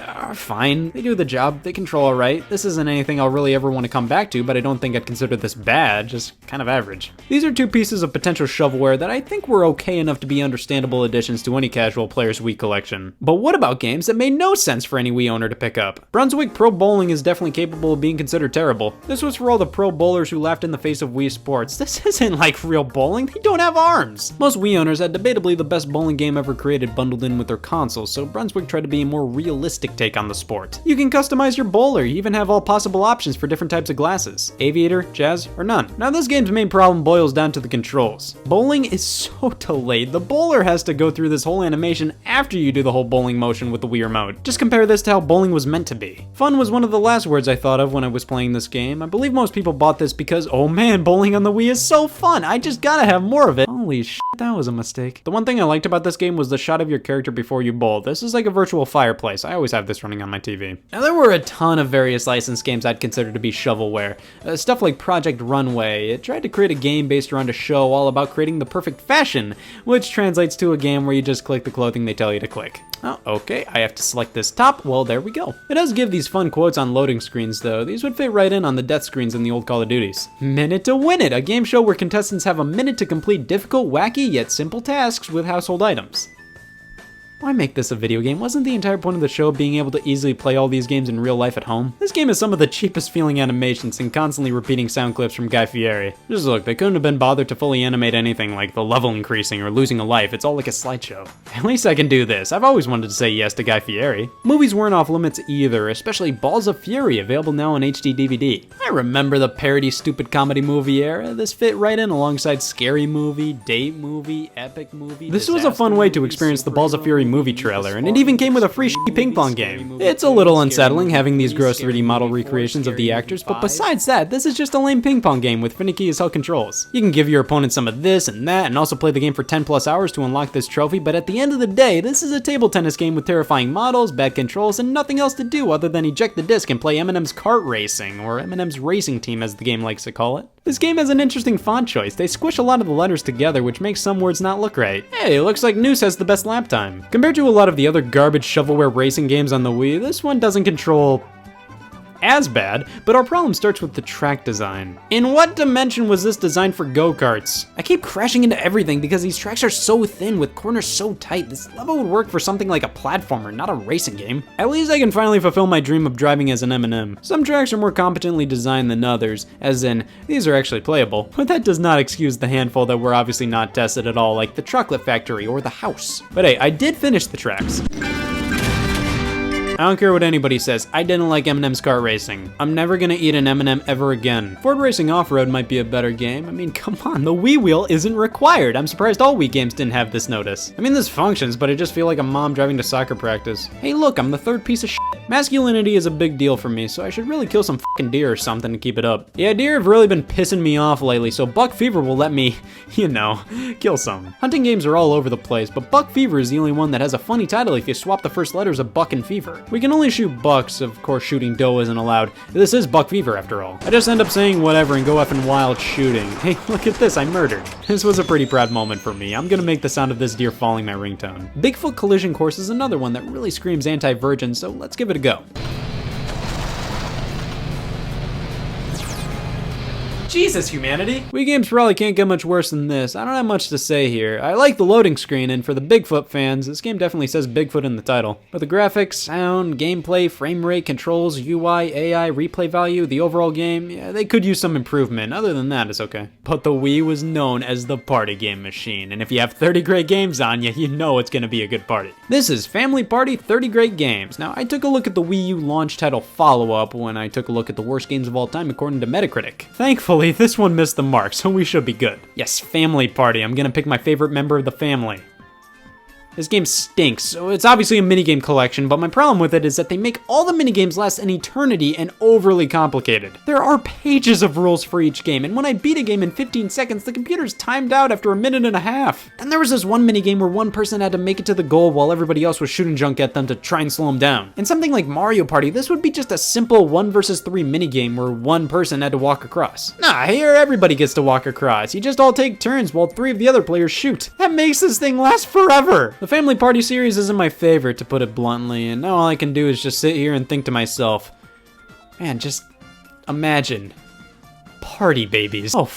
Are fine. They do the job. They control alright. This isn't anything I'll really ever want to come back to, but I don't think I'd consider this bad, just kind of average. These are 2 pieces of potential shovelware that I think were okay enough to be understandable additions to any casual player's Wii collection. But what about games that made no sense for any Wii owner to pick up? Brunswick Pro Bowling is definitely capable of being considered terrible. This was for all the pro bowlers who laughed in the face of Wii Sports. This isn't like real bowling. They don't have arms. Most Wii owners had debatably the best bowling game ever created bundled in with their console, so Brunswick tried to be a more realistic take on the sport. You can customize your bowler, you even have all possible options for different types of glasses. Aviator, jazz, or none. Now this game's main problem boils down to the controls. Bowling is so delayed, the bowler has to go through this whole animation after you do the whole bowling motion with the Wii remote. Just compare this to how bowling was meant to be. Fun was one of the last words I thought of when I was playing this game. I believe most people bought this because, oh man, bowling on the Wii is so fun, I just gotta have more of it. Holy shit, that was a mistake. The one thing I liked about this game was the shot of your character before you bowl. This is like a virtual fireplace. I always have this running on my TV. Now there were a ton of various licensed games I'd consider to be shovelware. Stuff like Project Runway. It tried to create a game based around a show all about creating the perfect fashion, which translates to a game where you just click the clothing they tell you to click. Oh, okay, I have to select this top. Well, there we go. It does give these fun quotes on loading screens, though. These would fit right in on the death screens in the old Call of Duties. Minute to Win It, a game show where contestants have a minute to complete difficult, wacky, yet simple tasks with household items. Why make this a video game? Wasn't the entire point of the show being able to easily play all these games in real life at home? This game has some of the cheapest feeling animations and constantly repeating sound clips from Guy Fieri. Just look, they couldn't have been bothered to fully animate anything like the level increasing or losing a life. It's all like a slideshow. At least I can do this. I've always wanted to say yes to Guy Fieri. Movies weren't off limits either, especially Balls of Fury, available now on HD DVD. I remember the parody stupid comedy movie era. This fit right in alongside Scary Movie, Date Movie, Epic Movie. This was a fun way to experience the Balls of Fury movie trailer, and it even came with a free ping pong game. It's a little unsettling having these gross 3D model recreations of the actors, but besides that, this is just a lame ping pong game with finicky as hell controls. You can give your opponent some of this and that, and also play the game for 10+ hours to unlock this trophy, but at the end of the day, this is a table tennis game with terrifying models, bad controls, and nothing else to do other than eject the disc and play Eminem's Kart Racing, or Eminem's Racing Team as the game likes to call it. This game has an interesting font choice. They squish a lot of the letters together, which makes some words not look right. Hey, it looks like Noose has the best lap time. Compared to a lot of the other garbage shovelware racing games on the Wii, this one doesn't control as bad, but our problem starts with the track design. In what dimension was this designed for go-karts? I keep crashing into everything because these tracks are so thin with corners so tight. This level would work for something like a platformer, not a racing game. At least I can finally fulfill my dream of driving as an M&M. Some tracks are more competently designed than others, as in, these are actually playable, but that does not excuse the handful that were obviously not tested at all, like the Chocolate Factory or the House. But hey, I did finish the tracks. I don't care what anybody says, I didn't like Eminem's Kart Racing. I'm never gonna eat an M&M ever again. Ford Racing Off-Road might be a better game. I mean, come on, the Wii wheel isn't required. I'm surprised all Wii games didn't have this notice. I mean, this functions, but I just feel like a mom driving to soccer practice. Hey look, I'm the third piece of shit. Masculinity is a big deal for me, so I should really kill some fucking deer or something to keep it up. Yeah, deer have really been pissing me off lately, so Buck Fever will let me, you know, kill some. Hunting games are all over the place, but Buck Fever is the only one that has a funny title if you swap the first letters of Buck and Fever. We can only shoot bucks, of course shooting doe isn't allowed. This is Buck Fever after all. I just end up saying whatever and go effing wild shooting. Hey, look at this, I murdered. This was a pretty proud moment for me. I'm gonna make the sound of this deer falling my ringtone. Bigfoot Collision Course is another one that really screams anti-virgin, so let's give it a go. Jesus, humanity. Wii games probably can't get much worse than this. I don't have much to say here. I like the loading screen, and for the Bigfoot fans, this game definitely says Bigfoot in the title. But the graphics, sound, gameplay, frame rate, controls, UI, AI, replay value, the overall game, yeah, they could use some improvement. Other than that, it's okay. But the Wii was known as the party game machine, and if you have 30 great games on you, you know it's gonna be a good party. This is Family Party 30 Great Games. Now, I took a look at the Wii U launch title follow-up when I took a look at the worst games of all time according to Metacritic. Thankfully, this one missed the mark, so we should be good. Yes, Family Party. I'm gonna pick my favorite member of the family. This game stinks, so it's obviously a minigame collection, but my problem with it is that they make all the minigames last an eternity and overly complicated. There are pages of rules for each game, and when I beat a game in 15 seconds, the computer's timed out after a minute and a half. Then there was this one minigame where one person had to make it to the goal while everybody else was shooting junk at them to try and slow them down. In something like Mario Party, this would be just a simple 1 versus 3 minigame where one person had to walk across. Nah, here everybody gets to walk across. You just all take turns while 3 of the other players shoot. That makes this thing last forever. The Family Party series isn't my favorite, to put it bluntly, and now all I can do is just sit here and think to myself, man, just imagine party babies. Oh,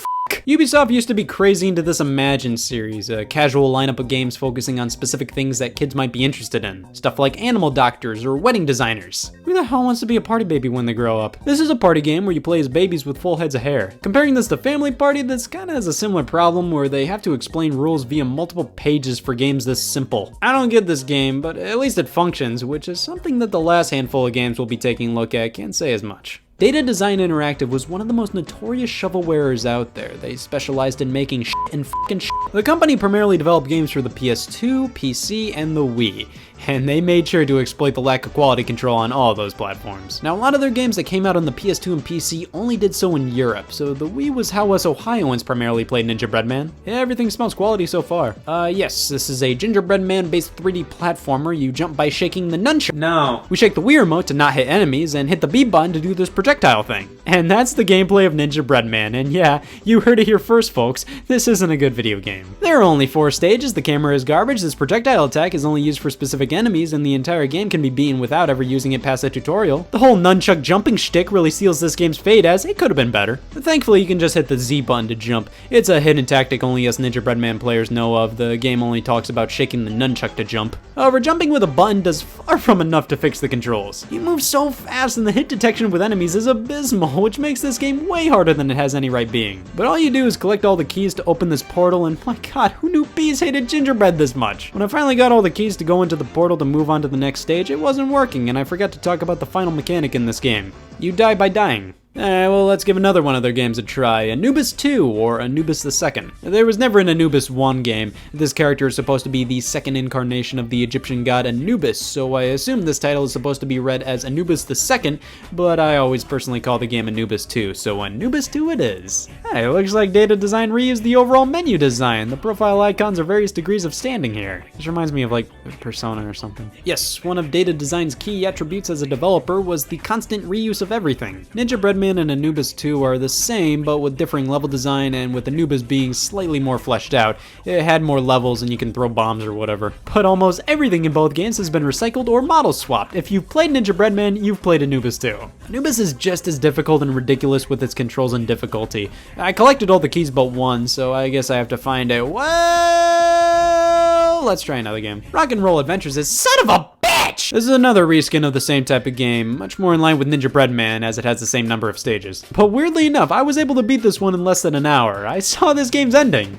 Ubisoft used to be crazy into this Imagine series, a casual lineup of games focusing on specific things that kids might be interested in. Stuff like animal doctors or wedding designers. Who the hell wants to be a party baby when they grow up? This is a party game where you play as babies with full heads of hair. Comparing this to Family Party, this kinda has a similar problem where they have to explain rules via multiple pages for games this simple. I don't get this game, but at least it functions, which is something that the last handful of games we'll be taking a look at can't say as much. Data Design Interactive was one of the most notorious shovelwares out there. They specialized in making shit and fucking shit. The company primarily developed games for the PS2, PC, and the Wii, and they made sure to exploit the lack of quality control on all those platforms. Now, a lot of their games that came out on the PS2 and PC only did so in Europe, so the Wii was how us Ohioans primarily played Gingerbread Man. Everything smells quality so far. Yes, this is a Gingerbread Man-based 3D platformer. You jump by shaking the nunchuck. No. We shake the Wii remote to not hit enemies, and hit the B button to do this projectile thing. And that's the gameplay of Gingerbread Man, and yeah, you heard it here first, folks. This isn't a good video game. There are only 4 stages, the camera is garbage, this projectile attack is only used for specific epic enemies, and the entire game can be beaten without ever using it past the tutorial. The whole nunchuck jumping shtick really seals this game's fate, as it could have been better. But thankfully, you can just hit the Z button to jump. It's a hidden tactic only us Ninja Breadman players know of. The game only talks about shaking the nunchuck to jump. However, jumping with a button does far from enough to fix the controls. You move so fast, and the hit detection with enemies is abysmal, which makes this game way harder than it has any right being. But all you do is collect all the keys to open this portal, and my god, who knew bees hated gingerbread this much? When I finally got all the keys to go into the portal to move on to the next stage, it wasn't working, and I forgot to talk about the final mechanic in this game. You die by dying. Alright, well, let's give another one of their games a try. Anubis 2, or Anubis II. There was never an Anubis 1 game. This character is supposed to be the second incarnation of the Egyptian god Anubis, so I assume this title is supposed to be read as Anubis II, but I always personally call the game Anubis 2, so Anubis 2 it is. Hey, it looks like Data Design reused the overall menu design. The profile icons are various degrees of standing here. This reminds me of, like, Persona or something. Yes, one of Data Design's key attributes as a developer was the constant reuse of everything. Ninja Breadman and Anubis 2 are the same, but with differing level design, and with Anubis being slightly more fleshed out. It had more levels and you can throw bombs or whatever. But almost everything in both games has been recycled or model swapped. If you've played Ninja Breadman, you've played Anubis 2. Anubis is just as difficult and ridiculous with its controls and difficulty. I collected all the keys but one, so I guess I have to find it. Well, let's try another game. Rock'n'Roll Adventures is son of a bitch! This is another reskin of the same type of game, much more in line with Ninja Breadman as it has the same number of stages. But weirdly enough, I was able to beat this one in less than an hour. I saw this game's ending.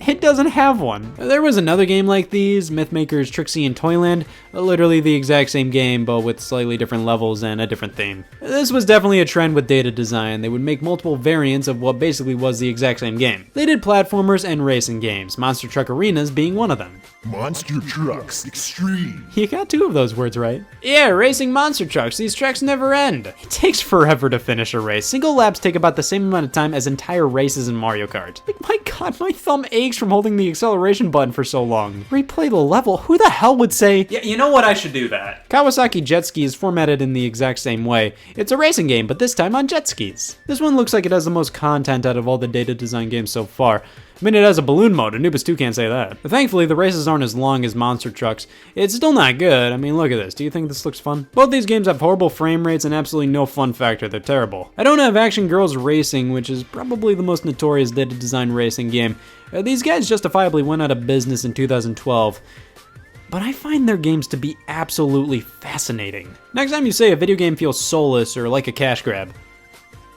It doesn't have one. There was another game like these, Mythmaker's Trixie in Toyland, literally the exact same game but with slightly different levels and a different theme. This was definitely a trend with Data Design. They would make multiple variants of what basically was the exact same game. They did platformers and racing games, Monster Truck Arenas being one of them. Monster Trucks Extreme. You got two of those words right. Yeah, racing monster trucks. These tracks never end. It takes forever to finish a race. Single laps take about the same amount of time as entire races in Mario Kart. Like, my god, my thumb aches from holding the acceleration button for so long. Replay the level? Who the hell would say, yeah, you know what, I should do that. Kawasaki Jet Ski is formatted in the exact same way. It's a racing game, but this time on jet skis. This one looks like it has the most content out of all the Data Design games so far. I mean, it has a balloon mode, Anubis 2 can't say that. But thankfully, the races aren't as long as Monster Trucks. It's still not good. I mean, look at this. Do you think this looks fun? Both these games have horrible frame rates and absolutely no fun factor. They're terrible. I don't have Action Girls Racing, which is probably the most notorious Data Design racing game. These guys justifiably went out of business in 2012. But I find their games to be absolutely fascinating. Next time you say a video game feels soulless or like a cash grab,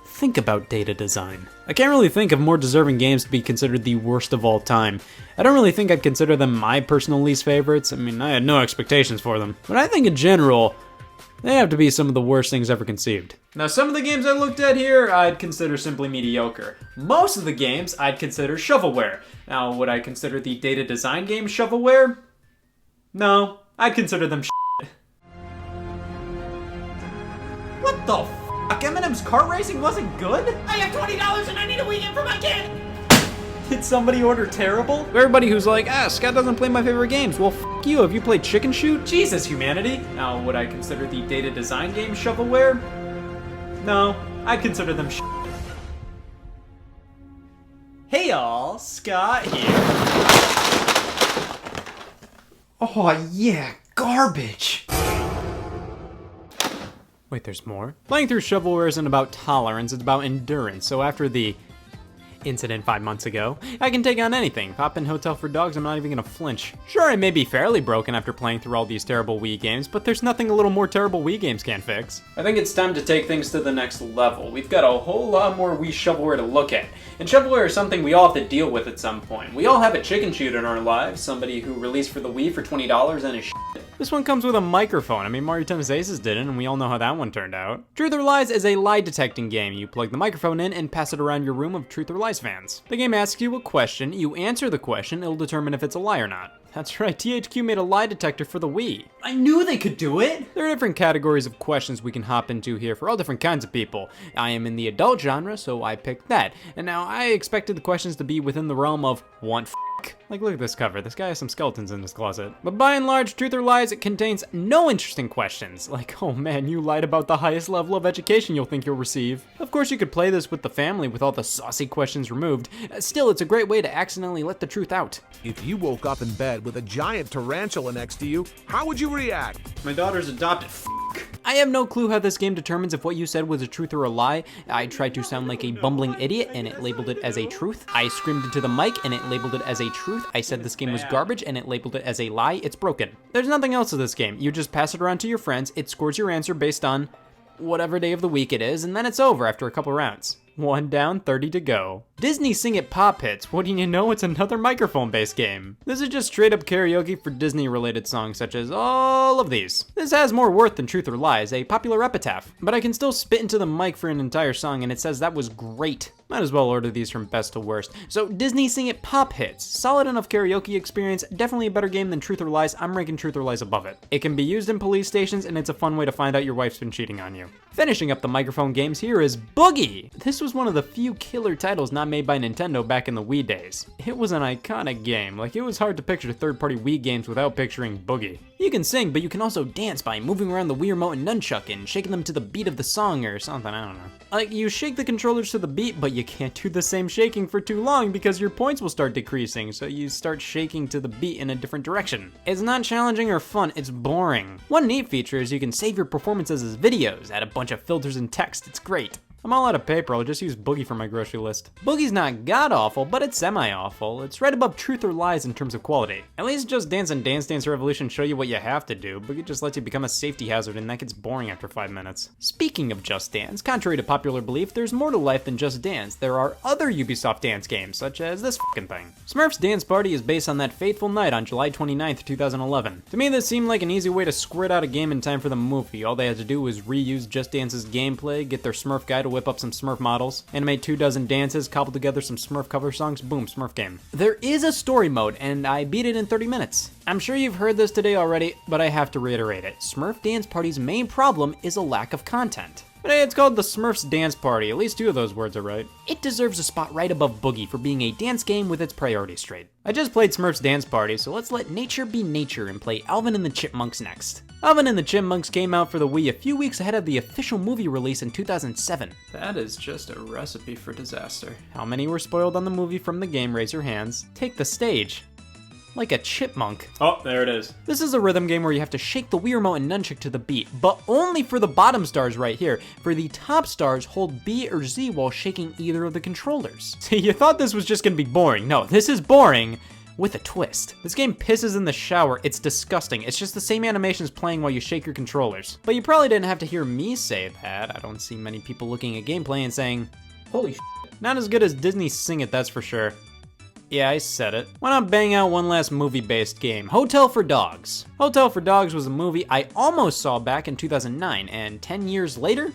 think about Data Design. I can't really think of more deserving games to be considered the worst of all time. I don't really think I'd consider them my personal least favorites. I mean, I had no expectations for them. But I think in general, they have to be some of the worst things ever conceived. Now, some of the games I looked at here, I'd consider simply mediocre. Most of the games, I'd consider shovelware. Now, would I consider the Data Design game shovelware? No, I'd consider them shit. What the f***? M&M's kart racing wasn't good? I have $20 and I need a weekend for my kid! Did somebody order terrible? For everybody who's like, Scott doesn't play my favorite games. Well, f*** you. Have you played Chicken Shoot? Jesus, humanity. Now, would I consider the Data Design game shovelware? No, I'd consider them shit. Hey y'all, Scott here. Oh yeah, garbage. Wait, there's more? Playing through shovelware isn't about tolerance, it's about endurance. So after the incident 5 months ago, I can take on anything. Pop in Hotel for Dogs, I'm not even gonna flinch. Sure, I may be fairly broken after playing through all these terrible Wii games, but there's nothing a little more terrible Wii games can't fix. I think it's time to take things to the next level. We've got a whole lot more Wii shovelware to look at. And shovelware is something we all have to deal with at some point. We all have a chicken shoot in our lives, somebody who released for the Wii for $20 and is shit. This one comes with a microphone. I mean, Mario Tennis Aces didn't, and we all know how that one turned out. Truth or Lies is a lie detecting game. You plug the microphone in and pass it around your room of Truth or Lies fans. The game asks you a question, you answer the question, it'll determine if it's a lie or not. That's right, THQ made a lie detector for the Wii. I knew they could do it! There are different categories of questions we can hop into here for all different kinds of people. I am in the adult genre, so I picked that. And now I expected the questions to be within the realm of want fuck? Like, look at this cover. This guy has some skeletons in his closet. But by and large, Truth or Lies, it contains no interesting questions. Like, oh man, you lied about the highest level of education you'll think you'll receive. Of course, you could play this with the family with all the saucy questions removed. Still, it's a great way to accidentally let the truth out. If you woke up in bed with a giant tarantula next to you, how would you react? My daughter's adopted. I have no clue how this game determines if what you said was a truth or a lie. I tried to sound like a bumbling idiot and it labeled it as a truth. I screamed into the mic and it labeled it as a truth. I said this game was garbage and it labeled it as a lie. It's broken. There's nothing else to this game. You just pass it around to your friends. It scores your answer based on whatever day of the week it is, and then it's over after a couple rounds. 1 down, 30 to go. Disney Sing It Pop Hits. What do you know? It's another microphone-based game. This is just straight up karaoke for Disney-related songs such as all of these. This has more worth than Truth or Lies, a popular epitaph. But I can still spit into the mic for an entire song and it says that was great. Might as well order these from best to worst. So Disney Sing It Pop Hits. Solid enough karaoke experience, definitely a better game than Truth or Lies. I'm ranking Truth or Lies above it. It can be used in police stations and it's a fun way to find out your wife's been cheating on you. Finishing up the microphone games here is Boogie. This was one of the few killer titles not made by Nintendo back in the Wii days. It was an iconic game. Like, it was hard to picture third-party Wii games without picturing Boogie. You can sing, but you can also dance by moving around the Wii remote and nunchuck and shaking them to the beat of the song or something, I don't know. Like, you shake the controllers to the beat, but you can't do the same shaking for too long because your points will start decreasing, so you start shaking to the beat in a different direction. It's not challenging or fun, it's boring. One neat feature is you can save your performances as videos, add a bunch of filters and text, it's great. I'm all out of paper, I'll just use Boogie for my grocery list. Boogie's not god-awful, but it's semi-awful. It's right above Truth or Lies in terms of quality. At least Just Dance and Dance Dance Revolution show you what you have to do. Boogie just lets you become a safety hazard and that gets boring after 5 minutes. Speaking of Just Dance, contrary to popular belief, there's more to life than Just Dance. There are other Ubisoft dance games, such as this fucking thing. Smurfs Dance Party is based on that fateful night on July 29th, 2011. To me, this seemed like an easy way to squirt out a game in time for the movie. All they had to do was reuse Just Dance's gameplay, get their Smurf guy to whip up some Smurf models, animate 24 dances, cobble together some Smurf cover songs, boom, Smurf game. There is a story mode, and I beat it in 30 minutes. I'm sure you've heard this today already, but I have to reiterate it. Smurf Dance Party's main problem is a lack of content. But hey, it's called the Smurfs Dance Party, at least 2 of those words are right. It deserves a spot right above Boogie for being a dance game with its priorities straight. I just played Smurfs Dance Party, so let's let nature be nature and play Alvin and the Chipmunks next. Alvin and the Chipmunks came out for the Wii a few weeks ahead of the official movie release in 2007. That is just a recipe for disaster. How many were spoiled on the movie from the game? Raise your hands. Take the stage. Like a chipmunk. Oh, there it is. This is a rhythm game where you have to shake the Wii remote and nunchuck to the beat, but only for the bottom stars right here. For the top stars, hold B or Z while shaking either of the controllers. See, you thought this was just gonna be boring. No, this is boring with a twist. This game pisses in the shower. It's disgusting. It's just the same animations playing while you shake your controllers. But you probably didn't have to hear me say that. I don't see many people looking at gameplay and saying, holy shit. Not as good as Disney Sing It, that's for sure. Yeah, I said it. Why not bang out one last movie-based game? Hotel for Dogs. Hotel for Dogs was a movie I almost saw back in 2009, and 10 years later,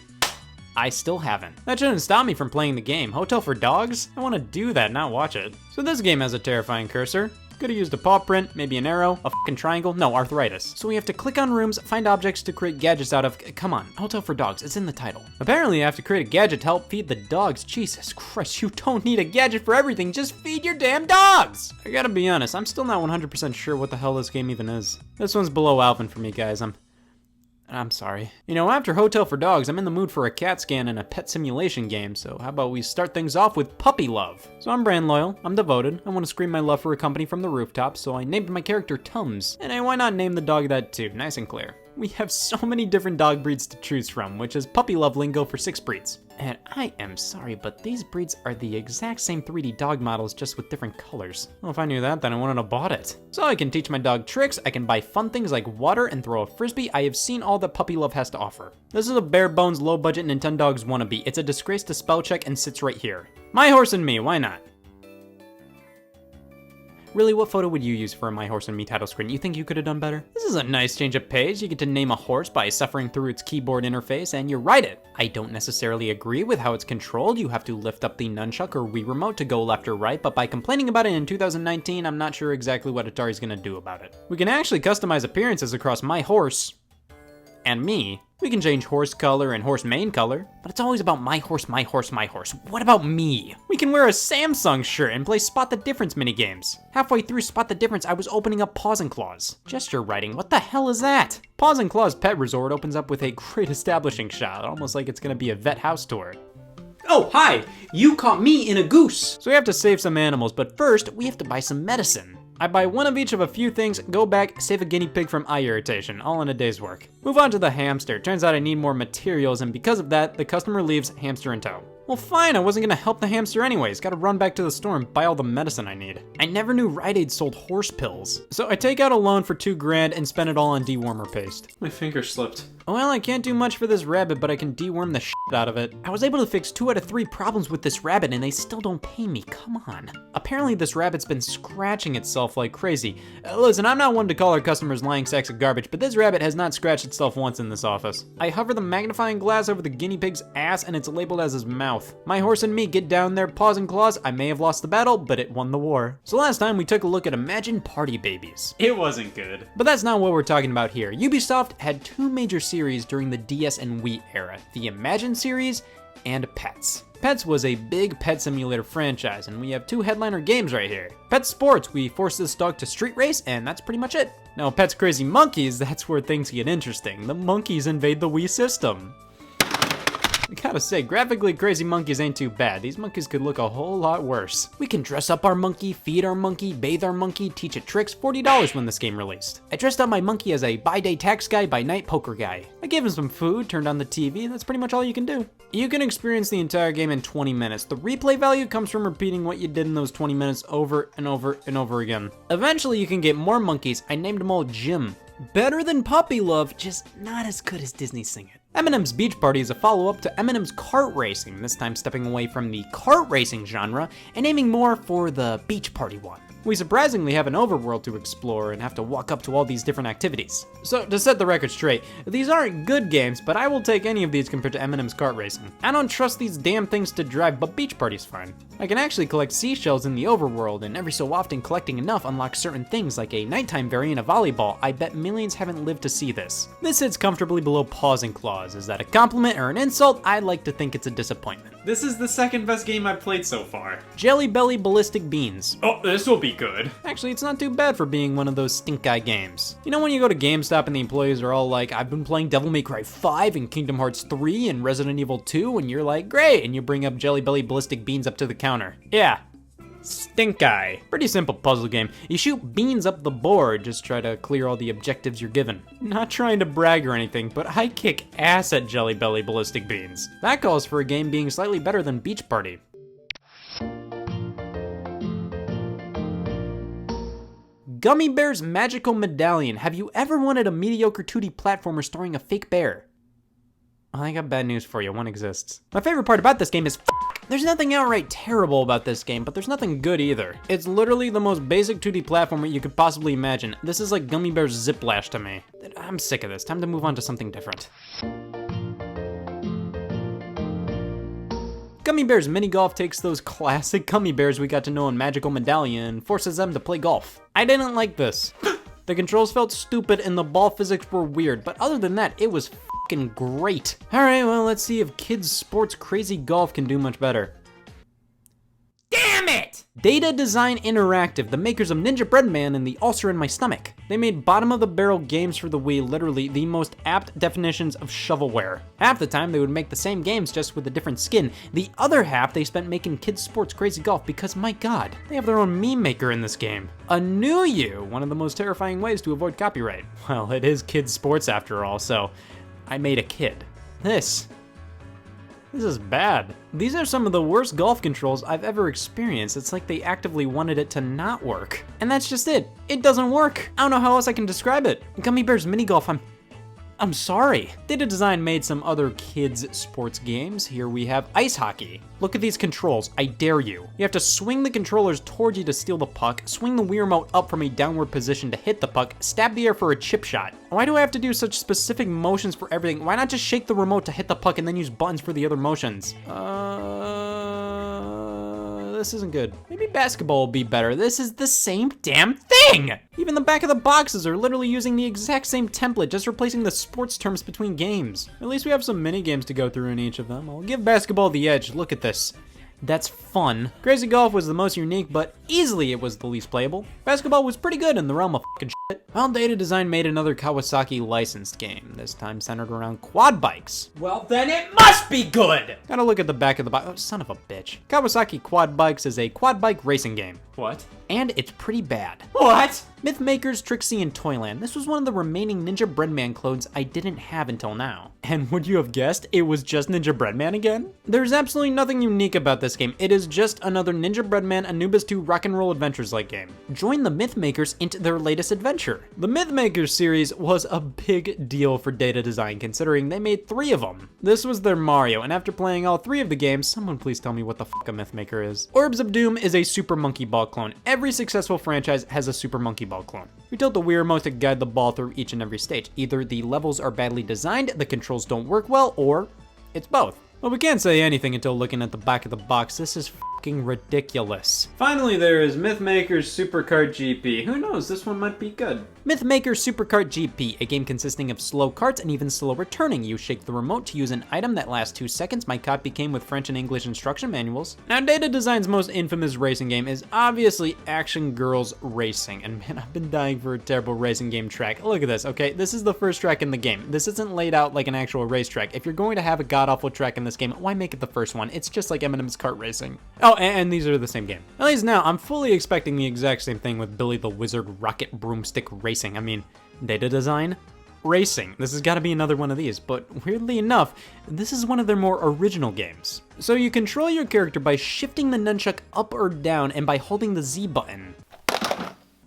I still haven't. That shouldn't stop me from playing the game. Hotel for Dogs? I want to do that, not watch it. So this game has a terrifying cursor. Could've used a paw print, maybe an arrow, a fucking triangle, no, arthritis. So we have to click on rooms, find objects to create gadgets out of. Come on, Hotel for Dogs, it's in the title. Apparently you have to create a gadget to help feed the dogs. Jesus Christ, you don't need a gadget for everything, just feed your damn dogs! I gotta be honest, I'm still not 100% sure what the hell this game even is. This one's below Alvin for me, guys. I'm sorry. You know, after Hotel for Dogs, I'm in the mood for a CAT scan and a pet simulation game, so how about we start things off with puppy love? So I'm brand loyal, I'm devoted, I want to scream my love for a company from the rooftop, so I named my character Tums. And why not name the dog that too, nice and clear. We have so many different dog breeds to choose from, which is puppy love lingo for 6 breeds. And I am sorry, but these breeds are the exact same 3D dog models, just with different colors. Well, if I knew that, then I wouldn't have bought it. So I can teach my dog tricks, I can buy fun things like water and throw a frisbee. I have seen all that puppy love has to offer. This is a bare bones, low budget Nintendogs wannabe. It's a disgrace to spell check and sits right here. My Horse and Me, why not? Really, what photo would you use for a My Horse and Me title screen? You think you could have done better? This is a nice change of pace. You get to name a horse by suffering through its keyboard interface, and you ride it. I don't necessarily agree with how it's controlled. You have to lift up the nunchuck or Wii remote to go left or right, but by complaining about it in 2019, I'm not sure exactly what Atari's gonna do about it. We can actually customize appearances across My Horse and me. We can change horse color and horse mane color, but it's always about my horse, my horse, my horse. What about me? We can wear a Samsung shirt and play Spot the Difference minigames. Halfway through Spot the Difference, I was opening up Paws and Claws. Gesture writing, what the hell is that? Paws and Claws Pet Resort opens up with a great establishing shot, almost like it's gonna be a vet house tour. Oh, hi! You caught me in a goose! So we have to save some animals, but first, we have to buy some medicine. I buy one of each of a few things, go back, save a guinea pig from eye irritation, all in a day's work. Move on to the hamster. Turns out I need more materials, and because of that, the customer leaves, hamster in tow. Well fine, I wasn't gonna help the hamster anyways. Gotta run back to the store and buy all the medicine I need. I never knew Rite Aid sold horse pills. So I take out a loan for $2 grand and spend it all on dewormer paste. My finger slipped. Well, I can't do much for this rabbit, but I can deworm the shit out of it. I was able to fix 2 out of 3 problems with this rabbit and they still don't pay me, come on. Apparently this rabbit's been scratching itself like crazy. Listen, I'm not one to call our customers lying sacks of garbage, but this rabbit has not scratched itself once in this office. I hover the magnifying glass over the guinea pig's ass and it's labeled as his mouth. My horse and me get down there, paws and claws. I may have lost the battle, but it won the war. So last time we took a look at Imagine Party Babies. It wasn't good. But that's not what we're talking about here. Ubisoft had 2 major series during the DS and Wii era, the Imagine series and Pets. Pets was a big pet simulator franchise, and we have 2 headliner games right here. Pet Sports, we force this dog to street race, and that's pretty much it. Now, Pets Crazy Monkeys, that's where things get interesting. The monkeys invade the Wii system. I gotta say, graphically Crazy Monkeys ain't too bad. These monkeys could look a whole lot worse. We can dress up our monkey, feed our monkey, bathe our monkey, teach it tricks. $40 when this game released. I dressed up my monkey as a by-day tax guy, by-night poker guy. I gave him some food, turned on the TV, that's pretty much all you can do. You can experience the entire game in 20 minutes. The replay value comes from repeating what you did in those 20 minutes over and over and over again. Eventually you can get more monkeys. I named them all Jim. Better than Puppy Love, just not as good as Disney Sing It. Eminem's Beach Party is a follow-up to Eminem's Kart Racing, this time stepping away from the kart racing genre and aiming more for the beach party one. We surprisingly have an overworld to explore and have to walk up to all these different activities. So to set the record straight, these aren't good games, but I will take any of these compared to Eminem's Kart Racing. I don't trust these damn things to drive, but Beach Party's fine. I can actually collect seashells in the overworld, and every so often collecting enough unlocks certain things like a nighttime variant of Volleyball. I bet millions haven't lived to see this. This sits comfortably below Paws and Claws. Is that a compliment or an insult? I'd like to think it's a disappointment. This is the second best game I've played so far. Jelly Belly Ballistic Beans. Oh, this will be good. Actually, it's not too bad for being one of those stink eye games. You know when you go to GameStop and the employees are all like, I've been playing Devil May Cry 5 and Kingdom Hearts 3 and Resident Evil 2, and you're like, great, and you bring up Jelly Belly Ballistic Beans up to the counter. Yeah. Stink eye. Pretty simple puzzle game. You shoot beans up the board, just try to clear all the objectives you're given. Not trying to brag or anything, but I kick ass at Jelly Belly Ballistic Beans. That calls for a game being slightly better than Beach Party. Gummy Bear's Magical Medallion. Have you ever wanted a mediocre 2D platformer starring a fake bear? Well, I got bad news for you, one exists. My favorite part about this game is there's nothing outright terrible about this game, but there's nothing good either. It's literally the most basic 2D platformer you could possibly imagine. This is like Gummy Bear's Ziplash to me. I'm sick of this, time to move on to something different. Gummy Bear's Mini Golf takes those classic gummy bears we got to know in Magical Medallion and forces them to play golf. I didn't like this. The controls felt stupid and the ball physics were weird, but other than that, it was f***ing great. Alright, well, let's see if Kids Sports Crazy Golf can do much better. Damn it! Data Design Interactive, the makers of Ninja Bread Man and the Ulcer in My Stomach. They made bottom-of-the-barrel games for the Wii, literally the most apt definitions of shovelware. Half the time, they would make the same games just with a different skin. The other half, they spent making Kids Sports Crazy Golf because, my god, they have their own meme maker in this game. A new you, one of the most terrifying ways to avoid copyright. Well, it is Kids Sports after all, so I made a kid. This is bad. These are some of the worst golf controls I've ever experienced. It's like they actively wanted it to not work. And that's just it. It doesn't work. I don't know how else I can describe it. Gummy Bear's Mini Golf, I'm sorry. Data Design made some other kids sports games. Here we have ice hockey. Look at these controls, I dare you. You have to swing the controllers towards you to steal the puck, swing the Wii remote up from a downward position to hit the puck, stab the air for a chip shot. Why do I have to do such specific motions for everything? Why not just shake the remote to hit the puck and then use buttons for the other motions? this isn't good. Maybe basketball will be better. This is the same damn thing! Even the back of the boxes are literally using the exact same template, just replacing the sports terms between games. At least we have some mini games to go through in each of them. I'll give basketball the edge. Look at this. That's fun. Crazy Golf was the most unique, but easily it was the least playable. Basketball was pretty good in the realm of fucking shit. Well, Data Design made another Kawasaki licensed game, this time centered around quad bikes. Well, then it must be good! Gotta look at the back of the box. Oh, son of a bitch. Kawasaki Quad Bikes is a quad bike racing game. What? And it's pretty bad. What? Mythmakers, Trixie, and Toyland. This was one of the remaining Ninja Breadman clones I didn't have until now. And would you have guessed it was just Ninja Breadman again? There's absolutely nothing unique about this game. It is just another Ninja Breadman Anubis 2 Rock and Roll Adventures-like game. Join the Mythmakers into their latest adventure. The Mythmakers series was a big deal for Data Design, considering they made 3 of them. This was their Mario, and after playing all 3 of the games, someone please tell me what the fuck a Mythmaker is. Orbs of Doom is a Super Monkey Ball clone. Every successful franchise has a Super Monkey Ball clone. We tilt the Wii Remote to guide the ball through each and every stage. Either the levels are badly designed, the controls don't work well, or it's both. Well, we can't say anything until looking at the back of the box. This is fucking ridiculous. Finally, there is Mythmaker's Superkart GP. Who knows, this one might be good. Mythmaker Superkart GP, a game consisting of slow carts and even slower turning. You shake the remote to use an item that lasts 2 seconds. My copy came with French and English instruction manuals. Now, Data Design's most infamous racing game is obviously Action Girls Racing. And man, I've been dying for a terrible racing game track. Look at this, okay? This is the first track in the game. This isn't laid out like an actual racetrack. If you're going to have a god-awful track in this game, why make it the first one? It's just like Eminem's kart racing. Oh, and these are the same game. At least now, I'm fully expecting the exact same thing with Billy the Wizard Rocket Broomstick Racing. I mean, Data Design Racing. This has got to be another one of these, but weirdly enough, this is one of their more original games. So you control your character by shifting the nunchuck up or down and by holding the Z button.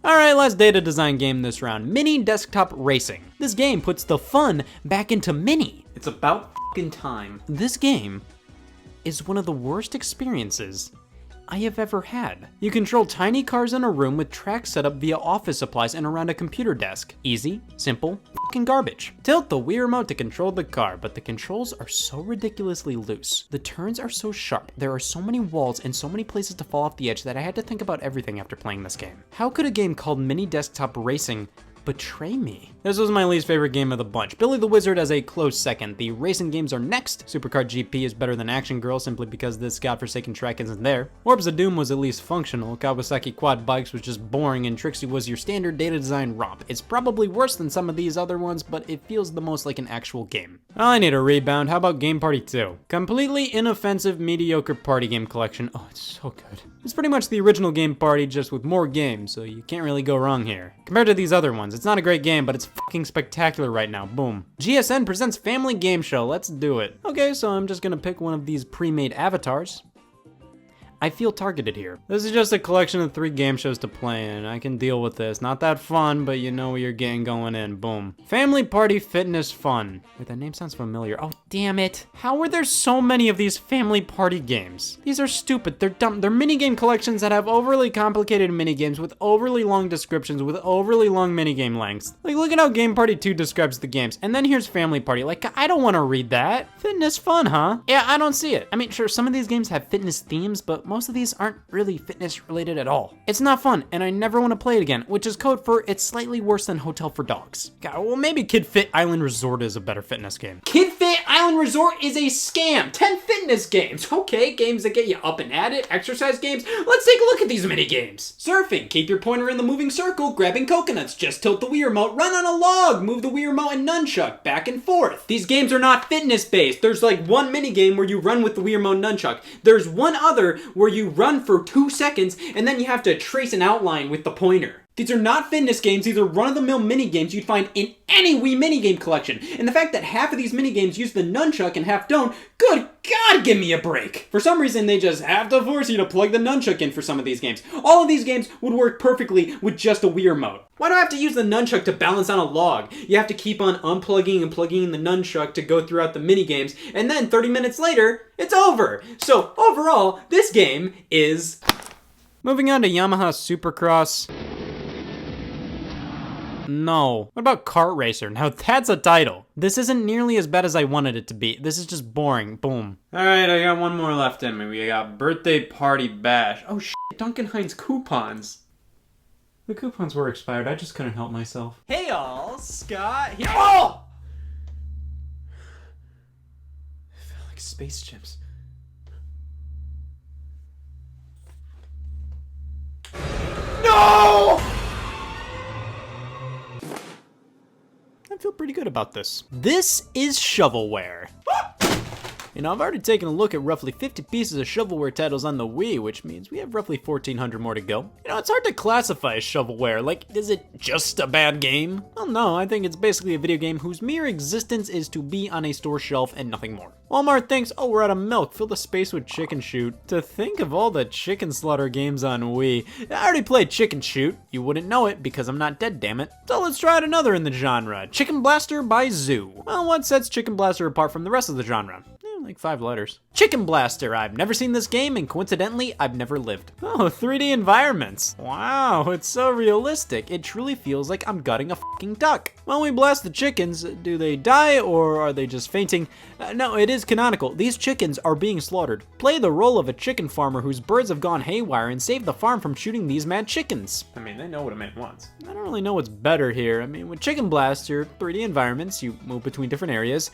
Alright, last Data Design game this round, Mini Desktop Racing. This game puts the fun back into Mini. It's about fucking time. This game is one of the worst experiences I have ever had. You control tiny cars in a room with tracks set up via office supplies and around a computer desk. Easy, simple, fucking garbage. Tilt the Wii Remote to control the car, but the controls are so ridiculously loose. The turns are so sharp, there are so many walls and so many places to fall off the edge that I had to think about everything after playing this game. How could a game called Mini Desktop Racing betray me? This was my least favorite game of the bunch. Billy the Wizard as a close second. The racing games are next. Superkart GP is better than Action Girl simply because this godforsaken track isn't there. Orbs of Doom was at least functional. Kawasaki Quad Bikes was just boring, and Trixie was your standard Data Design romp. It's probably worse than some of these other ones, but it feels the most like an actual game. I need a rebound. How about Game Party 2? Completely inoffensive, mediocre party game collection. Oh, it's so good. It's pretty much the original Game Party, just with more games, so you can't really go wrong here. Compared to these other ones, it's not a great game, but it's fucking spectacular right now. Boom. GSN presents Family Game Show. Let's do it. Okay, so I'm just gonna pick one of these pre-made avatars. I feel targeted here. This is just a collection of 3 game shows to play in. I can deal with this. Not that fun, but you know what you're getting going in. Boom. Family Party Fitness Fun. Wait, that name sounds familiar. Oh, damn it. How are there so many of these family party games? These are stupid. They're dumb. They're minigame collections that have overly complicated minigames with overly long descriptions with overly long minigame lengths. Like, look at how Game Party 2 describes the games. And then here's Family Party. Like, I don't want to read that. Fitness fun, huh? Yeah, I don't see it. I mean, sure, some of these games have fitness themes, but most of these aren't really fitness related at all. It's not fun, and I never want to play it again, which is code for it's slightly worse than Hotel for Dogs. God, well, maybe Kid Fit Island Resort is a better fitness game. Kid Fit Island Resort is a scam. 10 fitness games. Okay, games that get you up and at it. Exercise games. Let's take a look at these mini games. Surfing. Keep your pointer in the moving circle. Grabbing coconuts. Just tilt the Wii Remote. Run on a log. Move the Wii Remote and nunchuck back and forth. These games are not fitness based. There's like one mini game where you run with the Wii Remote nunchuck. There's one other where you run for 2 seconds and then you have to trace an outline with the pointer. These are not fitness games, these are run-of-the-mill mini-games you'd find in any Wii minigame collection. And the fact that half of these mini-games use the nunchuck and half don't, good God, give me a break! For some reason, they just have to force you to plug the nunchuck in for some of these games. All of these games would work perfectly with just a Wii Remote. Why do I have to use the nunchuck to balance on a log? You have to keep on unplugging and plugging in the nunchuck to go throughout the minigames, and then 30 minutes later, it's over! So, overall, this game is... Moving on to Yamaha Supercross. No. What about Kart Racer? Now that's a title. This isn't nearly as bad as I wanted it to be. This is just boring. Boom. Alright, I got one more left in me. We got Birthday Party Bash. Oh shit, Duncan Hines coupons. The coupons were expired. I just couldn't help myself. Hey all, Scott here. Oh! I felt like space chips. No! I feel pretty good about this. This is shovelware. You know, I've already taken a look at roughly 50 pieces of shovelware titles on the Wii, which means we have roughly 1,400 more to go. You know, it's hard to classify as shovelware. Like, is it just a bad game? Well, no, I think it's basically a video game whose mere existence is to be on a store shelf and nothing more. Walmart thinks, oh, we're out of milk, fill the space with Chicken Shoot. To think of all the chicken slaughter games on Wii. I already played Chicken Shoot. You wouldn't know it because I'm not dead, damn it. So let's try out another in the genre, Chicken Blaster by Zoo. Well, what sets Chicken Blaster apart from the rest of the genre? Like 5 letters. Chicken Blaster. I've never seen this game, and coincidentally, I've never lived. Oh, 3D environments. Wow, it's so realistic. It truly feels like I'm gutting a fucking duck. When we blast the chickens, do they die or are they just fainting? No, it is canonical. These chickens are being slaughtered. Play the role of a chicken farmer whose birds have gone haywire and save the farm from shooting these mad chickens. I mean, they know what a man wants. I don't really know what's better here. I mean, with Chicken Blaster, 3D environments, you move between different areas.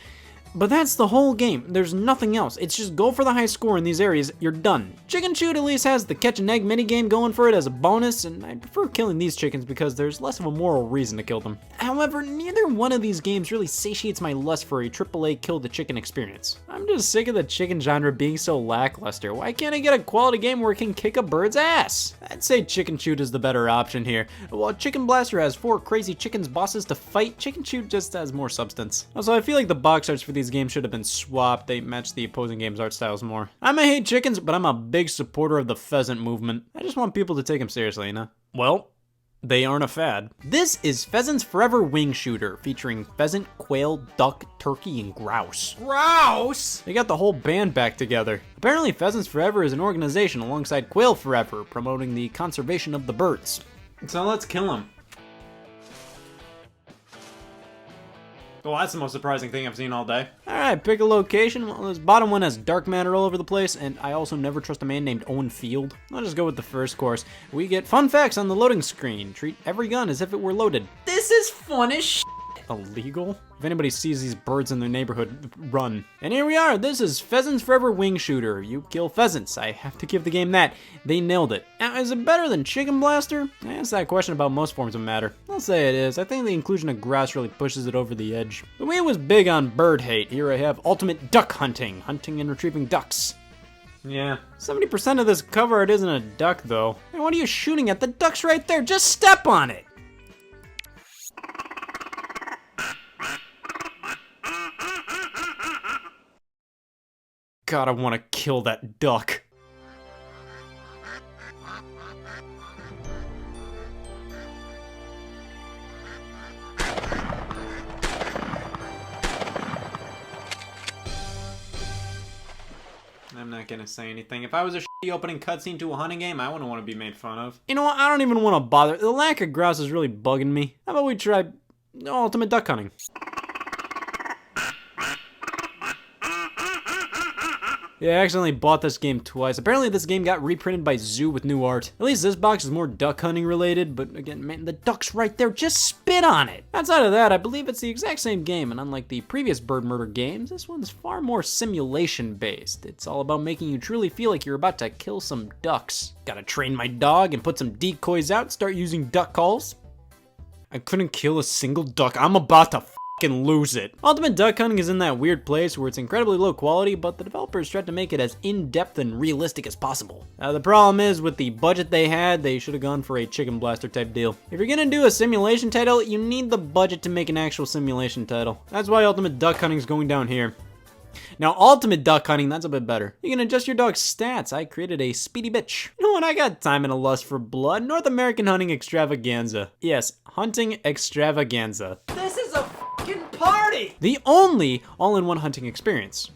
But that's the whole game. There's nothing else. It's just go for the high score in these areas, you're done. Chicken Shoot at least has the catch and egg minigame going for it as a bonus, and I prefer killing these chickens because there's less of a moral reason to kill them. However, neither one of these games really satiates my lust for a AAA kill the chicken experience. I'm just sick of the chicken genre being so lackluster. Why can't I get a quality game where it can kick a bird's ass? I'd say Chicken Shoot is the better option here. While Chicken Blaster has 4 crazy chickens bosses to fight, Chicken Shoot just has more substance. Also, I feel like the box arts for these games should have been swapped. They match the opposing game's art styles more. I may hate chickens, but I'm a big supporter of the pheasant movement. I just want people to take them seriously, you know? Well, they aren't a fad. This is Pheasants Forever Wing Shooter, featuring pheasant, quail, duck, turkey, and grouse. Grouse? They got the whole band back together. Apparently, Pheasants Forever is an organization alongside Quail Forever, promoting the conservation of the birds. So let's kill them. Well, that's the most surprising thing I've seen all day. Alright, pick a location. Well, this bottom one has dark matter all over the place, and I also never trust a man named Owen Field. I'll just go with the first course. We get fun facts on the loading screen. Treat every gun as if it were loaded. This is fun as shit. Illegal? If anybody sees these birds in their neighborhood, run. And here we are. This is Pheasants Forever Wing Shooter. You kill pheasants. I have to give the game that. They nailed it. Now, is it better than Chicken Blaster? I ask that question about most forms of matter. I'll say it is. I think the inclusion of grass really pushes it over the edge. The Wii was big on bird hate. Here I have ultimate duck hunting. Hunting and retrieving ducks. Yeah. 70% of this cover art isn't a duck, though. And what are you shooting at? The duck's right there. Just step on it. God, I want to kill that duck. I'm not gonna say anything. If I was a shitty opening cutscene to a hunting game, I wouldn't want to be made fun of. You know what? I don't even want to bother. The lack of grouse is really bugging me. How about we try ultimate duck hunting? Yeah, I accidentally bought this game twice. Apparently this game got reprinted by Zoo with new art. At least this box is more duck hunting related, but again, man, the duck's right there. Just spit on it. Outside of that, I believe it's the exact same game, and unlike the previous bird murder games, this one's far more simulation based. It's all about making you truly feel like you're about to kill some ducks. Gotta train my dog and put some decoys out, start using duck calls. I couldn't kill a single duck. I'm about to lose it. Ultimate duck hunting is in that weird place where it's incredibly low quality, but the developers tried to make it as in-depth and realistic as possible. The problem is, with the budget they had, they should have gone for a Chicken Blaster type deal. If you're gonna do a simulation title, you need the budget to make an actual simulation title. That's why Ultimate Duck Hunting is going down here. Now, Ultimate Duck Hunting, that's a bit better. You can adjust your dog's stats. I created a speedy bitch. You know what? I got time and a lust for blood. North American Hunting Extravaganza. Yes, Hunting Extravaganza. This is a fucking party! The only all-in-one hunting experience.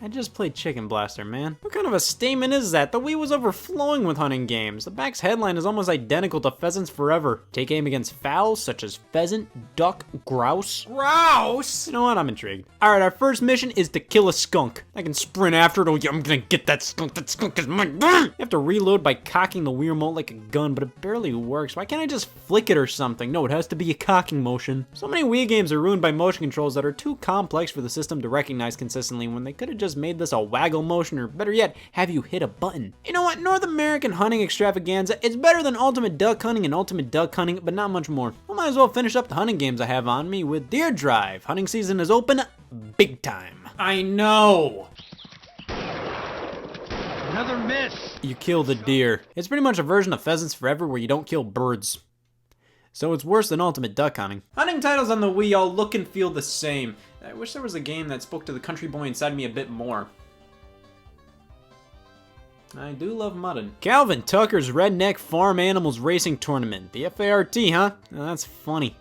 I just played Chicken Blaster, man. What kind of a statement is that? The Wii was overflowing with hunting games. The back's headline is almost identical to Pheasants Forever. Take aim against fowls such as pheasant, duck, grouse. Grouse! You know what? I'm intrigued. Alright, our first mission is to kill a skunk. I can sprint after it. Oh, yeah, I'm gonna get that skunk. That skunk is mine. You have to reload by cocking the Wii remote like a gun, but it barely works. Why can't I just flick it or something? No, it has to be a cocking motion. So many Wii games are ruined by motion controls that are too complex for the system to recognize consistently when they could have just made this a waggle motion, or better yet, have you hit a button. You know what? North American hunting extravaganza, it's better than Ultimate Duck Hunting and Ultimate Duck Hunting, but not much more. I might as well finish up the hunting games I have on me with Deer Drive. Hunting season is open big time. I know! Another miss! You kill the deer. It's pretty much a version of Pheasants Forever where you don't kill birds. So it's worse than Ultimate Duck Hunting. Hunting titles on the Wii all look and feel the same. I wish there was a game that spoke to the country boy inside me a bit more. I do love mudding. Calvin Tucker's Redneck Farm Animals Racing Tournament. The FART, huh? Oh, that's funny.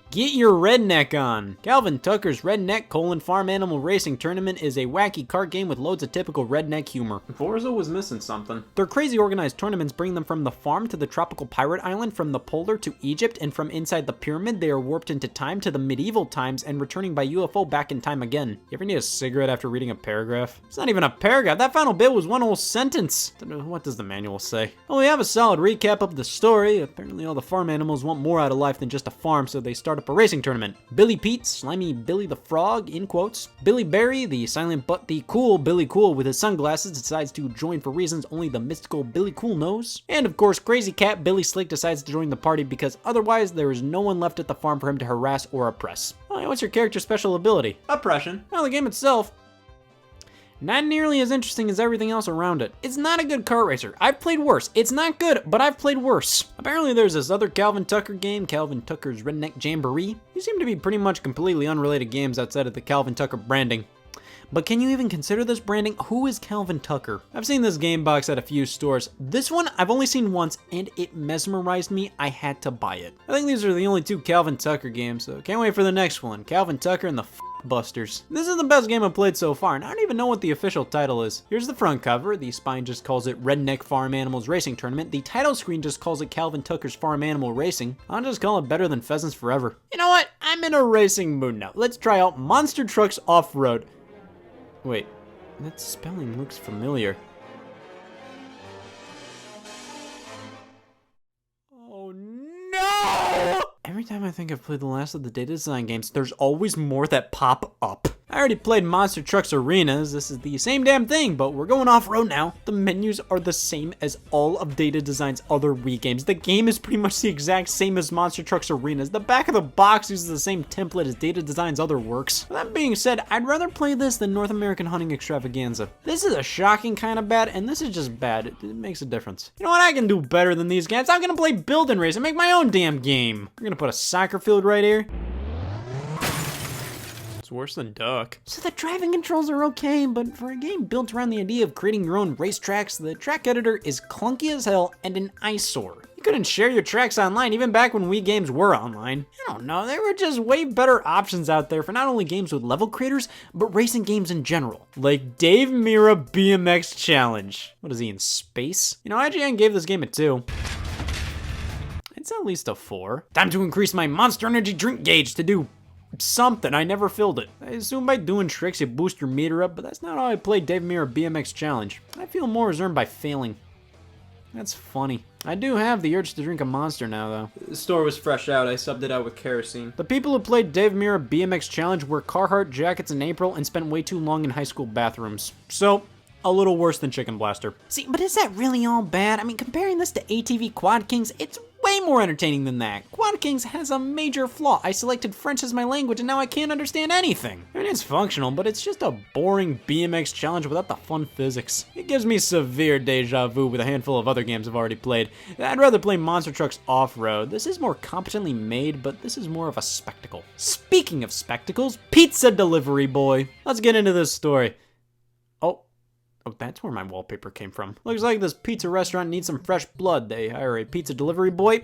Get your redneck on! Calvin Tucker's Redneck Farm Animal Racing Tournament is a wacky cart game with loads of typical redneck humor. Forza was missing something. Their crazy organized tournaments bring them from the farm to the tropical pirate island, from the polar to Egypt, and from inside the pyramid they are warped into time to the medieval times and returning by UFO back in time again. You ever need a cigarette after reading a paragraph? It's not even a paragraph, that final bit was one whole sentence. What does the manual say? Well, we have a solid recap of the story. Apparently all the farm animals want more out of life than just a farm, so they start up a racing tournament. Billy Pete, Slimy Billy the Frog, in quotes. Billy Barry, the silent but the cool Billy Cool with his sunglasses, decides to join for reasons only the mystical Billy Cool knows. And of course, Crazy Cat Billy Slick decides to join the party because otherwise there is no one left at the farm for him to harass or oppress. Well, what's your character's special ability? Oppression. Well, the game itself, not nearly as interesting as everything else around it. It's not a good kart racer. I've played worse. It's not good, but I've played worse. Apparently there's this other Calvin Tucker game, Calvin Tucker's Redneck Jamboree. These seem to be pretty much completely unrelated games outside of the Calvin Tucker branding. But can you even consider this branding? Who is Calvin Tucker? I've seen this game box at a few stores. This one I've only seen once and it mesmerized me. I had to buy it. I think these are the only two Calvin Tucker games, so can't wait for the next one. Calvin Tucker and the Busters. This is the best game I've played so far, and I don't even know what the official title is. Here's the front cover. The spine just calls it Redneck Farm Animals Racing Tournament. The title screen just calls it Calvin Tucker's Farm Animal Racing. I'll just call it better than Pheasants Forever. You know what? I'm in a racing mood now. Let's try out Monster Trucks Off-Road. Wait, that spelling looks familiar. Oh no! Every time I think I've played the last of the Data Design games, there's always more that pop up. I already played Monster Trucks Arenas. This is the same damn thing, but we're going off-road now. The menus are the same as all of Data Design's other Wii games. The game is pretty much the exact same as Monster Trucks Arenas. The back of the box uses the same template as Data Design's other works. With that being said, I'd rather play this than North American Hunting Extravaganza. This is a shocking kind of bad, and this is just bad. It makes a difference. You know what? I can do better than these games. I'm gonna play Build and Race and make my own damn game. We're gonna put a soccer field right here. It's worse than Duck. So the driving controls are okay, but for a game built around the idea of creating your own racetracks, the track editor is clunky as hell and an eyesore. You couldn't share your tracks online even back when Wii games were online. I don't know, there were just way better options out there for not only games with level creators, but racing games in general. Like Dave Mirra BMX Challenge. What is he, in space? You know, IGN gave this game a 2. It's at least a 4. Time to increase my Monster Energy drink gauge to do something. I never filled it. I assume by doing tricks you boost your meter up, but that's not how I played Dave Mirra BMX Challenge. I feel more reserved by failing. That's funny. I do have the urge to drink a Monster now, though. The store was fresh out. I subbed it out with kerosene. The people who played Dave Mirra BMX Challenge wore Carhartt jackets in April and spent way too long in high school bathrooms. So, a little worse than Chicken Blaster. See, but is that really all bad? I mean, comparing this to ATV Quad Kings, it's way more entertaining than that. Quad Kings has a major flaw. I selected French as my language and now I can't understand anything. I mean, it's functional, but it's just a boring BMX challenge without the fun physics. It gives me severe deja vu with a handful of other games I've already played. I'd rather play Monster Trucks Off-Road. This is more competently made, but this is more of a spectacle. Speaking of spectacles, Pizza Delivery Boy. Let's get into this story. Oh, that's where my wallpaper came from. Looks like this pizza restaurant needs some fresh blood. They hire a pizza delivery boy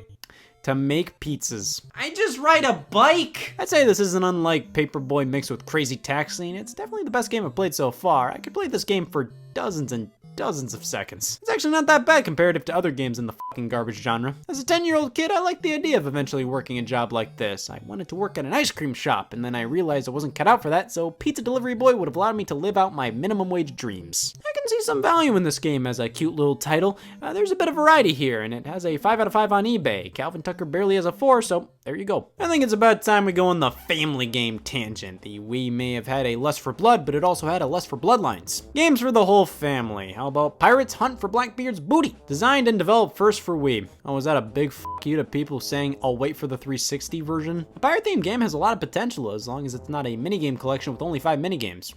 to make pizzas. I just ride a bike! I'd say this isn't unlike Paperboy mixed with Crazy Taxi. It's definitely the best game I've played so far. I could play this game for dozens and dozens of seconds. It's actually not that bad comparative to other games in the fucking garbage genre. As a 10-year-old kid, I liked the idea of eventually working a job like this. I wanted to work at an ice cream shop, and then I realized I wasn't cut out for that, so Pizza Delivery Boy would have allowed me to live out my minimum wage dreams. I can see some value in this game as a cute little title. There's a bit of variety here, and it has a 5 out of 5 on eBay. Calvin Tucker barely has a 4, so there you go. I think it's about time we go on the family game tangent. The Wii may have had a Lust for Blood, but it also had a Lust for Bloodlines. Games for the whole family. How about Pirates Hunt for Blackbeard's Booty? Designed and developed first for Wii. Oh, was that a big f*** you to people saying, I'll wait for the 360 version? A pirate-themed game has a lot of potential as long as it's not a minigame collection with only 5 minigames.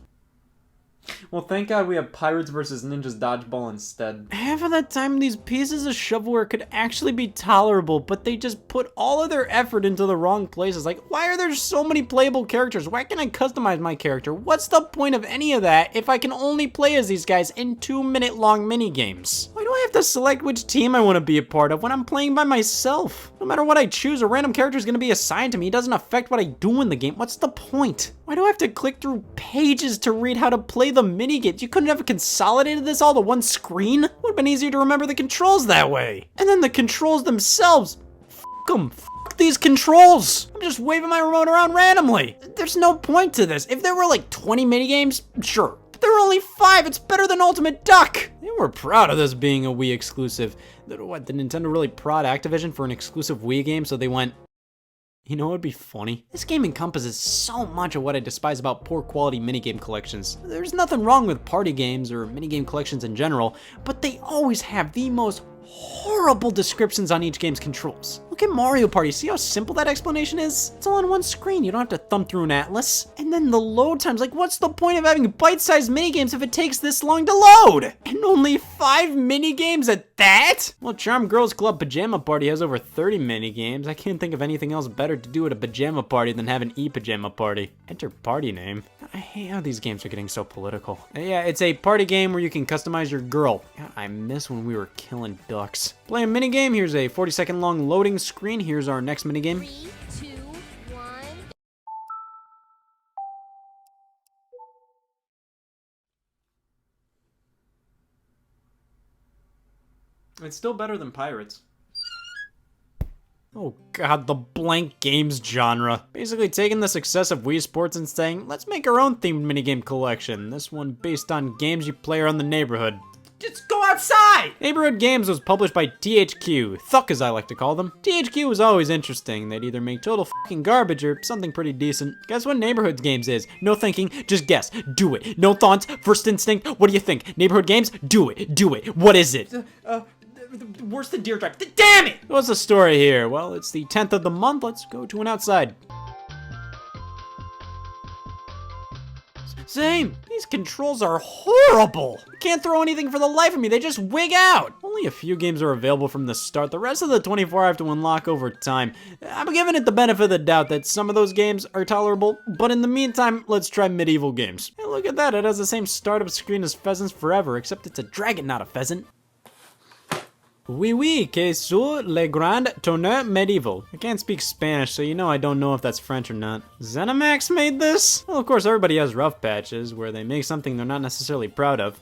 Well, thank God we have Pirates vs. Ninjas Dodgeball instead. Half of the time, these pieces of shovelware could actually be tolerable, but they just put all of their effort into the wrong places. Like, why are there so many playable characters? Why can't I customize my character? What's the point of any of that if I can only play as these guys in 2-minute-long minigames? Why do I have to select which team I want to be a part of when I'm playing by myself? No matter what I choose, a random character is going to be assigned to me. It doesn't affect what I do in the game. What's the point? Why do I have to click through pages to read how to play the minigames? You couldn't have consolidated this all to one screen? It would have been easier to remember the controls that way. And then the controls themselves. Fuck them. Fuck these controls. I'm just waving my remote around randomly. There's no point to this. If there were like 20 minigames, sure. But there are only 5. It's better than Ultimate Duck. They were proud of this being a Wii exclusive. What, did Nintendo really prod Activision for an exclusive Wii game? So they went, you know what would be funny? This game encompasses so much of what I despise about poor quality minigame collections. There's nothing wrong with party games or minigame collections in general, but they always have the most horrible descriptions on each game's controls. Look at Mario Party, see how simple that explanation is? It's all on one screen, you don't have to thumb through an atlas. And then the load times, like what's the point of having bite-sized minigames if it takes this long to load? And only 5 minigames at that? Well, Charm Girls Club Pajama Party has over 30 minigames. I can't think of anything else better to do at a pajama party than have an e-pajama party. Enter party name. I hate how these games are getting so political. Yeah, it's a party game where you can customize your girl. God, I miss when we were killing ducks. Play a minigame, here's a 40-second long loading screen. Here's our next minigame. 3, 2, 1. It's still better than Pirates. Oh god, the blank games genre. Basically taking the success of Wii Sports and saying, let's make our own themed minigame collection. This one based on games you play around the neighborhood. Just go outside! Neighborhood Games was published by THQ, Thuck as I like to call them. THQ was always interesting. They'd either make total fucking garbage or something pretty decent. Guess what Neighborhood Games is? No thinking, just guess. Do it. No thoughts, first instinct. What do you think? Neighborhood Games? Do it. Do it. What is it? Worse than Deer Drive. Damn it! What's the story here? Well, it's the 10th of the month. Let's go to an outside. Same. These controls are horrible. I can't throw anything for the life of me. They just wig out. Only a few games are available from the start. The rest of the 24 I have to unlock over time. I'm giving it the benefit of the doubt that some of those games are tolerable, but in the meantime, let's try medieval games. Hey, look at that. It has the same startup screen as Pheasants Forever, except it's a dragon, not a pheasant. Oui, oui, que sur le grand tonnerre medieval. I can't speak Spanish, so you know I don't know if that's French or not. ZeniMax made this? Well, of course, everybody has rough patches where they make something they're not necessarily proud of.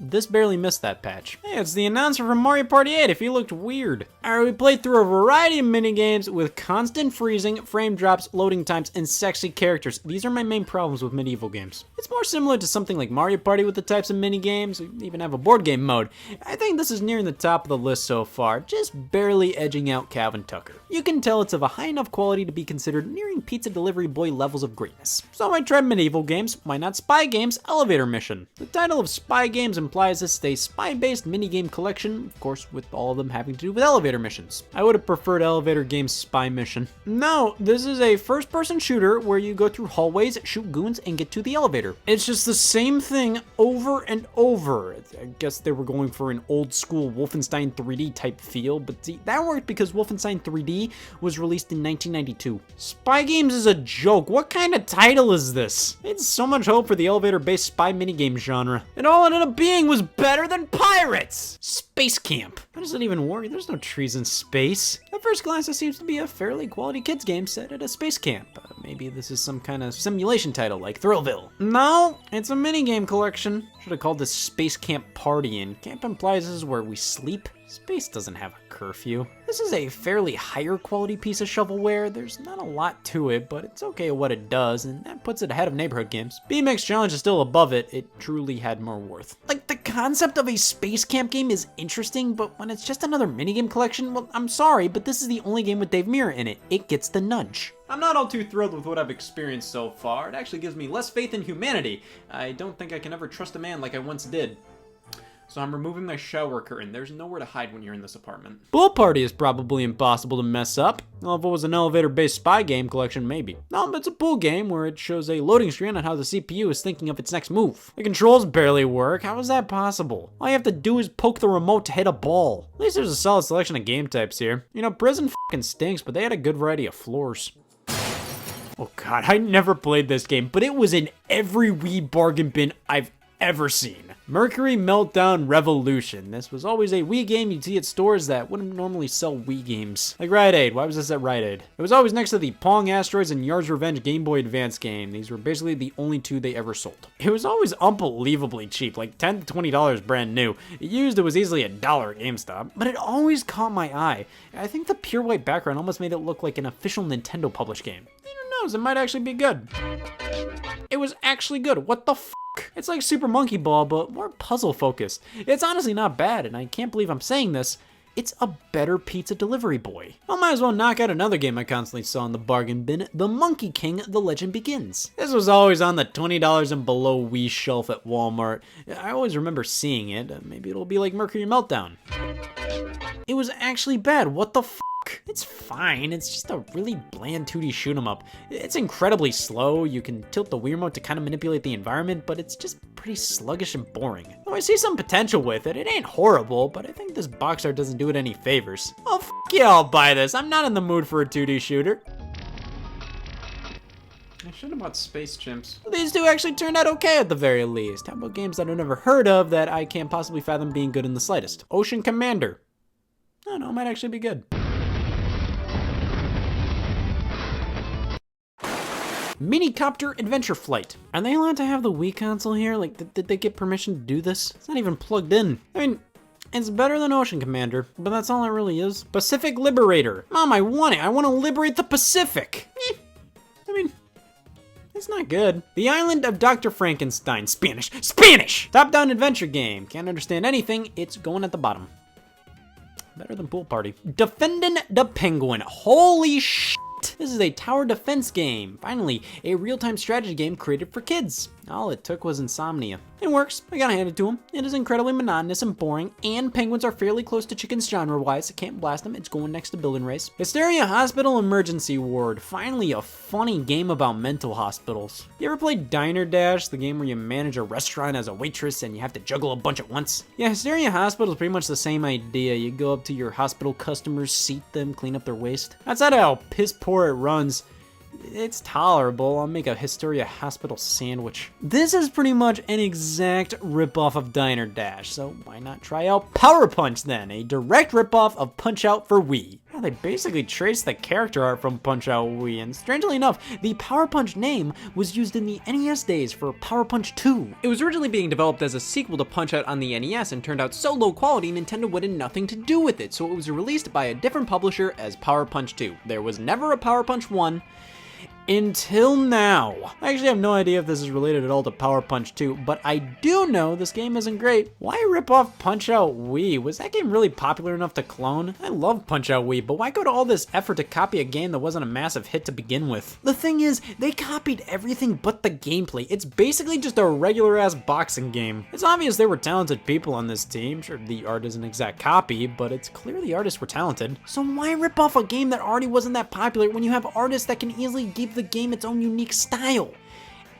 This barely missed that patch. Hey, it's the announcer from Mario Party 8 if he looked weird. Alright, we played through a variety of minigames with constant freezing, frame drops, loading times, and sexy characters. These are my main problems with medieval games. It's more similar to something like Mario Party with the types of minigames. We even have a board game mode. I think this is nearing the top of the list so far, just barely edging out Calvin Tucker. You can tell it's of a high enough quality to be considered nearing Pizza Delivery Boy levels of greatness. So I tried medieval games, why not Spy Games Elevator Mission? The title of Spy Games implies this is a spy-based minigame collection, of course with all of them having to do with elevator missions. I would have preferred Elevator Games Spy Mission. No, this is a first-person shooter where you go through hallways, shoot goons, and get to the elevator. It's just the same thing over and over. I guess they were going for an old-school Wolfenstein 3D type feel, but see, that worked because Wolfenstein 3D was released in 1992. Spy Games is a joke. What kind of title is this? It's so much hope for the elevator-based spy minigame genre. It all ended up being skiing was better than pirates! Space camp. How does it even work? There's no trees in space. At first glance, it seems to be a fairly quality kids game set at a space camp. Maybe this is some kind of simulation title like Thrillville. No, it's a minigame collection. Should have called this Space Camp Party, and camp implies this is where we sleep. Space doesn't have a curfew. This is a fairly higher quality piece of shovelware. There's not a lot to it, but it's okay at what it does, and that puts it ahead of neighborhood games. BMX Challenge is still above it. It truly had more worth. Like, the concept of a space camp game is interesting, but when it's just another minigame collection, well, I'm sorry, but this is the only game with Dave Mirra in it. It gets the nudge. I'm not all too thrilled with what I've experienced so far. It actually gives me less faith in humanity. I don't think I can ever trust a man like I once did. So I'm removing my shower curtain. There's nowhere to hide when you're in this apartment. Pool Party is probably impossible to mess up. Well, if it was an elevator-based spy game collection, maybe. No, but it's a pool game where it shows a loading screen on how the CPU is thinking of its next move. The controls barely work. How is that possible? All you have to do is poke the remote to hit a ball. At least there's a solid selection of game types here. You know, prison fucking stinks, but they had a good variety of floors. Oh god, I never played this game, but it was in every Wii bargain bin I've ever seen. Mercury Meltdown Revolution. This was always a Wii game you'd see at stores that wouldn't normally sell Wii games. Like Rite Aid. Why was this at Rite Aid? It was always next to the Pong Asteroids and Yars' Revenge Game Boy Advance game. These were basically the only two they ever sold. It was always unbelievably cheap, like $10 to $20 brand new. Used, it was easily $1 at GameStop, but it always caught my eye. I think the pure white background almost made it look like an official Nintendo published game. Who knows, it might actually be good. It was actually good. What the f***? It's like Super Monkey Ball, but more puzzle focused. It's honestly not bad, and I can't believe I'm saying this. It's a better pizza delivery boy. I might as well knock out another game I constantly saw in the bargain bin, The Monkey King: The Legend Begins. This was always on the $20 and below Wii shelf at Walmart. I always remember seeing it. Maybe it'll be like Mercury Meltdown. It was actually bad. What the f***? It's fine, it's just a really bland 2D shoot 'em up. It's incredibly slow, you can tilt the Wii remote to kind of manipulate the environment, but it's just pretty sluggish and boring. Though I see some potential with it, it ain't horrible, but I think this box art doesn't do it any favors. Oh, f*** yeah, I'll buy this. I'm not in the mood for a 2D shooter. I should have bought Space Chimps. These two actually turned out okay at the very least. How about games that I've never heard of that I can't possibly fathom being good in the slightest? Ocean Commander. I don't know, it might actually be good. Minicopter Adventure Flight. Are they allowed to have the Wii console here? Like, did they get permission to do this? It's not even plugged in. I mean, it's better than Ocean Commander, but that's all it really is. Pacific Liberator. Mom, I want it. I want to liberate the Pacific. I mean, it's not good. The Island of Dr. Frankenstein. Spanish. Spanish! Top-down adventure game. Can't understand anything. It's going at the bottom. Better than Pool Party. Defendin' the Penguin. Holy shit. This is a tower defense game. Finally, a real-time strategy game created for kids. All it took was insomnia. It works, I gotta hand it to them. It is incredibly monotonous and boring, and penguins are fairly close to chickens genre-wise. I can't blast them, it's going next to Building Race. Hysteria Hospital Emergency Ward. Finally, a funny game about mental hospitals. You ever played Diner Dash, the game where you manage a restaurant as a waitress and you have to juggle a bunch at once? Yeah, Hysteria Hospital is pretty much the same idea. You go up to your hospital customers, seat them, clean up their waste. Outside of how piss poor it runs, it's tolerable. I'll make a Hysteria Hospital sandwich. This is pretty much an exact ripoff of Diner Dash, so why not try out Power Punch then? A direct ripoff of Punch-Out for Wii. Yeah, they basically traced the character art from Punch-Out Wii, and strangely enough, the Power Punch name was used in the NES days for Power Punch 2. It was originally being developed as a sequel to Punch-Out on the NES and turned out so low quality Nintendo wanted nothing to do with it, so it was released by a different publisher as Power Punch 2. There was never a Power Punch 1. Until now. I actually have no idea if this is related at all to Power Punch 2, but I do know this game isn't great. Why rip off Punch-Out Wii? Was that game really popular enough to clone? I love Punch-Out Wii, but why go to all this effort to copy a game that wasn't a massive hit to begin with? The thing is, they copied everything but the gameplay. It's basically just a regular-ass boxing game. It's obvious there were talented people on this team. Sure, the art is an exact copy, but it's clear the artists were talented. So why rip off a game that already wasn't that popular when you have artists that can easily give the game its own unique style?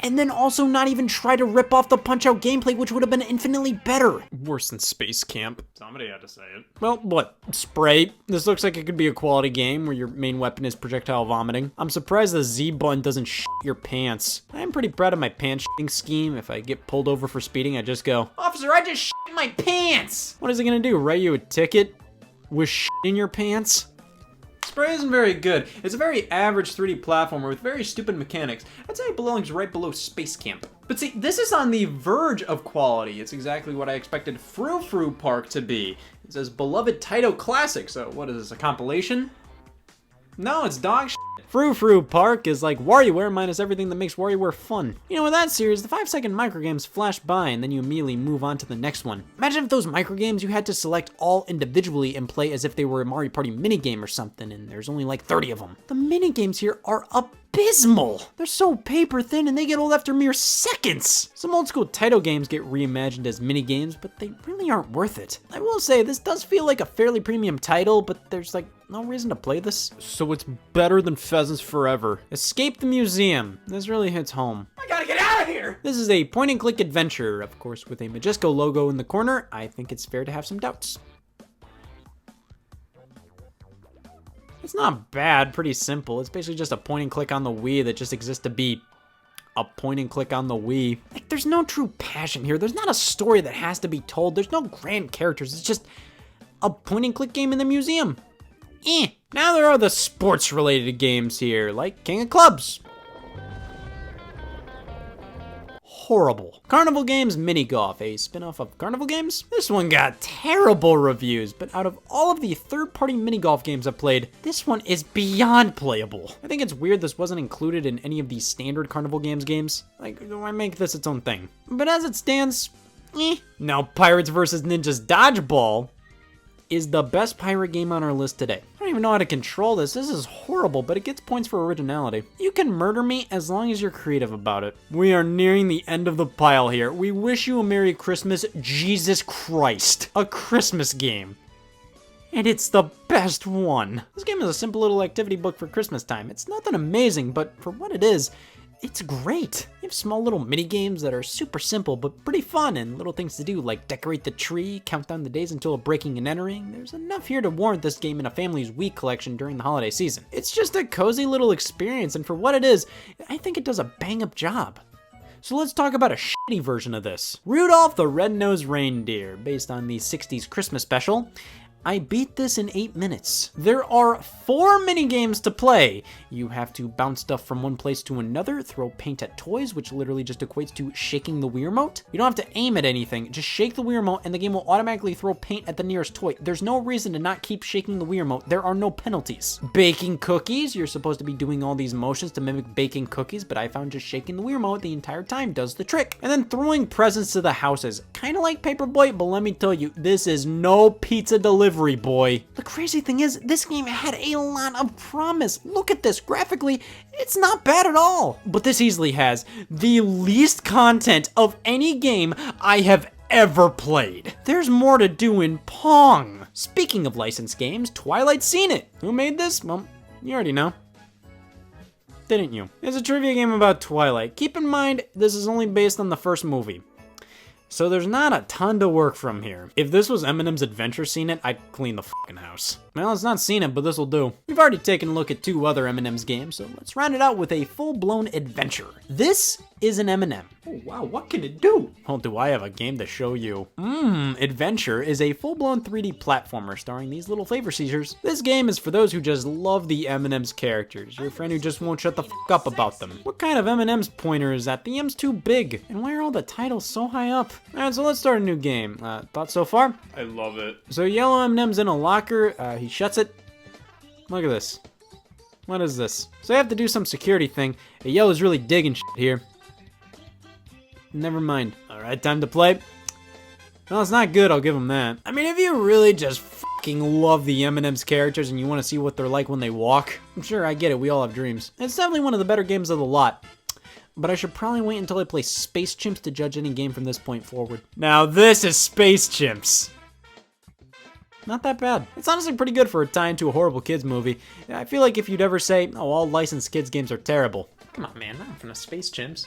and then also not even try to rip off the Punch-Out gameplay, which would have been infinitely better. Worse than Space Camp. Somebody had to say it. Well, what? Spray? This looks like it could be a quality game where your main weapon is projectile vomiting. I'm surprised the Z button doesn't shit your pants. I'm pretty proud of my pants shitting scheme. If I get pulled over for speeding, I just go, Officer, I just shit my pants! what is it gonna do? Write you a ticket with shit in your pants? Spray isn't very good. It's a very average 3D platformer with very stupid mechanics. I'd say it belongs right below Space Camp. But see, this is on the verge of quality. It's exactly what I expected Frou Frou Park to be. It says beloved Taito Classic, so what is this, a compilation? No, it's dog shit. Frou Frou Park is like WarioWare minus everything that makes WarioWare fun. You know, with that series, the 5-second microgames flash by and then you immediately move on to the next one. Imagine if those microgames you had to select all individually and play as if they were a Mario Party minigame or something, and there's only like 30 of them. The minigames here are abysmal. They're so paper thin and they get old after mere seconds. Some old school Taito games get reimagined as minigames, but they really aren't worth it. I will say, this does feel like a fairly premium title, but there's like no reason to play this. So it's better than Pheasants Forever. Escape the Museum. This really hits home. I gotta get out of here! This is a point-and-click adventure, of course, with a Majesco logo in the corner. I think it's fair to have some doubts. It's not bad, pretty simple. It's basically just a point-and-click on the Wii that just exists to be a point-and-click on the Wii. Like, there's no true passion here. There's not a story that has to be told. There's no grand characters. It's just a point-and-click game in the museum. Now there are the sports-related games here, like King of Clubs. Horrible. Carnival Games Mini Golf, a spin-off of Carnival Games. This one got terrible reviews, but out of all of the third-party mini golf games I've played, this one is beyond playable. I think it's weird this wasn't included in any of these standard Carnival Games games. Like, why make this its own thing? But as it stands, Now, Pirates vs. Ninjas Dodgeball is the best pirate game on our list today. I don't even know how to control this. This is horrible, but it gets points for originality. You can murder me as long as you're creative about it. We are nearing the end of the pile here. We wish you a Merry Christmas, Jesus Christ. A Christmas game. And it's the best one. This game is a simple little activity book for Christmas time. It's nothing amazing, but for what it is, it's great. You have small little mini games that are super simple but pretty fun, and little things to do like decorate the tree, count down the days until breaking and entering. There's enough here to warrant this game in a family's Wii collection during the holiday season. It's just a cozy little experience, and for what it is, I think it does a bang-up job. So let's talk about a shitty version of this. Rudolph the Red-Nosed Reindeer, based on the 60s Christmas special. I beat this in 8 minutes. There are 4 minigames to play. You have to bounce stuff from one place to another, throw paint at toys, which literally just equates to shaking the Wii remote. You don't have to aim at anything, just shake the Wii remote and the game will automatically throw paint at the nearest toy. There's no reason to not keep shaking the Wii remote. There are no penalties. Baking cookies, you're supposed to be doing all these motions to mimic baking cookies, but I found just shaking the Wii remote the entire time does the trick. And then throwing presents to the houses. Kind of like Paperboy, but let me tell you, this is no pizza delivery, boy. The crazy thing is, this game had a lot of promise. Look at this. Graphically, it's not bad at all. But this easily has the least content of any game I have ever played. There's more to do in Pong. Speaking of licensed games, Twilight's seen it. Who made this? Well, you already know. Didn't you? It's a trivia game about Twilight. Keep in mind, this is only based on the first movie. So there's not a ton to work from here. If this was Eminem's Adventure Scene It, I'd clean the fucking house. Well, it's not Scene It, but this'll do. We've already taken a look at 2 other Eminem's games, so let's round it out with a full-blown adventure. This is an Eminem. Oh wow, what can it do? Well, do I have a game to show you? Adventure is a full-blown 3D platformer starring these little flavor seizures. This game is for those who just love the Eminem's characters, your friend who just won't shut the fuck up about them. What kind of Eminem's pointer is that? The M's too big. And why are all the titles so high up? Alright, so let's start a new game. Thoughts so far? I love it. So yellow Eminem's in a locker, he shuts it. Look at this. What is this? So I have to do some security thing. Hey, yellow's really digging shit here. Never mind. Alright, time to play. Well, it's not good, I'll give him that. I mean, if you really just fucking love the Eminem's characters and you want to see what they're like when they walk, I'm sure I get it, we all have dreams. It's definitely one of the better games of the lot. But I should probably wait until I play Space Chimps to judge any game from this point forward. Now this is Space Chimps. Not that bad. It's honestly pretty good for a tie into a horrible kids movie. I feel like if you'd ever say, oh, all licensed kids games are terrible. Come on, man, not from the Space Chimps.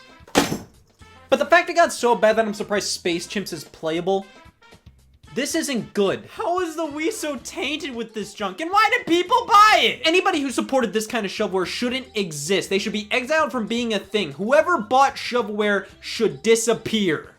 But the fact it got so bad that I'm surprised Space Chimps is playable, this isn't good. How is the Wii so tainted with this junk, and why did people buy it? Anybody who supported this kind of shovelware shouldn't exist. They should be exiled from being a thing. Whoever bought shovelware should disappear.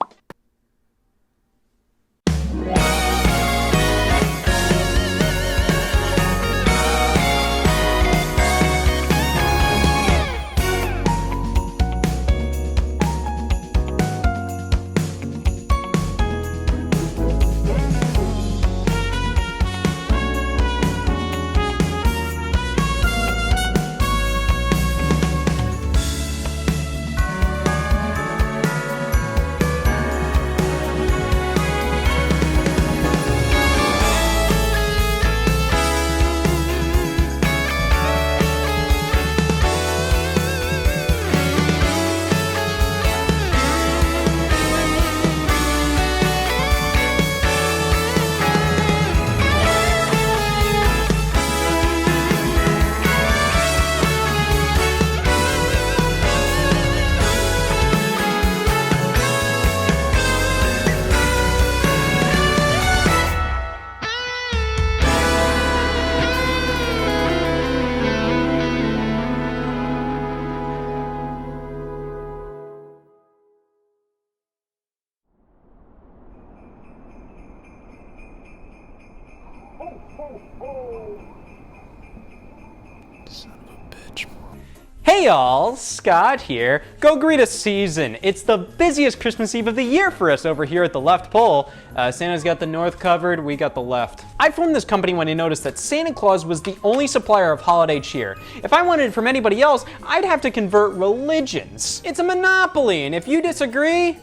Hey y'all, Scott here. Go greet a season. It's the busiest Christmas Eve of the year for us over here at the left pole. Santa's got the north covered, we got the left. I formed this company when I noticed that Santa Claus was the only supplier of holiday cheer. If I wanted it from anybody else, I'd have to convert religions. It's a monopoly, and if you disagree,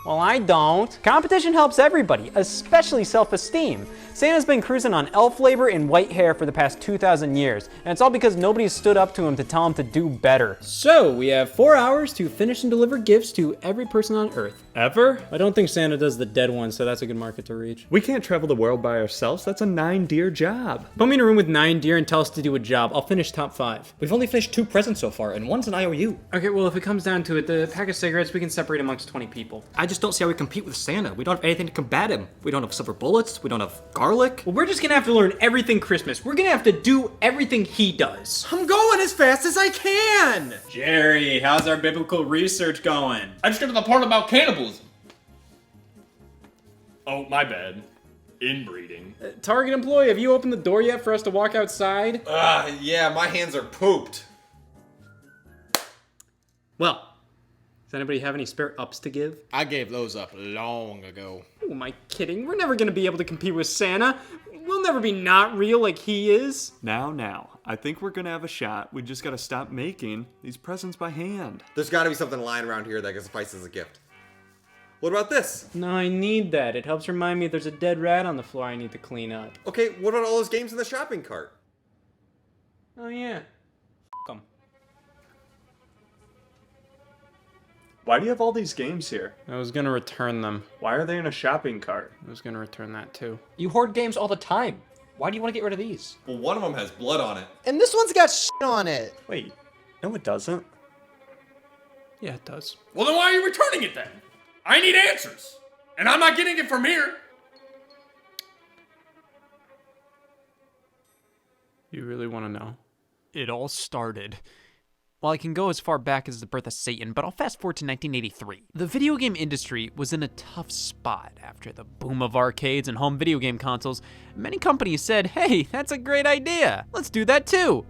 well, I don't. Competition helps everybody, especially self-esteem. Santa's been cruising on elf labor and white hair for the past 2,000 years, and it's all because nobody stood up to him to tell him to do better. So, we have 4 hours to finish and deliver gifts to every person on Earth. Ever? I don't think Santa does the dead ones, so that's a good market to reach. We can't travel the world by ourselves. That's a 9-deer job. Put me in a room with 9 deer and tell us to do a job. I'll finish top 5. We've only finished 2 presents so far, and one's an IOU. Okay, well, if it comes down to it, the pack of cigarettes, we can separate amongst 20 people. I just don't see how we compete with Santa. We don't have anything to combat him. We don't have silver bullets. We don't have garlic. Well, we're just gonna have to learn everything Christmas. We're gonna have to do everything he does. I'm going as fast as I can! Jerry, how's our biblical research going? I just got to the part about cannibalism. Oh, my bad. Inbreeding. Target employee, have you opened the door yet for us to walk outside? Yeah, my hands are pooped. Well, does anybody have any spare ups to give? I gave those up long ago. Oh, am I kidding? We're never gonna be able to compete with Santa. We'll never be not real like he is. Now, I think we're gonna have a shot. We just gotta stop making these presents by hand. There's gotta be something lying around here that can suffice as a gift. What about this? No, I need that. It helps remind me there's a dead rat on the floor I need to clean up. Okay, what about all those games in the shopping cart? Oh yeah. F*** 'em. Why do you have all these games here? I was gonna return them. Why are they in a shopping cart? I was gonna return that too. You hoard games all the time. Why do you want to get rid of these? Well, one of them has blood on it. And this one's got shit on it. Wait, no it doesn't. Yeah, it does. Well, then why are you returning it then? I need answers. And I'm not getting it from here. You really want to know? It all started. Well, I can go as far back as the birth of Satan, but I'll fast forward to 1983. The video game industry was in a tough spot after the boom of arcades and home video game consoles. Many companies said, hey, that's a great idea. Let's do that too.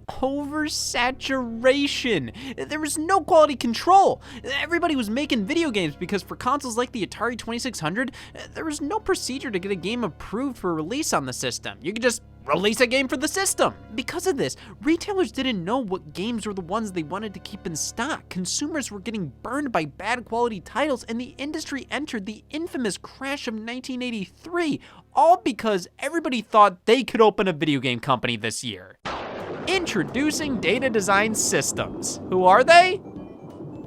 Oversaturation. There was no quality control. Everybody was making video games because for consoles like the Atari 2600, there was no procedure to get a game approved for release on the system. You could just release a game for the system. Because of this, retailers didn't know what games were the ones they wanted to keep in stock. Consumers were getting burned by bad quality titles, and the industry entered the infamous crash of 1983, all because everybody thought they could open a video game company this year. Introducing Data Design Systems. Who are they?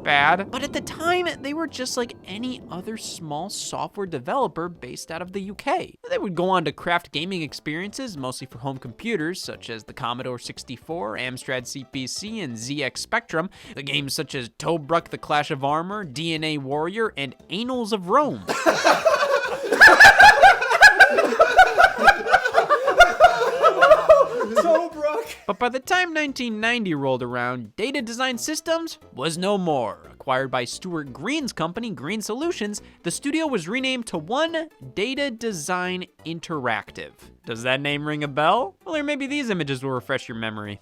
bad. But at the time, they were just like any other small software developer based out of the UK. They would go on to craft gaming experiences, mostly for home computers, such as the Commodore 64, Amstrad CPC, and ZX Spectrum. The games such as Tobruk the Clash of Armor, DNA Warrior, and Annals of Rome. But by the time 1990 rolled around, Data Design Systems was no more. Acquired by Stuart Green's company, Green Solutions, the studio was renamed to One Data Design Interactive. Does that name ring a bell? Well, or maybe these images will refresh your memory.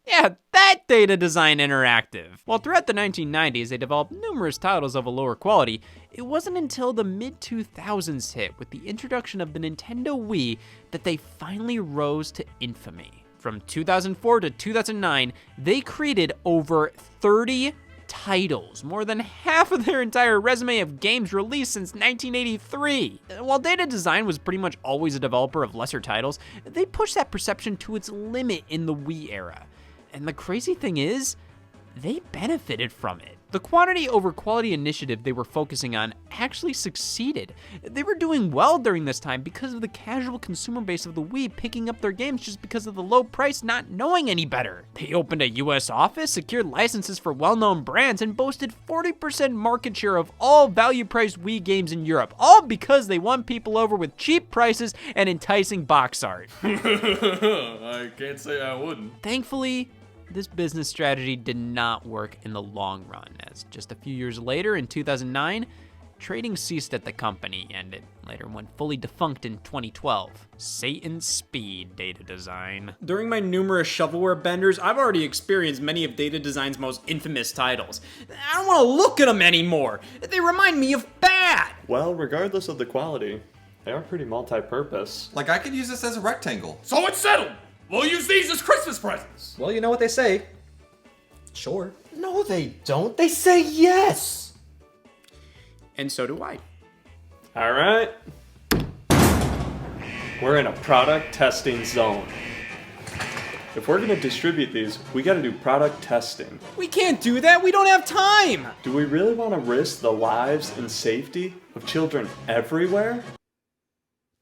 Yeah, that Data Design Interactive. While throughout the 1990s, they developed numerous titles of a lower quality, it wasn't until the mid-2000s hit with the introduction of the Nintendo Wii that they finally rose to infamy. From 2004 to 2009, they created over 30 titles, more than half of their entire resume of games released since 1983. While Data Design was pretty much always a developer of lesser titles, they pushed that perception to its limit in the Wii era. And the crazy thing is, they benefited from it. The quantity over quality initiative they were focusing on actually succeeded. They were doing well during this time because of the casual consumer base of the Wii picking up their games just because of the low price, not knowing any better. They opened a US office, secured licenses for well-known brands, and boasted 40% market share of all value-priced Wii games in Europe, all because they won people over with cheap prices and enticing box art. I can't say I wouldn't. Thankfully, this business strategy did not work in the long run, as just a few years later, in 2009, trading ceased at the company, and it later went fully defunct in 2012. Satan's Speed Data Design. During my numerous shovelware benders, I've already experienced many of Data Design's most infamous titles. I don't want to look at them anymore. They remind me of bad. Well, regardless of the quality, they are pretty multi-purpose. Like, I could use this as a rectangle. So it's settled! We'll use these as Christmas presents! Well, you know what they say. Sure. No, they don't. They say yes. And so do I. All right. We're in a product testing zone. If we're gonna distribute these, we gotta do product testing. We can't do that. We don't have time. Do we really want to risk the lives and safety of children everywhere?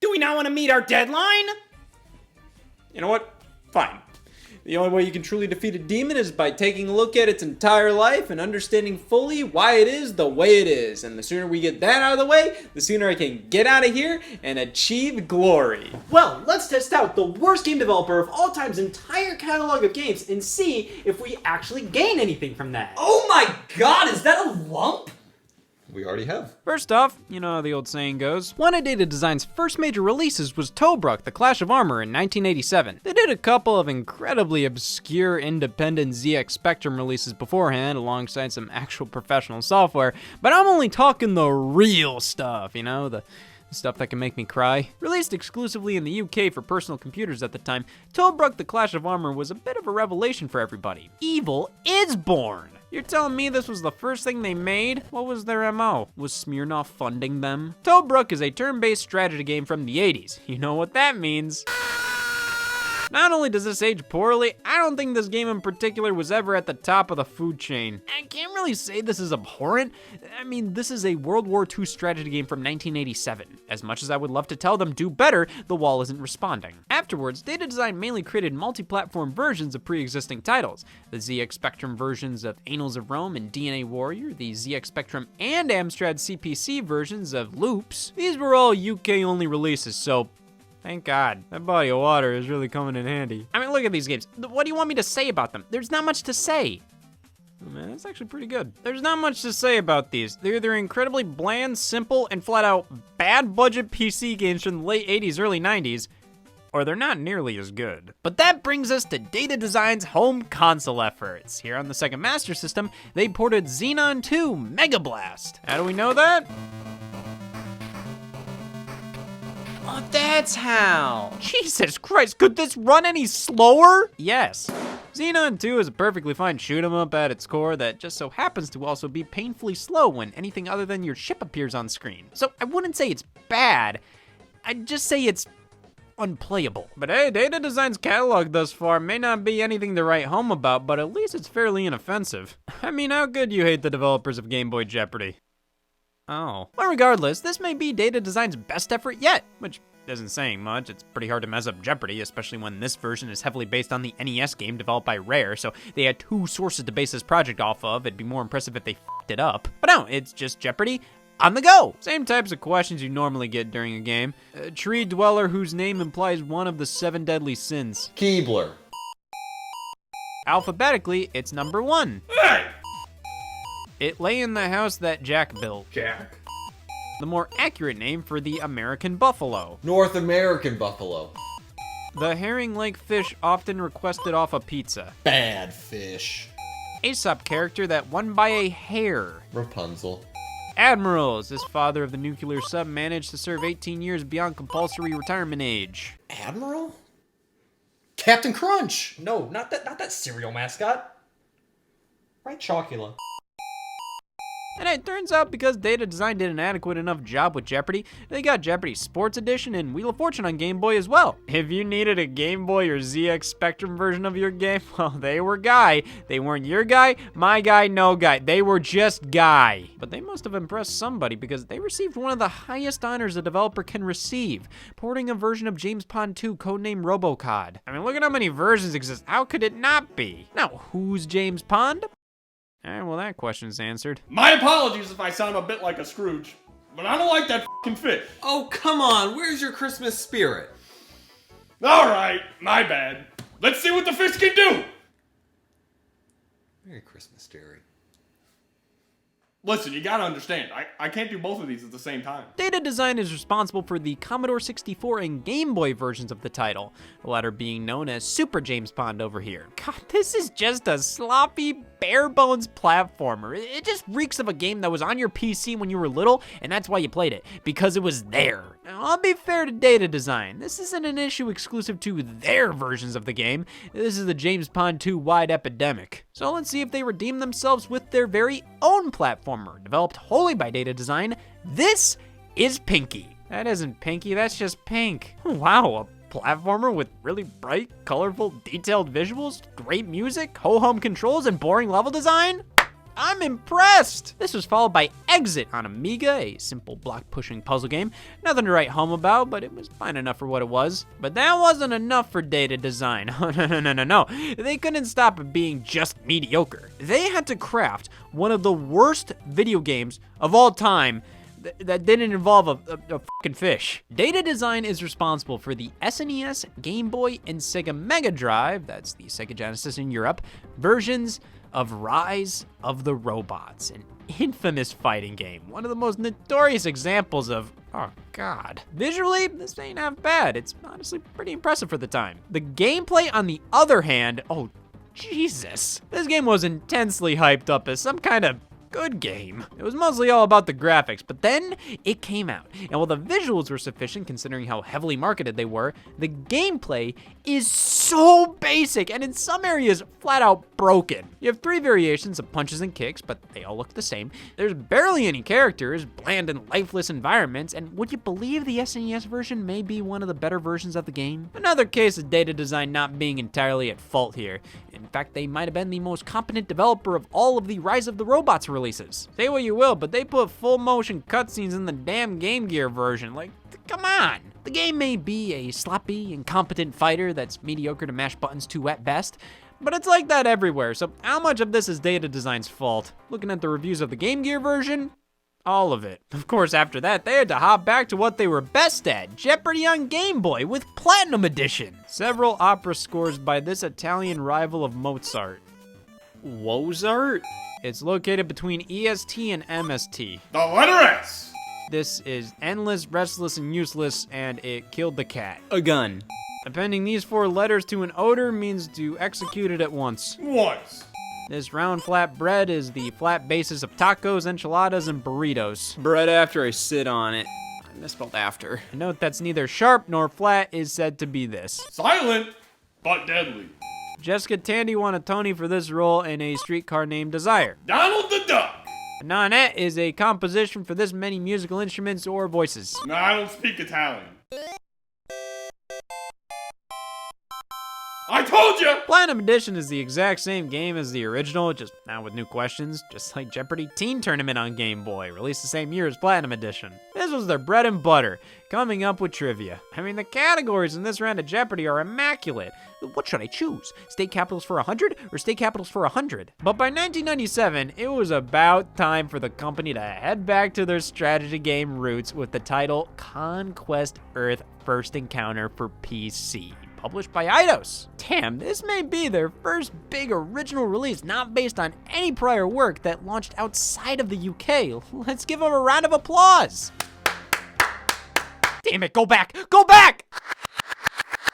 Do we not want to meet our deadline? You know what? Fine. The only way you can truly defeat a demon is by taking a look at its entire life and understanding fully why it is the way it is. And the sooner we get that out of the way, the sooner I can get out of here and achieve glory. Well, let's test out the worst game developer of all time's entire catalog of games and see if we actually gain anything from that. Oh my god, is that a lump? We already have. First off, you know how the old saying goes, one of Data Design's first major releases was Tobruk, the Clash of Armor in 1987. They did a couple of incredibly obscure independent ZX Spectrum releases beforehand alongside some actual professional software, but I'm only talking the real stuff, you know, the stuff that can make me cry. Released exclusively in the UK for personal computers at the time, Tobruk the Clash of Armor was a bit of a revelation for everybody. Evil is born! You're telling me this was the first thing they made? What was their MO? Was Smirnoff funding them? Tobruk is a turn-based strategy game from the 80s. You know what that means. Not only does this age poorly, I don't think this game in particular was ever at the top of the food chain. I can't really say this is abhorrent. I mean, this is a World War II strategy game from 1987. As much as I would love to tell them do better, the wall isn't responding. Afterwards, Data Design mainly created multi-platform versions of pre-existing titles. The ZX Spectrum versions of Annals of Rome and DNA Warrior, the ZX Spectrum and Amstrad CPC versions of Loops. These were all UK-only releases, so thank God. That body of water is really coming in handy. I mean, look at these games. What do you want me to say about them? There's not much to say. Oh man, that's actually pretty good. There's not much to say about these. They're either incredibly bland, simple, and flat out bad budget PC games from the late 80s, early 90s, or they're not nearly as good. But that brings us to Data Design's home console efforts. Here on the Sega Master System, they ported Xenon 2 Mega Blast. How do we know that? Oh, that's how. Jesus Christ, could this run any slower? Yes. Xenon 2 is a perfectly fine shoot 'em up at its core that just so happens to also be painfully slow when anything other than your ship appears on screen. So I wouldn't say it's bad, I'd just say it's unplayable. But hey, Data Design's catalog thus far may not be anything to write home about, but at least it's fairly inoffensive. I mean, how could you hate the developers of Game Boy Jeopardy? Oh. Well, regardless, this may be Data Design's best effort yet, which isn't saying much. It's pretty hard to mess up Jeopardy, especially when this version is heavily based on the NES game developed by Rare, so they had two sources to base this project off of. It'd be more impressive if they f***ed it up. But no, it's just Jeopardy on the go. Same types of questions you normally get during a game. A tree dweller whose name implies one of the 7 deadly sins. Keebler. Alphabetically, it's number 1. Hey! It lay in the house that Jack built. Jack. The more accurate name for the American buffalo. North American buffalo. The herring lake fish often requested off a pizza. Bad fish. Aesop character that won by a hair. Rapunzel. Admirals. This father of the nuclear sub managed to serve 18 years beyond compulsory retirement age. Admiral? Captain Crunch. No, not that cereal mascot. Right, Chocula. And it turns out because Data Design did an adequate enough job with Jeopardy, they got Jeopardy Sports Edition and Wheel of Fortune on Game Boy as well. If you needed a Game Boy or ZX Spectrum version of your game, well, they were Guy. They weren't your guy, my guy, no guy. They were just Guy. But they must have impressed somebody because they received one of the highest honors a developer can receive, porting a version of James Pond 2 codenamed RoboCod. I mean, look at how many versions exist. How could it not be? Now, who's James Pond? Alright, well that question's answered. My apologies if I sound a bit like a Scrooge, but I don't like that f***ing fish. Oh, come on. Where's your Christmas spirit? Alright, my bad. Let's see what the fish can do. Merry Christmas, Jerry. Listen, you gotta understand, I can't do both of these at the same time. Data Design is responsible for the Commodore 64 and Game Boy versions of the title, the latter being known as Super James Pond over here. God, this is just a sloppy, bare-bones platformer. It just reeks of a game that was on your PC when you were little, and that's why you played it, because it was there. Now, I'll be fair to Data Design. This isn't an issue exclusive to their versions of the game. This is the James Pond 2 wide epidemic. So let's see if they redeem themselves with their very own platformer, developed wholly by Data Design. This is Pinky. That isn't Pinky, that's just pink. Wow, a platformer with really bright, colorful, detailed visuals, great music, ho-hum controls, and boring level design? I'm impressed! This was followed by Exit on Amiga, a simple block-pushing puzzle game. Nothing to write home about, but it was fine enough for what it was. But that wasn't enough for Data Design. No. They couldn't stop it being just mediocre. They had to craft one of the worst video games of all time that didn't involve a fucking fish. Data Design is responsible for the SNES, Game Boy, and Sega Mega Drive, that's the Sega Genesis in Europe, versions of Rise of the Robots, an infamous fighting game. One of the most notorious examples of, oh god. Visually, this ain't half bad. It's honestly pretty impressive for the time. The gameplay, on the other hand, oh Jesus. This game was intensely hyped up as some kind of good game. It was mostly all about the graphics, but then it came out. And while the visuals were sufficient considering how heavily marketed they were, the gameplay is so basic and in some areas flat out broken. You have 3 variations of punches and kicks, but they all look the same. There's barely any characters, bland and lifeless environments, and would you believe the SNES version may be one of the better versions of the game? Another case of Data Design not being entirely at fault here. In fact, they might have been the most competent developer of all of the Rise of the Robots releases. Say what you will, but they put full motion cutscenes in the damn Game Gear version. Like, come on. The game may be a sloppy, incompetent fighter that's mediocre to mash buttons to at best, but it's like that everywhere, so how much of this is Data Design's fault? Looking at the reviews of the Game Gear version, all of it. Of course, after that, they had to hop back to what they were best at, Jeopardy on Game Boy with Platinum Edition. Several opera scores by this Italian rival of Mozart. Wozart? It's located between EST and MST. The letter S! This is endless, restless, and useless, and it killed the cat. A gun. Appending these 4 letters to an odor means to execute it at once. Once. This round flat bread is the flat basis of tacos, enchiladas, and burritos. Bread after I sit on it. I misspelled after. A note that's neither sharp nor flat is said to be this. Silent, but deadly. Jessica Tandy won a Tony for this role in A Streetcar Named Desire. Donald the Duck. A nonette is a composition for this many musical instruments or voices. No, I don't speak Italian. I told you! Platinum Edition is the exact same game as the original, just now with new questions, just like Jeopardy Teen Tournament on Game Boy, released the same year as Platinum Edition. This was their bread and butter, coming up with trivia. I mean, the categories in this round of Jeopardy are immaculate. What should I choose? State capitals for 100 or state capitals for 100? But by 1997, it was about time for the company to head back to their strategy game roots with the title Conquest Earth First Encounter for PC. Published by Eidos. Damn, this may be their first big original release not based on any prior work that launched outside of the UK. Let's give them a round of applause. Damn it, go back! Go back!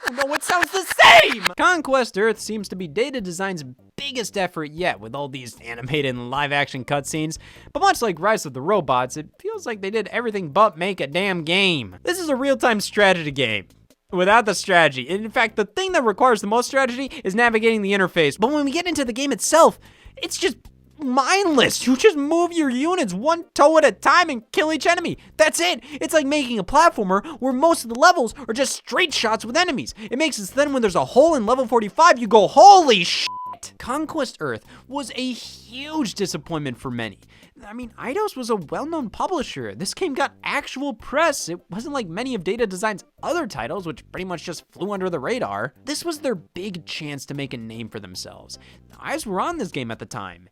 Oh no, it sounds the same! Conquest Earth seems to be Data Design's biggest effort yet with all these animated and live action cutscenes, but much like Rise of the Robots, it feels like they did everything but make a damn game. This is a real-time strategy game without the strategy. In fact, the thing that requires the most strategy is navigating the interface. But when we get into the game itself, it's just mindless. You just move your units one toe at a time and kill each enemy. That's it. It's like making a platformer where most of the levels are just straight shots with enemies. It makes sense then when there's a hole in level 45, you go, holy shit. Conquest Earth was a huge disappointment for many. I mean, Eidos was a well-known publisher. This game got actual press. It wasn't like many of Data Design's other titles, which pretty much just flew under the radar. This was their big chance to make a name for themselves. The eyes were on this game at the time,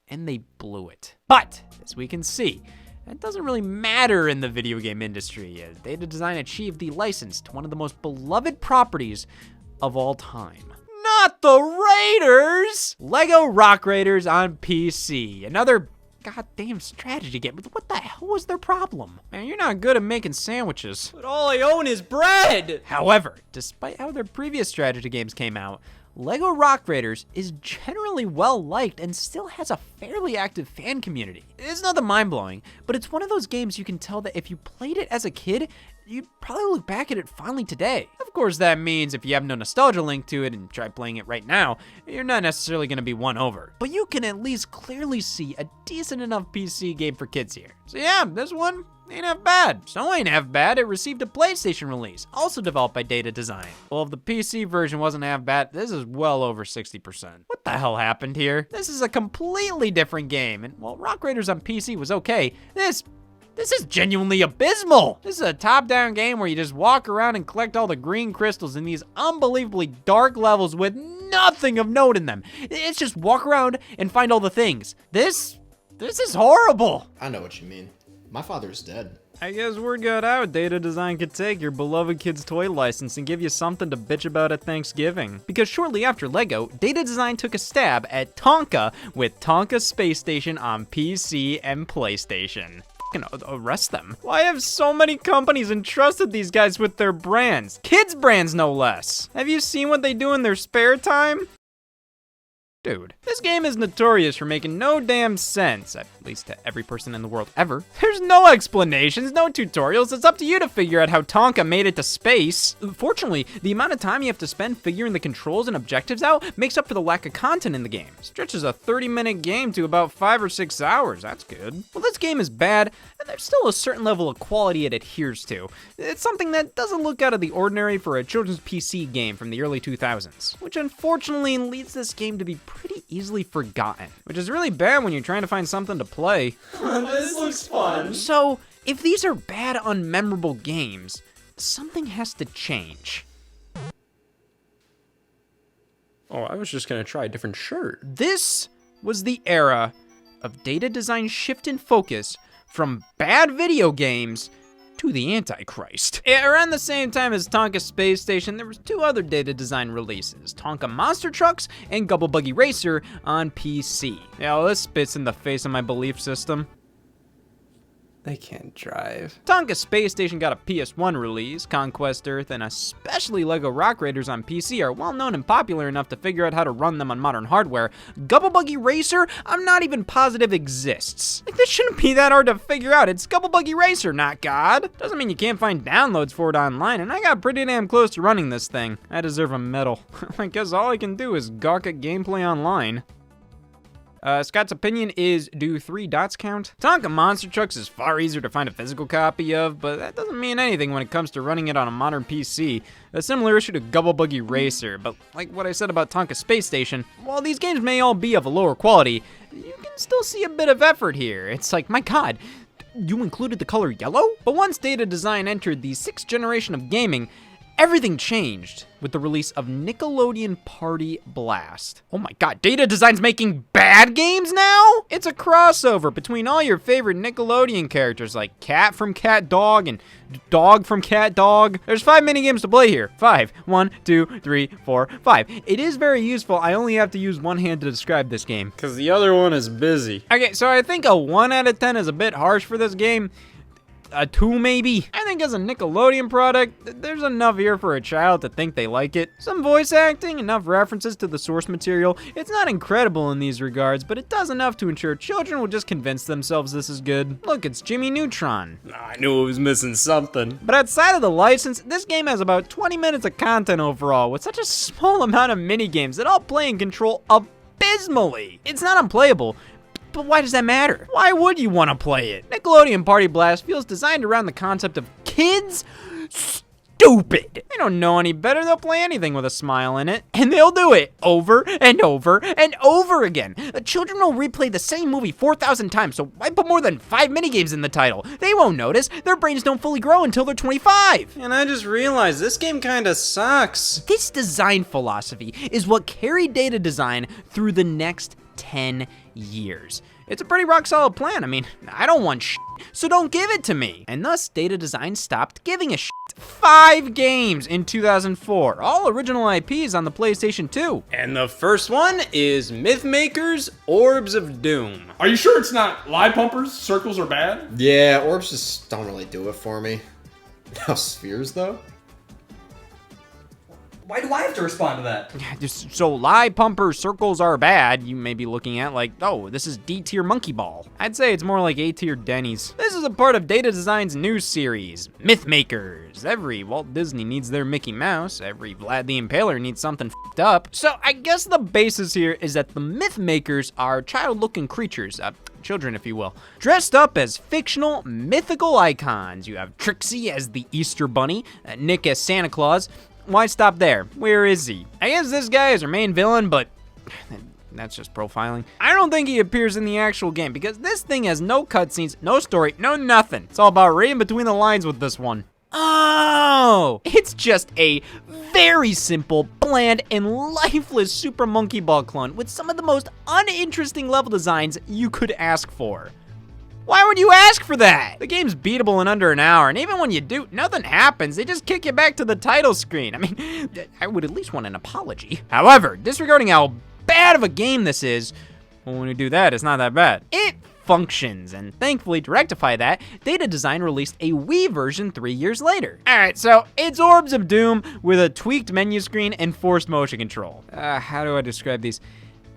and they blew it. But, as we can see, that doesn't really matter in the video game industry, as Data Design achieved the license to one of the most beloved properties of all time. Not the Raiders! Lego Rock Raiders on PC. Another goddamn strategy game. What the hell was their problem? Man, you're not good at making sandwiches. But all I own is bread! However, despite how their previous strategy games came out, Lego Rock Raiders is generally well liked and still has a fairly active fan community. It's nothing mind-blowing, but it's one of those games you can tell that if you played it as a kid, you'd probably look back at it fondly today. Of course, that means if you have no nostalgia link to it and try playing it right now, you're not necessarily going to be won over. But you can at least clearly see a decent enough PC game for kids here. So yeah, this one ain't half bad. So ain't half bad, it received a PlayStation release, also developed by Data Design. Well, if the PC version wasn't half bad, this is well over 60%. What the hell happened here? This is a completely different game, and while Rock Raiders on PC was okay, this is genuinely abysmal. This is a top-down game where you just walk around and collect all the green crystals in these unbelievably dark levels with nothing of note in them. It's just walk around and find all the things. This is horrible. I know what you mean. My father's dead. I guess word got out Data Design could take your beloved kid's toy license and give you something to bitch about at Thanksgiving. Because shortly after Lego, Data Design took a stab at Tonka with Tonka Space Station on PC and PlayStation. Arrest them. Why have so many companies entrusted these guys with their brands? Kids' brands, no less. Have you seen what they do in their spare time? Dude, this game is notorious for making no damn sense, at least to every person in the world ever. There's no explanations, no tutorials, it's up to you to figure out how Tonka made it to space. Fortunately, the amount of time you have to spend figuring the controls and objectives out makes up for the lack of content in the game. Stretches a 30-minute game to about 5 or 6 hours, that's good. Well, this game is bad, and there's still a certain level of quality it adheres to. It's something that doesn't look out of the ordinary for a children's PC game from the early 2000s, which unfortunately leads this game to be pretty easily forgotten, which is really bad when you're trying to find something to play. This looks fun. So, if these are bad, unmemorable games, something has to change. Oh, I was just gonna try a different shirt. This was the era of Data Design's shift in focus from bad video games to the Antichrist. Around the same time as Tonka Space Station, there was 2 other Data Design releases, Tonka Monster Trucks and Gubble Buggy Racer on PC. Yeah, well, this spits in the face of my belief system. They can't drive. Tonka Space Station got a PS1 release. Conquest Earth and especially Lego Rock Raiders on PC are well known and popular enough to figure out how to run them on modern hardware. Gubble Buggy Racer, I'm not even positive exists. Like, this shouldn't be that hard to figure out. It's Gubble Buggy Racer, not God. Doesn't mean you can't find downloads for it online, and I got pretty damn close to running this thing. I deserve a medal. I guess all I can do is gawk at gameplay online. Scott's opinion is, do 3 dots count? Tonka Monster Trucks is far easier to find a physical copy of, but that doesn't mean anything when it comes to running it on a modern PC. A similar issue to Gubble Buggy Racer, but like what I said about Tonka Space Station, while these games may all be of a lower quality, you can still see a bit of effort here. It's like, my god, you included the color yellow? But once Data Design entered the 6th generation of gaming, everything changed with the release of Nickelodeon Party Blast. Oh my god, Data Design's making bad games now? It's a crossover between all your favorite Nickelodeon characters like Cat from Cat Dog and Dog from Cat Dog. There's 5 minigames to play here. 5. 1, 2, 3, 4, 5. It is very useful. I only have to use one hand to describe this game, because the other one is busy. Okay, so I think a 1 out of 10 is a bit harsh for this game. A 2 maybe? I think as a Nickelodeon product, there's enough here for a child to think they like it. Some voice acting, enough references to the source material. It's not incredible in these regards, but it does enough to ensure children will just convince themselves this is good. Look, it's Jimmy Neutron. I knew it was missing something. But outside of the license, this game has about 20 minutes of content overall, with such a small amount of minigames that all play and control abysmally. It's not unplayable, but why does that matter? Why would you want to play it? Nickelodeon Party Blast feels designed around the concept of kids stupid. They don't know any better. They'll play anything with a smile in it, and they'll do it over and over and over again. Children will replay the same movie 4,000 times, so why put more than 5 minigames in the title? They won't notice. Their brains don't fully grow until they're 25. And I just realized this game kinda sucks. This design philosophy is what carried Data Design through the next 10 years. It's a pretty rock solid plan. I mean, I don't want shit, so don't give it to me. And thus, Data Design stopped giving a shit. 5 games in 2004, all original IPs on the PlayStation 2. And the first one is Mythmaker's Orbs of Doom. Are you sure it's not lie pumpers? Circles are bad? Yeah, orbs just don't really do it for me. Now spheres, though? Why do I have to respond to that? Just so lie pumper circles are bad, you may be looking at like, oh, this is D tier Monkey Ball. I'd say it's more like A tier Denny's. This is a part of Data Design's new series, Mythmakers. Every Walt Disney needs their Mickey Mouse. Every Vlad the Impaler needs something f***ed up. So I guess the basis here is that the Mythmakers are child-looking creatures, children if you will, dressed up as fictional, mythical icons. You have Trixie as the Easter Bunny, Nick as Santa Claus. Why stop there? Where is he? I guess this guy is our main villain, but that's just profiling. I don't think he appears in the actual game because this thing has no cutscenes, no story, no nothing. It's all about reading between the lines with this one. Oh, it's just a very simple, bland, and lifeless Super Monkey Ball clone with some of the most uninteresting level designs you could ask for. Why would you ask for that? The game's beatable in under an hour, and even when you do, nothing happens. They just kick you back to the title screen. I mean, I would at least want an apology. However, disregarding how bad of a game this is, well, when you do that, it's not that bad. It functions, and thankfully to rectify that, Data Design released a Wii version 3 years later. Alright, so it's Orbs of Doom with a tweaked menu screen and forced motion control. How do I describe these?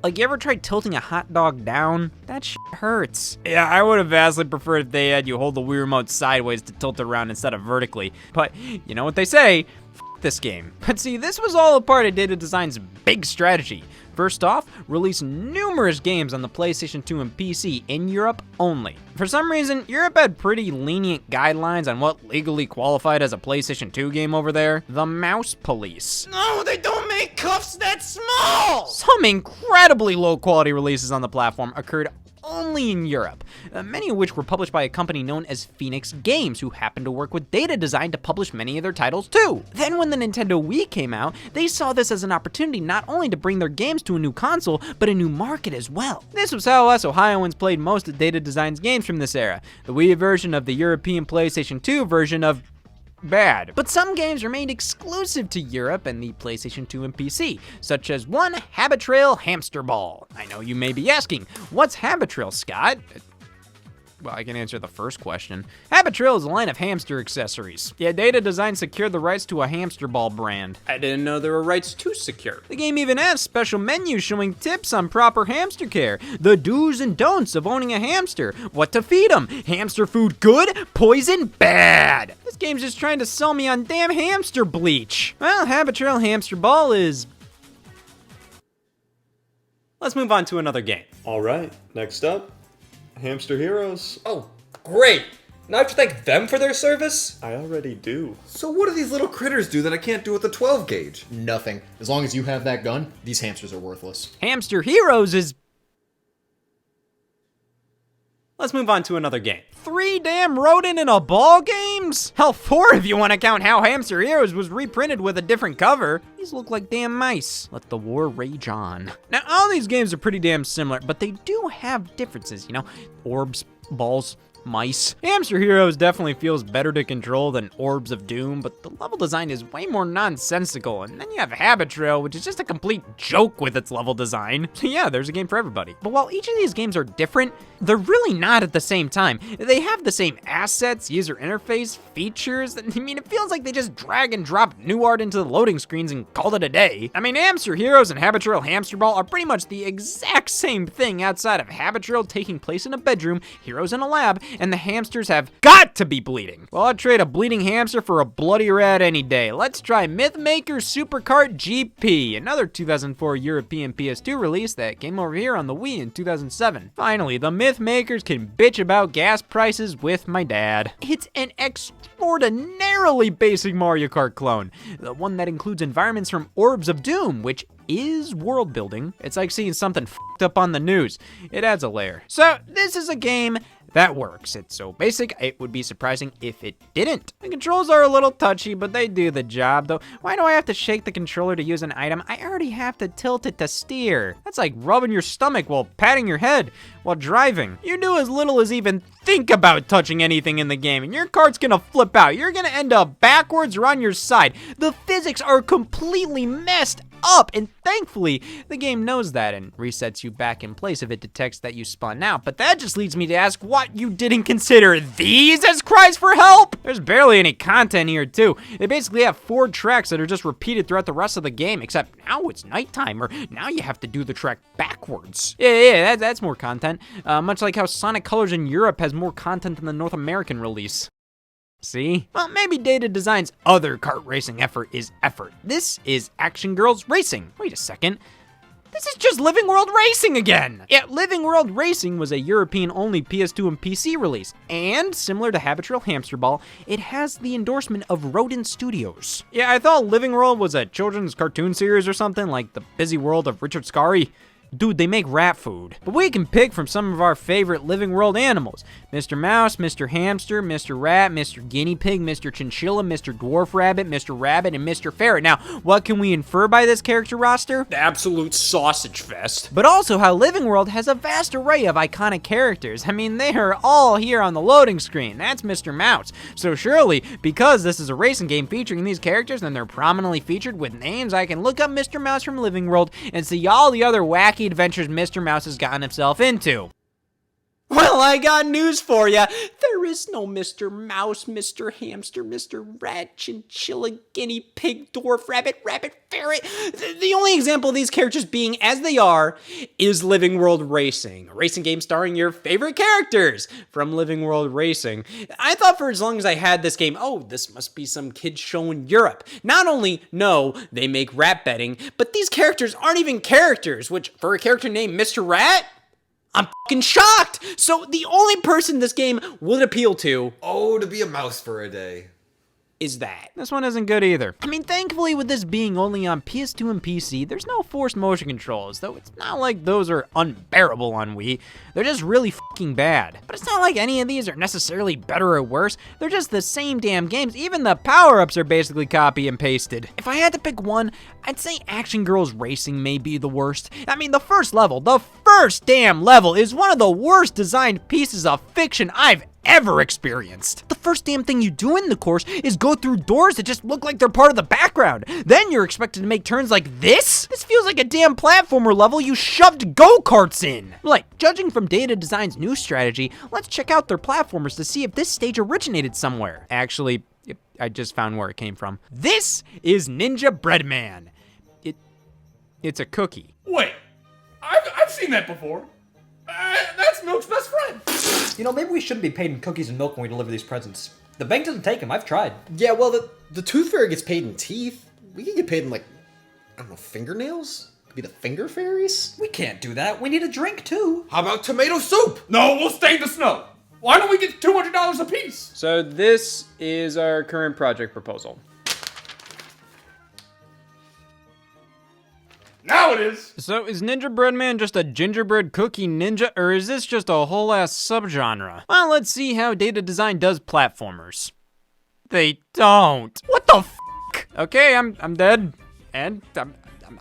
Like, you ever tried tilting a hot dog down? That shit hurts. Yeah, I would have vastly preferred if they had you hold the Wii remote sideways to tilt it around instead of vertically. But, you know what they say, f*** this game. But see, this was all a part of Data Design's big strategy. First off, release numerous games on the PlayStation 2 and PC in Europe only. For some reason, Europe had pretty lenient guidelines on what legally qualified as a PlayStation 2 game over there. The Mouse Police. No, they don't make cuffs that small! Some incredibly low quality releases on the platform occurred only in Europe, many of which were published by a company known as Phoenix Games, who happened to work with Data Design to publish many of their titles too. Then when the Nintendo Wii came out, they saw this as an opportunity not only to bring their games to a new console, but a new market as well. This was how us Ohioans played most of Data Design's games from this era, the Wii version of the European PlayStation 2 version of bad. But some games remained exclusive to Europe and the PlayStation 2 and PC, such as one Habit Trail Hamster Ball. I know you may be asking, what's Habit Trail, Scott? Well, I can answer the first question. Habit Trail is a line of hamster accessories. Yeah, Data Design secured the rights to a hamster ball brand. I didn't know there were rights to secure. The game even has special menus showing tips on proper hamster care, the do's and don'ts of owning a hamster, what to feed them, hamster food good, poison bad. This game's just trying to sell me on damn hamster bleach. Well, Habit Trail Hamster Ball is Let's move on to another game. Alright, next up, Hamster Heroes. Oh, great! Now I have to thank them for their service? I already do. So what do these little critters do that I can't do with the 12 gauge? Nothing. As long as you have that gun, these hamsters are worthless. Hamster Heroes is... Let's move on to another game. 3 damn rodent in a ball games? Hell, 4 if you want to count how Hamster Heroes was reprinted with a different cover. These look like damn mice. Let the war rage on. Now, all these games are pretty damn similar, but they do have differences, you know? Orbs, balls, mice. Hamster Heroes definitely feels better to control than Orbs of Doom, but the level design is way more nonsensical. And then you have Habit Trail, which is just a complete joke with its level design. So yeah, there's a game for everybody. But while each of these games are different, they're really not at the same time. They have the same assets, user interface, features. I mean, it feels like they just drag and drop new art into the loading screens and called it a day. I mean, Hamster Heroes and Habit Trail Hamster Ball are pretty much the exact same thing outside of Habit Trail taking place in a bedroom, Heroes in a lab, and the hamsters have got to be bleeding. Well, I'd trade a bleeding hamster for a bloody rat any day. Let's try Mythmaker Superkart GP, another 2004 European PS2 release that came over here on the Wii in 2007. Finally, the Mythmakers can bitch about gas prices with my dad. It's an extraordinarily basic Mario Kart clone, the one that includes environments from Orbs of Doom, which is world building. It's like seeing something f***ed up on the news. It adds a layer. So this is a game that works. It's so basic, it would be surprising if it didn't. The controls are a little touchy, but they do the job, though. Why do I have to shake the controller to use an item? I already have to tilt it to steer. That's like rubbing your stomach while patting your head while driving. You do as little as even think about touching anything in the game, and your cart's gonna flip out. You're gonna end up backwards or on your side. The physics are completely messed up, and thankfully, the game knows that and resets you back in place if it detects that you spun out. But that just leads me to ask what you didn't consider these as cries for help? There's barely any content here, too. They basically have 4 tracks that are just repeated throughout the rest of the game, except now it's nighttime, or now you have to do the track backwards. Yeah, that's more content. Much like how Sonic Colors in Europe has more content than the North American release. See? Well, maybe Data Design's other kart racing effort is effort. This is Action Girls Racing. Wait a second. This is just Living World Racing again! Yeah, Living World Racing was a European-only PS2 and PC release, and similar to Habit Trail Hamster Ball, it has the endorsement of Rodent Studios. Yeah, I thought Living World was a children's cartoon series or something, like The Busy World of Richard Scarry. Dude, they make rat food. But we can pick from some of our favorite Living World animals. Mr. Mouse, Mr. Hamster, Mr. Rat, Mr. Guinea Pig, Mr. Chinchilla, Mr. Dwarf Rabbit, Mr. Rabbit, and Mr. Ferret. Now, what can we infer by this character roster? The absolute sausage fest. But also how Living World has a vast array of iconic characters. I mean, they are all here on the loading screen. That's Mr. Mouse. So surely, because this is a racing game featuring these characters and they're prominently featured with names, I can look up Mr. Mouse from Living World and see all the other wacky adventures Mr. Mouse has gotten himself into. Well, I got news for ya. There is no Mr. Mouse, Mr. Hamster, Mr. Rat, Chinchilla, Guinea Pig, Dwarf Rabbit, Rabbit, Ferret. The only example of these characters being as they are is Living World Racing, a racing game starring your favorite characters from Living World Racing. I thought for as long as I had this game, oh, this must be some kids show in Europe. Not only, no, they make rat betting, but these characters aren't even characters, which for a character named Mr. Rat, I'm fucking shocked! So the only person this game would appeal to... Oh, to be a mouse for a day. Is that. This one isn't good either. I mean, thankfully with this being only on PS2 and PC, there's no forced motion controls, though it's not like those are unbearable on Wii. They're just really fucking bad. But it's not like any of these are necessarily better or worse. They're just the same damn games. Even the power-ups are basically copy and pasted. If I had to pick one, I'd say Action Girls Racing may be the worst. I mean, the first damn level is one of the worst designed pieces of fiction I've ever experienced. The first damn thing you do in the course is go through doors that just look like they're part of the background. Then you're expected to make turns like this? This feels like a damn platformer level you shoved go-karts in. Like, judging from Data Design's new strategy, let's check out their platformers to see if this stage originated somewhere. Actually, I just found where it came from. This is Ninja Breadman. It's a cookie. Wait, I've seen that before. That's Milk's best friend. You know, maybe we shouldn't be paid in cookies and milk when we deliver these presents. The bank doesn't take them, I've tried. Yeah, well, the tooth fairy gets paid in teeth. We can get paid in, like, I don't know, fingernails? Could be the finger fairies? We can't do that. We need a drink too. How about tomato soup? No, we'll stain the snow. Why don't we get $200 a piece? So this is our current project proposal. Now it is. So is Ninja Bread Man just a gingerbread cookie ninja, or is this just a whole ass subgenre? Well, let's see how Data Design does platformers. They don't. What the f***? Okay, I'm dead. And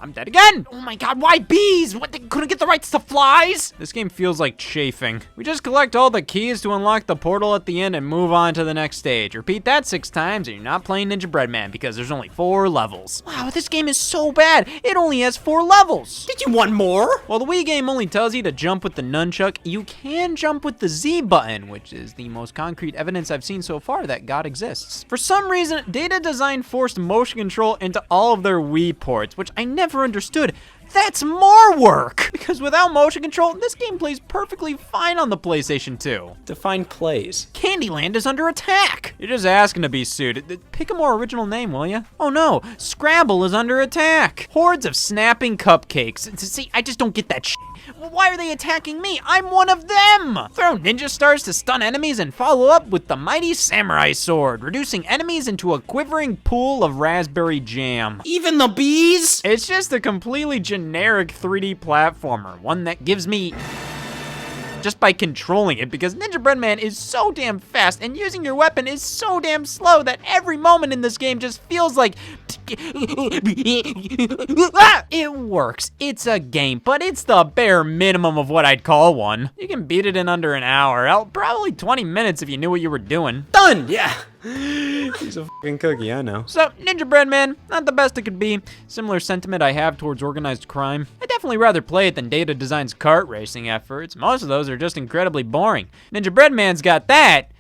I'm dead again. Oh my god, why bees? What, they couldn't get the rights to flies? This game feels like chafing. We just collect all the keys to unlock the portal at the end and move on to the next stage. Repeat that 6 times and you're not playing Ninja Bread Man because there's only 4 levels. Wow, this game is so bad. It only has 4 levels. Did you want more? While the Wii game only tells you to jump with the nunchuck, you can jump with the Z button, which is the most concrete evidence I've seen so far that God exists. For some reason, Data Design forced motion control into all of their Wii ports, which I never understood. That's more work! Because without motion control, this game plays perfectly fine on the PlayStation 2. Define plays. Candyland is under attack! You're just asking to be sued. Pick a more original name, will ya? Oh no, Scrabble is under attack! Hordes of snapping cupcakes. See, I just don't get that shit. Why are they attacking me? I'm one of them! Throw ninja stars to stun enemies and follow up with the mighty samurai sword, reducing enemies into a quivering pool of raspberry jam. Even the bees? It's just a completely generic 3D platformer, one that gives me just by controlling it, because Ninja Bread Man is so damn fast and using your weapon is so damn slow that every moment in this game just feels like it works. It's a game, but it's the bare minimum of what I'd call one. You can beat it in under an hour, probably 20 minutes if you knew what you were doing. Done, yeah. He's a fucking cookie, I know. So, Ninja Bread Man, not the best it could be. Similar sentiment I have towards organized crime. I'd definitely rather play it than Data Design's kart racing efforts. Most of those are just incredibly boring. Ninja Bread Man's got that,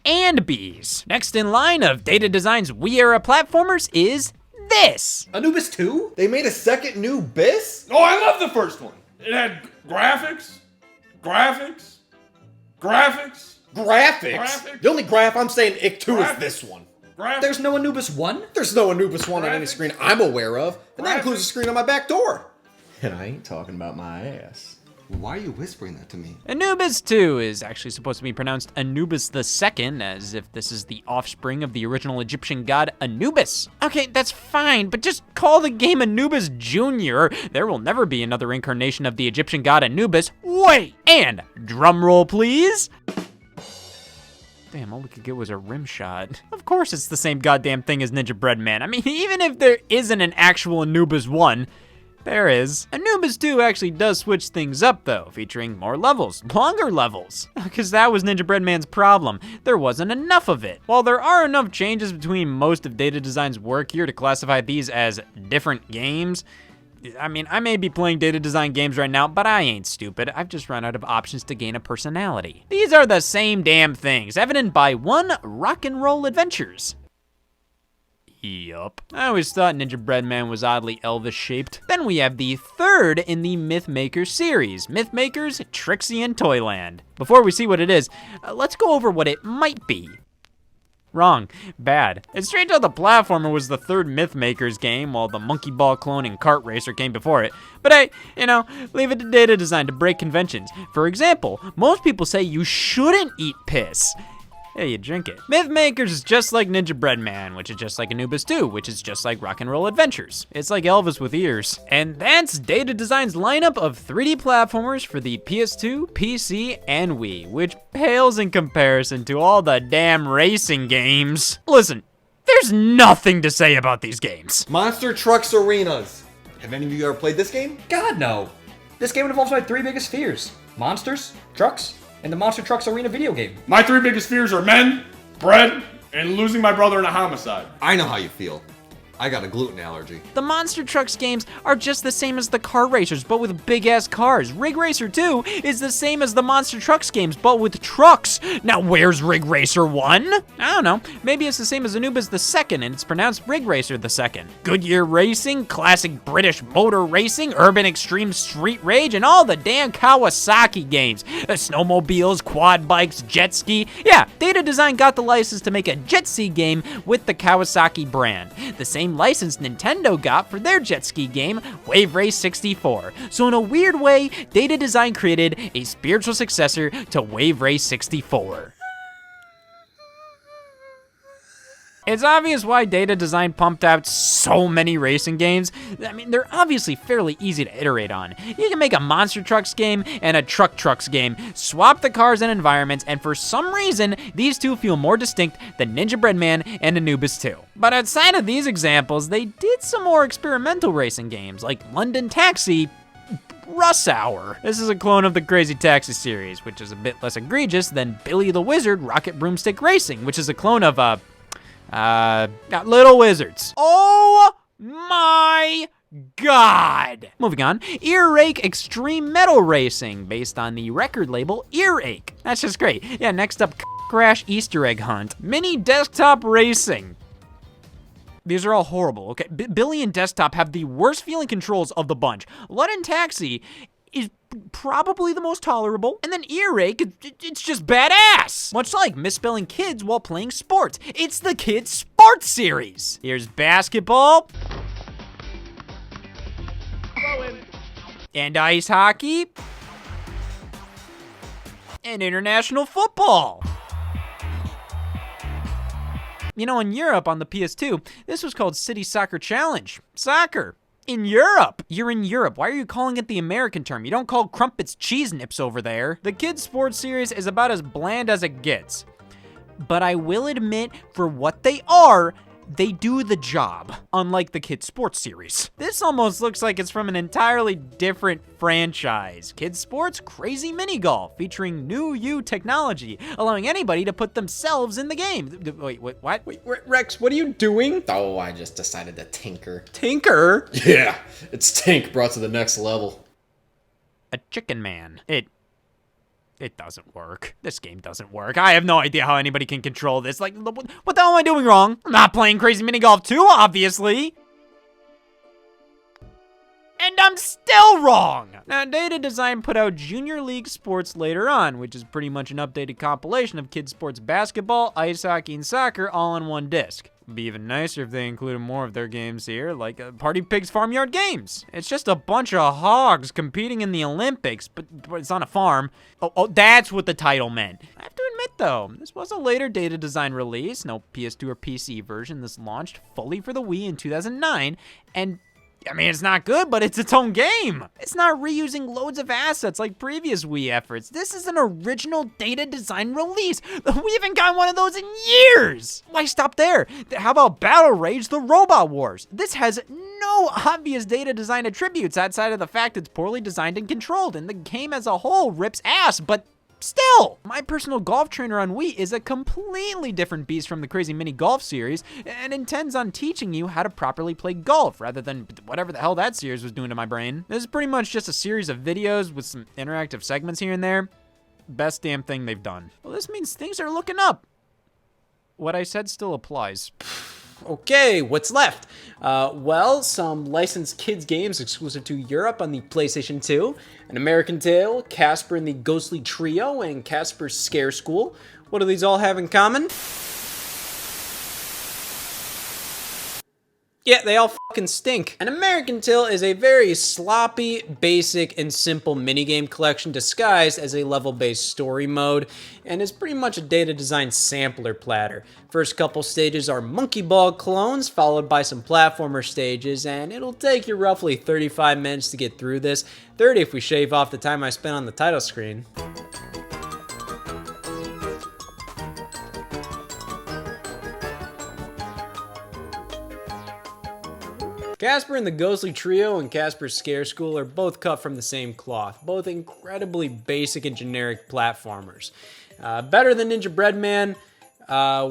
and bees. Next in line of Data Design's Wii-era platformers is this. Anubis 2? They made a second new Bis? Oh, I love the first one. It had graphics. The only graph I'm saying Ick 2 is this one. There's no Anubis 1? There's no Anubis 1 on any screen I'm aware of, and that includes a screen on my back door. And I ain't talking about my ass. Why are you whispering that to me? Anubis 2 is actually supposed to be pronounced Anubis II, as if this is the offspring of the original Egyptian god Anubis. Okay, that's fine, but just call the game Anubis Jr. There will never be another incarnation of the Egyptian god Anubis. Wait! And, drum roll please. Damn, all we could get was a rim shot. Of course it's the same goddamn thing as Ninja Bread Man. I mean, even if there isn't an actual Anubis 1, there is. Anubis 2 actually does switch things up though, featuring more levels, longer levels. Because that was Ninja Bread Man's problem. There wasn't enough of it. While there are enough changes between most of Data Design's work here to classify these as different games, I mean, I may be playing Data Design games right now, but I ain't stupid. I've just run out of options to gain a personality. These are the same damn things, evident by 1 Rock and Roll Adventures. Yup. I always thought Ninja Bread Man was oddly Elvis-shaped. Then we have the 3rd in the Mythmaker series, Mythmakers, Trixie and Toyland. Before we see what it is, let's go over what it might be. Wrong. Bad. It's strange how the platformer was the 3rd Mythmakers game, while the Monkey Ball Clone and Kart Racer came before it. But hey, leave it to Data Design to break conventions. For example, most people say you shouldn't eat piss. Yeah, you drink it. Mythmakers is just like Ninja Bread Man, which is just like Anubis 2, which is just like Rock and Roll Adventures. It's like Elvis with ears. And that's Data Design's lineup of 3D platformers for the PS2, PC, and Wii, which pales in comparison to all the damn racing games. Listen, there's nothing to say about these games. Monster Trucks Arenas. Have any of you ever played this game? God, no. This game involves my 3 biggest fears. Monsters, trucks, and the Monster Trucks Arena video game. My 3 biggest fears are men, bread, and losing my brother in a homicide. I know how you feel. I got a gluten allergy. The Monster Trucks games are just the same as the Car Racers, but with big-ass cars. Rig Racer 2 is the same as the Monster Trucks games, but with trucks. Now, where's Rig Racer 1? I don't know. Maybe it's the same as Anubis II, and it's pronounced Rig Racer II. Goodyear Racing, classic British motor racing, urban extreme street rage, and all the damn Kawasaki games. Snowmobiles, quad bikes, jet ski. Yeah, Data Design got the license to make a jet ski game with the Kawasaki brand. The same same license Nintendo got for their jet ski game, Wave Race 64. So in a weird way, Data Design created a spiritual successor to Wave Race 64. It's obvious why Data Design pumped out so many racing games. I mean, they're obviously fairly easy to iterate on. You can make a Monster Trucks game and a Trucks game, swap the cars and environments, and for some reason, these two feel more distinct than Ninja Breadman and Anubis 2. But outside of these examples, they did some more experimental racing games, like London Taxi, Rush Hour. This is a clone of the Crazy Taxi series, which is a bit less egregious than Billy the Wizard Rocket Broomstick Racing, which is a clone of, Little Wizards. Oh my God. Moving on, Earache Extreme Metal Racing, based on the record label Earache. That's just great. Yeah, next up, Crash Easter Egg Hunt. Mini Desktop Racing. These are all horrible, okay? Billy and Desktop have the worst feeling controls of the bunch. London Taxi is probably the most tolerable, and then Earache, it's just badass. Much like misspelling kids while playing sports. It's the Kids Sports series. Here's basketball. And ice hockey. And international football. You know, in Europe on the PS2, this was called City Soccer Challenge. Soccer. In Europe. You're in Europe. Why are you calling it the American term? You don't call crumpets cheese nips over there. The Kids Sports series is about as bland as it gets. But I will admit, for what they are, they do the job, unlike the Kids Sports series. This almost looks like it's from an entirely different franchise. Kids Sports Crazy Mini Golf, featuring new U technology, allowing anybody to put themselves in the game. Wait, what? Wait, Rex, what are you doing? Oh, I just decided to tinker. Tinker? Yeah, it's Tink brought to the next level. A chicken man. It doesn't work. This game doesn't work. I have no idea how anybody can control this. Like, what the hell am I doing wrong? I'm not playing Crazy Mini Golf 2, obviously. And I'm still wrong! Now, Data Design put out Junior League Sports later on, which is pretty much an updated compilation of kids' sports basketball, ice hockey, and soccer all on one disc. It'd be even nicer if they included more of their games here, like Party Pigs Farmyard Games. It's just a bunch of hogs competing in the Olympics, but it's on a farm. Oh, that's what the title meant. I have to admit, though, this was a later Data Design release, no PS2 or PC version. This launched fully for the Wii in 2009, and I mean, it's not good, but it's its own game. It's not reusing loads of assets like previous Wii efforts. This is an original Data Design release. We haven't gotten one of those in years. Why stop there? How about Battle Rage The Robot Wars? This has no obvious Data Design attributes outside of the fact it's poorly designed and controlled, and the game as a whole rips ass, but still, my personal golf trainer on Wii is a completely different beast from the Crazy Mini Golf series and intends on teaching you how to properly play golf rather than whatever the hell that series was doing to my brain. This is pretty much just a series of videos with some interactive segments here and there. Best damn thing they've done. Well, this means things are looking up. What I said still applies. Okay, what's left? Well, some licensed kids games exclusive to Europe on the PlayStation 2, An American Tail, Casper and the Ghostly Trio, and Casper's Scare School. What do these all have in common? Yeah, they all fucking stink. An American Tail is a very sloppy, basic, and simple minigame collection disguised as a level-based story mode, and is pretty much a Data Design sampler platter. First couple stages are Monkey Ball clones, followed by some platformer stages, and it'll take you roughly 35 minutes to get through this, 30 if we shave off the time I spent on the title screen. Casper and the Ghostly Trio and Casper's Scare School are both cut from the same cloth, both incredibly basic and generic platformers. Better than Ninja Breadman,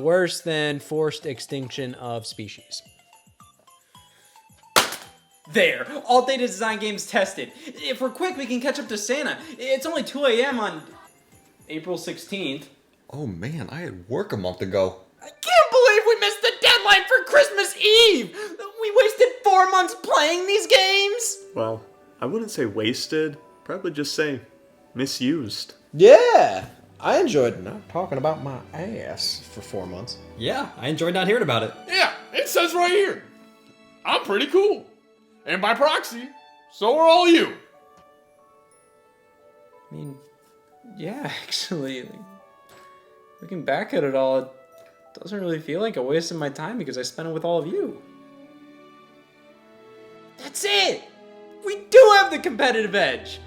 worse than Forced Extinction of Species. There, all Data Design games tested. If we're quick, we can catch up to Santa. It's only 2 a.m. on April 16th. Oh man, I had work a month ago. I can't believe we missed the deadline for Christmas Eve! We wasted 4 months playing these games? Well, I wouldn't say wasted, probably just say misused. Yeah, I enjoyed not talking about my ass for 4 months. Yeah, I enjoyed not hearing about it. Yeah, it says right here. I'm pretty cool. And by proxy, so are all you. I mean, yeah, actually, like, looking back at it all, it doesn't really feel like I wasted my time because I spent it with all of you. That's it! We do have the competitive edge!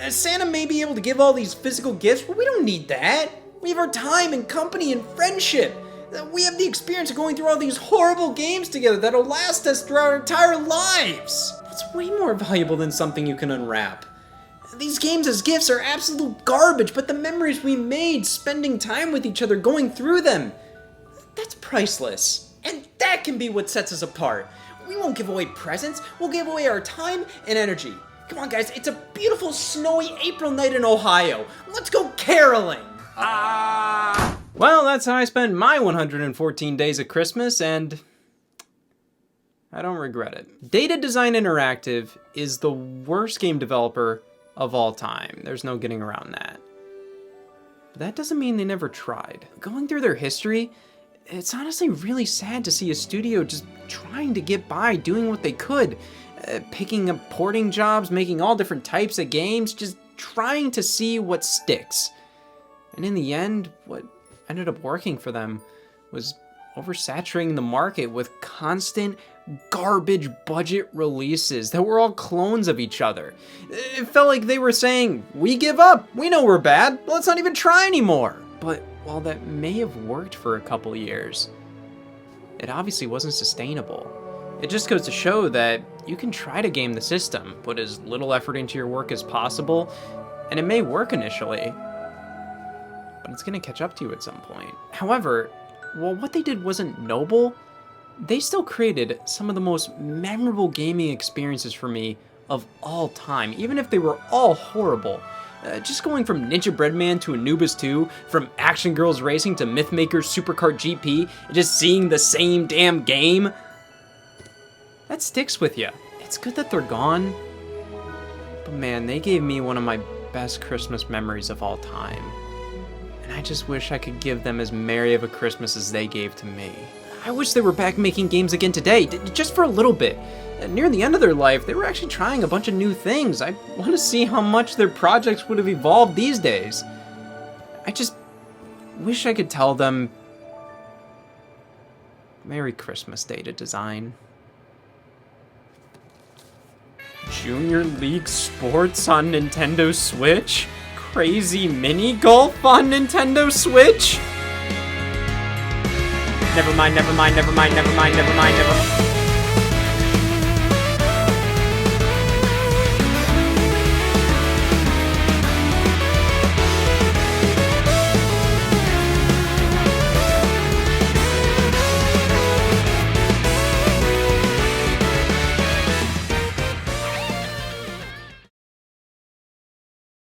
Santa may be able to give all these physical gifts, but we don't need that! We have our time and company and friendship! We have the experience of going through all these horrible games together that'll last us through our entire lives! It's way more valuable than something you can unwrap. These games as gifts are absolute garbage, but the memories we made spending time with each other going through them, that's priceless. And that can be what sets us apart. We won't give away presents, we'll give away our time and energy. Come on guys, it's a beautiful snowy April night in Ohio. Let's go caroling! Well, that's how I spent my 114 days of Christmas, and I don't regret it. Data Design Interactive is the worst game developer of all time. There's no getting around that. But that doesn't mean they never tried. Going through their history, it's honestly really sad to see a studio just trying to get by, doing what they could, picking up porting jobs, making all different types of games, just trying to see what sticks. And in the end, what ended up working for them was oversaturating the market with constant garbage budget releases that were all clones of each other. It felt like they were saying, we give up, we know we're bad, let's not even try anymore. But while that may have worked for a couple years, it obviously wasn't sustainable. It just goes to show that you can try to game the system, put as little effort into your work as possible, and it may work initially, but it's gonna catch up to you at some point. However, while what they did wasn't noble, they still created some of the most memorable gaming experiences for me of all time, even if they were all horrible. Just going from Ninja Breadman to Anubis 2, from Action Girls Racing to Mythmaker's Superkart GP, and just seeing the same damn game, that sticks with you. It's good that they're gone, but man, they gave me one of my best Christmas memories of all time. And I just wish I could give them as merry of a Christmas as they gave to me. I wish they were back making games again today, just for a little bit. Near the end of their life, they were actually trying a bunch of new things. I want to see how much their projects would have evolved these days. I just wish I could tell them, Merry Christmas, Data Design. Junior League Sports on Nintendo Switch? Crazy Mini Golf on Nintendo Switch? Never mind, never mind, never mind, never mind, never mind, never mind.